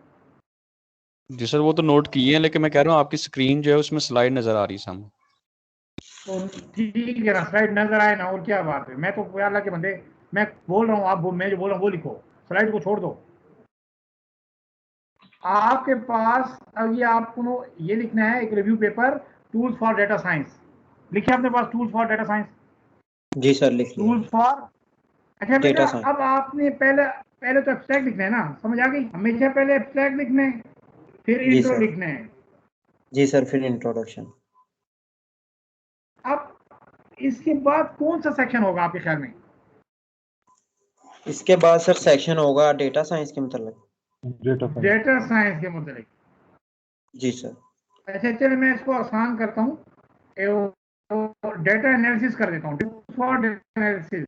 जी सर वो तो नोट किए हैं, लेकिन मैं कह रहा हूँ आपकी स्क्रीन जो है उसमें स्लाइड नजर आ रही है सामने। तो ठीक है ना, स्लाइड नजर आए ना, और क्या बात है। मैं तो अल्लाह के बंदे, मैं बोल रहा हूँ, आप मैं जो बोल रहा हूँ वो लिखो, स्लाइड को छोड़ दो। आपके पास अब ये आपको ये लिखना है, एक review paper, tools for data science. लिखिए अपने पास टूल्स फॉर डेटा साइंस। जी सर लिख लिया। टूल्स फॉर, अच्छा बेटा डेटा साइंस। अब आपने पहले तो एब्स्ट्रैक्ट लिखना है ना, समझ आ गई। हमेशा पहले एब्स्ट्रैक्ट लिखना है, फिर जी इंट्रो सर। लिखना है। जी सर फिर इंट्रोडक्शन। अब इसके बाद कौन सा सेक्शन होगा आपके ख्याल में? इसके बाद सर सेक्शन होगा डेटा साइंस के मतलब। डेटा साइंस के मतलब। जी सर। अच्छा चलिए मैं इसको आसान करता हूँ, डेटा एनालिसिस कर देता हूँ। फॉर डेटा एनालिसिस,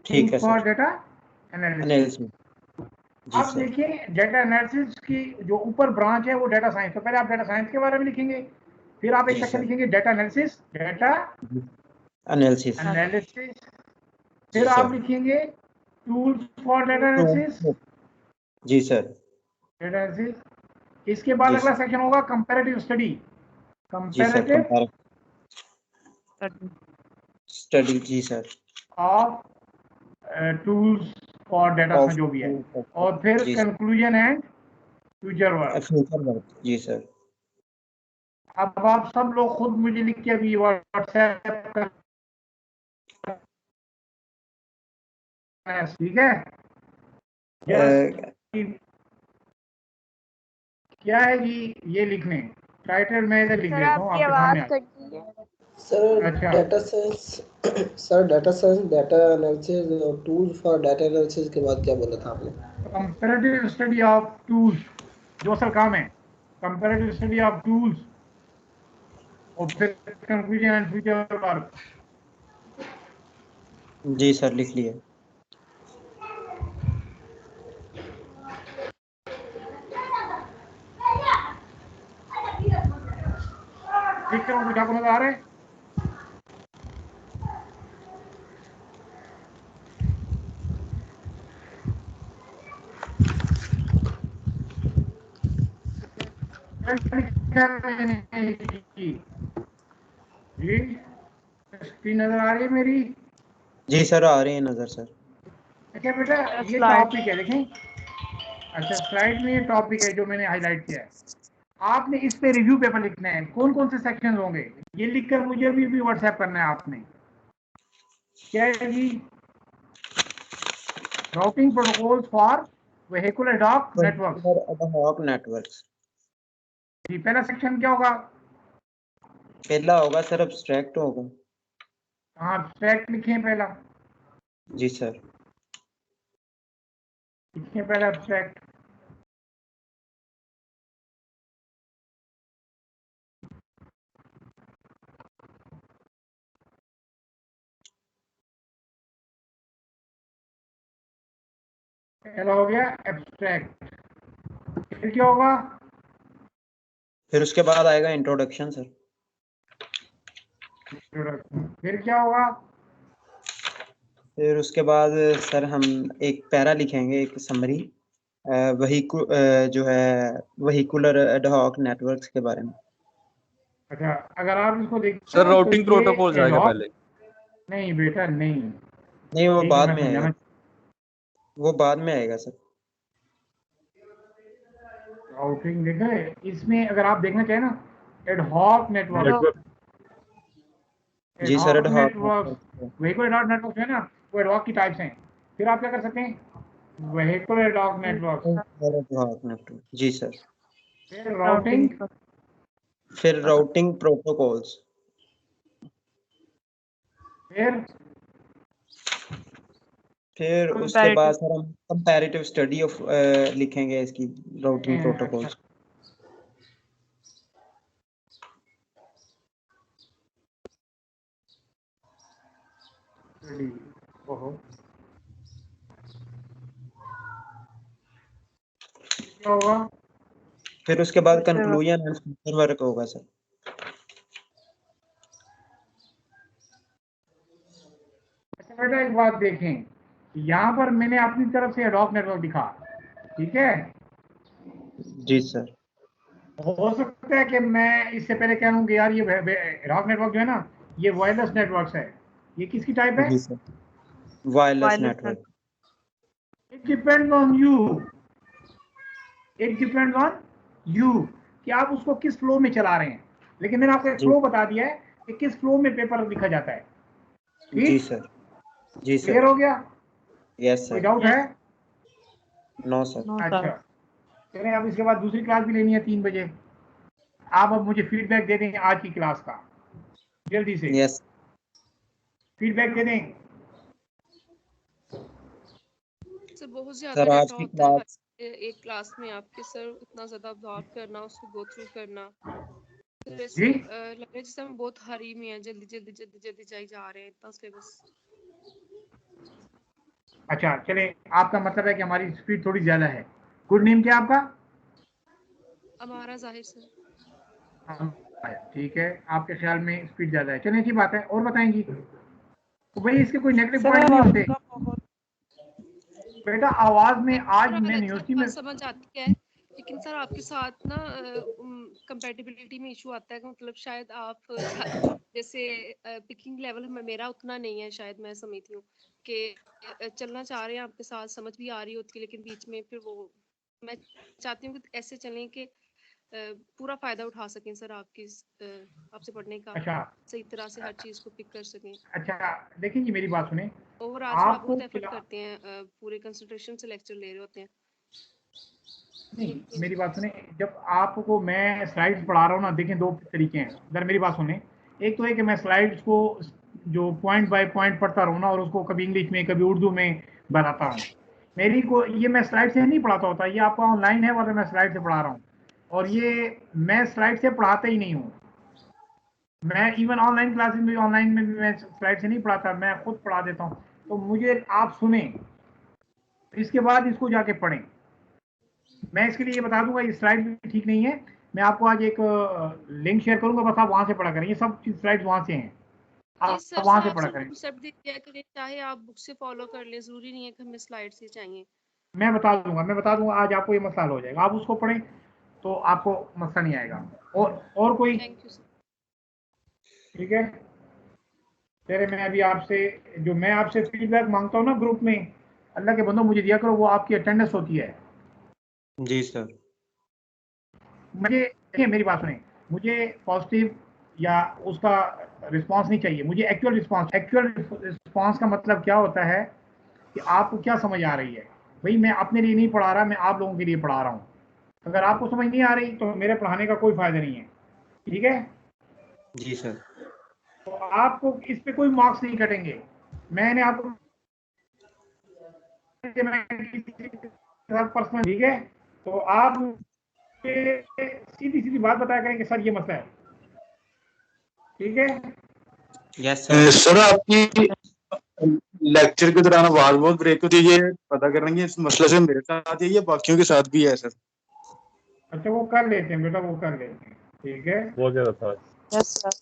ठीक है for sir. Data analysis. Analysis. जी अब सर। देखिए डेटा एनालिसिस की जो ऊपर ब्रांच है वो डेटा साइंस। तो पहले आप डेटा साइंस के बारे में लिखेंगे, फिर आप एक जी सेक्शन सर। लिखेंगे data analysis, data analysis. Analysis, जी फिर आप सर। लिखेंगे टूल्स फॉर डेटा एनालिसिस, जी सर। Data analysis. इसके बाद जी अगला सर। सेक्शन होगा कंपैरेटिव स्टडी। जी सर कंपैरेटिव स्टडी। जी sir. Of tools for data of science जो भी है, जी और फिर sir. Conclusion and future work. Future work. जी सर। अब आप सब लोग खुद मुझे लिख के अभी व्हाट्सएप कर, ठीक है। क्या है जी, ये लिखने टाइटल मैं इधर लिख सर देता हूँ आपकी आपके आवाज सामने। कट रही है। सर अच्छा data science, sir data science, data analysis और टूल्स फॉर डेटा एनालिसिस के बाद क्या बोला था आपने? कंपैरेटिव स्टडी ऑफ टूल्स, जो असल काम है, कंपैरेटिव स्टडी ऑफ टूल्स, और फिर कंक्लूजन एंड फ्यूचर वर्क। जी सर लिख लिया। ठीक है, कुछ आपको नजर आ रहा है? जी स्क्रीन नजर आ रही है मेरी? जी सर आ रही है नजर सर। अच्छा बेटा ये टॉपिक है, देखें। अच्छा स्लाइड में ये टॉपिक है जो मैंने हाईलाइट किया है। आपने इस पे रिव्यू पेपर लिखना है। कौन कौन से सेक्शन होंगे ये लिखकर मुझे भी व्हाट्सएप करना है आपने। क्या है जी? Routing protocols for vehicle ad hoc networks. Ad hoc networks. जी पहला सेक्शन क्या होगा? पहला होगा सर एब्स्ट्रैक्ट होगा। हाँ एब्स्ट्रैक्ट लिखें पहला। जी सर। लिखें पहला एब्स्ट्रैक्ट। पहला हो गया एब्स्ट्रैक्ट। फिर क्या होगा? फिर उसके बाद आएगा इंट्रोडक्शन सर। फिर क्या होगा? फिर उसके बाद सर हम एक पैरा लिखेंगे, एक समरी जो है वहीकुलर एड हॉक नेटवर्क्स के बारे में। अच्छा अगर आप इसको देखते सर हैं तो राउटिंग ये प्रोटोकॉल जाएगा एडहॉक, पहले। नहीं बेटा नहीं, नहीं वो एक बाद मैं में आएगा। समझाना। वो बाद में आएगा सर। राउटिंग देखा है इसमें, अगर आप देखना चाहें ना, एडहॉक नेटवर्क, जी sir ad hoc ad hoc network, vehicle ad hoc network है ना, वो एडहॉक की टाइप्स हैं। फिर आप क्या कर सकते हैं? व्हीकल एडहॉक नेटवर्क, जी सर। फिर राउटिंग, फिर राउटिंग प्रोटोकॉल्स, फिर उसके बाद सर हम कंपैरेटिव स्टडी ऑफ लिखेंगे इसकी राउटिंग प्रोटोकॉल्स। ओहो, क्या होगा? फिर उसके बाद कंक्लूजन एंड फ्यूचर वर्क होगा सर। अच्छा बेटा एक बात देखें, यहाँ पर मैंने अपनी तरफ से एडॉक नेटवर्क दिखा, ठीक है। जी सर। हो सकता है कि मैं इससे पहले कह दूं कि यार ये एडॉक नेटवर्क जो है ना, ये वायरलेस नेटवर्क है। ये किसकी टाइप है? जी sir, wireless network. It depends on you, it depends on you कि आप उसको किस फ्लो में चला रहे हैं। लेकिन मैंने आपको एक फ्लो बता दिया है कि किस फ्लो में पेपर लिखा जाता है। जी सर, जी सर। क्लियर हो गया? यस कोई सर। डाउट है? No sir. अच्छा, चलें अब इसके बाद दूसरी क्लास भी लेनी है 3 बजे। आप अब मुझे फीडबैक दे दें आज की क्लास का, जल्दी से। यस। फीडबैक दे दें। सर बहुत सर ज्यादा आज डाटा की होता है क्लास एक क्लास में आपके, सर इतना ज्यादा अब्जॉर्व करना, उसको गो थ्रू करना, तो जी? जैसे लग रहा है जैसे हम बहुत हरी में हैं, जल्दी जल्दी जल्दी जल्दी जाई जा रहे हैं, इतना सिलेबस। अच्छा चले, आपका मतलब है कि हमारी स्पीड थोड़ी ज्यादा है। गुड नेम क्या आपका? हमारा जाहिर सर। ठीक है, आपके ख्याल में स्पीड ज्यादा है, चलिए अच्छी बात है। और बताएंगी तो भाई इसके कोई नेगेटिव सर पॉइंट नहीं होते आपका बहुत बेटा। आवाज में आज मैं अलग यूनिवर्सिटी में बात समझ आती है, लेकिन सर आपके साथ ना कंपैटिबिलिटी में इशू आता है कि मतलब शायद आप जैसे पिकिंग लेवल में मेरा उतना नहीं है, शायद मैं समझती हूँ कि चलना चाह रहे हैं आपके साथ, समझ भी आ रही होती है, लेकिन बीच में फिर वो मैं चाहती हूँ कि ऐसे चलें कि पूरा फायदा उठा सकें सर आपकी आपसे पढ़ने का, अच्छा सही तरह से हर चीज को पिक कर सकें। अच्छा देखिए जी, मेरी बात सुने। ओवरऑल सर आप आपको बहुत एफर्ट करते हैं, पूरे कंसंट्रेशन से लेक्चर ले रहे होते हैं। नहीं, मेरी बात सुने, जब आपको मैं स्लाइड्स पढ़ा रहा हूँ ना, देखें 2 तरीके हैं। अगर मेरी बात सुने, एक तो है कि मैं स्लाइड्स को जो पॉइंट बाय पॉइंट पढ़ता रहूँ ना, और उसको कभी इंग्लिश में कभी उर्दू में बताता हूँ। मेरी को ये मैं स्लाइड से नहीं पढ़ाता होता, ये आपका ऑनलाइन है मतलब मैं स्लाइड से पढ़ा रहा हूँ। और ये मैं स्लाइड से पढ़ाता ही नहीं हूँ। मैं इवन ऑनलाइन क्लासेस में, ऑनलाइन में भी मैं स्लाइड से नहीं पढ़ाता, मैं खुद पढ़ा देता हूँ। तो मुझे आप सुने, इसके बाद इसको जाके पढ़ें। मैं इसके लिए ये बता दूंगा, ये स्लाइड भी ठीक नहीं है। मैं आपको आज एक लिंक शेयर करूंगा, बस आप वहां से पढ़ा करें। ये सब स्लाइड्स वहां से हैं, जी आप सर, वहां सर से आप पढ़ा सिर्फ करें। कॉन्सेप्ट दे दिया करें, चाहे आप बुक से फॉलो कर लें, जरूरी नहीं है कि हमें स्लाइड से चाहिए। मैं बता दूंगा आज आपको ये मसला हल हो जाएगा। आप उसको पढ़ें तो आपको मसला नहीं आएगा। और कोई? Thank you sir. ठीक है, चलिए मैं अभी आपसे, जो मैं आपसे फीडबैक मांगता हूँ ना ग्रुप में, अल्लाह के बंदों मुझे दिया करो, वो आपकी अटेंडेंस होती है। जी सर। मुझे देखिए, मेरी बात सुने, मुझे पॉजिटिव या उसका रिस्पांस नहीं चाहिए, मुझे एक्चुअल रिस्पांस। एक्चुअल रिस्पांस का मतलब क्या होता है कि आपको क्या समझ आ रही है। भाई मैं अपने लिए नहीं पढ़ा रहा, मैं आप लोगों के लिए पढ़ा रहा हूँ। अगर आपको समझ नहीं आ रही तो मेरे पढ़ाने का कोई फायदा नहीं है, ठीक है। जी सर। तो आपको इस पे कोई मार्क्स नहीं कटेंगे। मैंने आपको पर्सनल, ठीक है, तो आप सीधी सीधी बात बताया करें कि सर ये मसला है, ठीक है। Yes sir. सर आपकी लेक्चर के दौरान आवाज बहुत ब्रेक होती है, ये पता करना कि इस मसले से मेरे साथ है या बाकियों के साथ भी है सर? अच्छा वो कर लेते हैं बेटा, वो कर लेते हैं, ठीक है। बहुत ज्यादा था। Yes sir.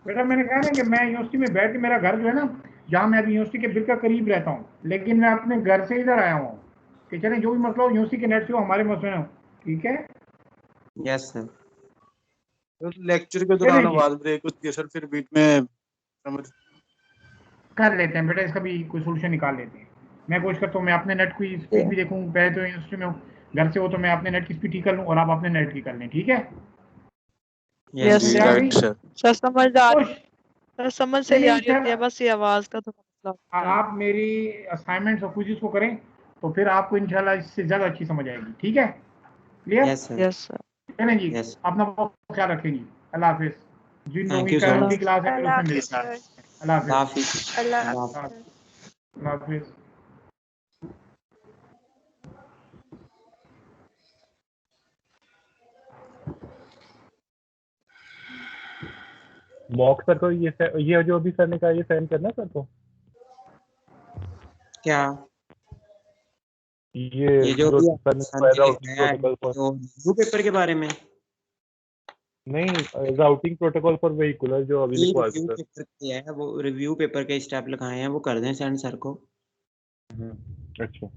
बेटा मैंने कहा ना कि मैं यूनिवर्सिटी में बैठ के, मेरा घर जो है ना, जहाँ मैं अभी यूनिवर्सिटी के बिल्कुल करीब रहता हूँ, लेकिन मैं अपने घर से इधर आया हूँ कि चलें जो भी मसला हो यूनिवर्सिटी के नेट से हो, हमारे मसले हो, ठीक है। Yes sir. लेक्चर के चलें दौरान जी, आवाज ब्रेक होती है सर, फिर बीच में समझ। कर लेते हैं बेटा, इसका भी कोई सोल्यूशन निकाल लेते हैं। मैं कोशिश करता हूँ, मैं अपने नेट की स्पीड भी देखूँ। पहले तो यूनिवर्सिटी में हूँ, घर से हो तो मैं अपने नेट की स्पीड ठीक कर लूँ और आप अपने नेट की कर लें, ठीक है। यस जी समझ आ गई? सर। सर समझ आ रही, सर समझ सही आ चलिए रही होती है, बस ये आवाज का थोड़ा मसला होता है। आप मेरी असाइनमेंट्स और क्विज़ेस को करें तो फिर आपको इंशाल्लाह इससे ज़्यादा अच्छी समझ आएगी, ठीक है। Clear? Yes sir. Yes sir. चलें जी, यस। अपना बहुत ख्याल रखेंगी। अल्लाह हाफिज़। जिन लोगों थैंक की यू कल सर। की क्लास है फिर अल्लाह उसमें हाफिज मिलता सर। है। अल्लाह हाफिज़। हाफिज। अल्लाह अल्लाह हाफिज। अल्लाह हाफिज़। मॉक सर को ये जो अभी सर ने कहा ये सेंड करना सर को। क्या ये जो जो भी सर ने सर ने राउटिंग लिखा है प्रोटोकॉल तो रिव्यू पेपर के बारे में नहीं, राउटिंग प्रोटोकॉल फॉर व्हीकुलर जो अभी लिखवा रिव्यू सर। पेपर किया है, वो रिव्यू पेपर के स्टेप लिखाए हैं, वो कर दें सेंड सर को। अच्छा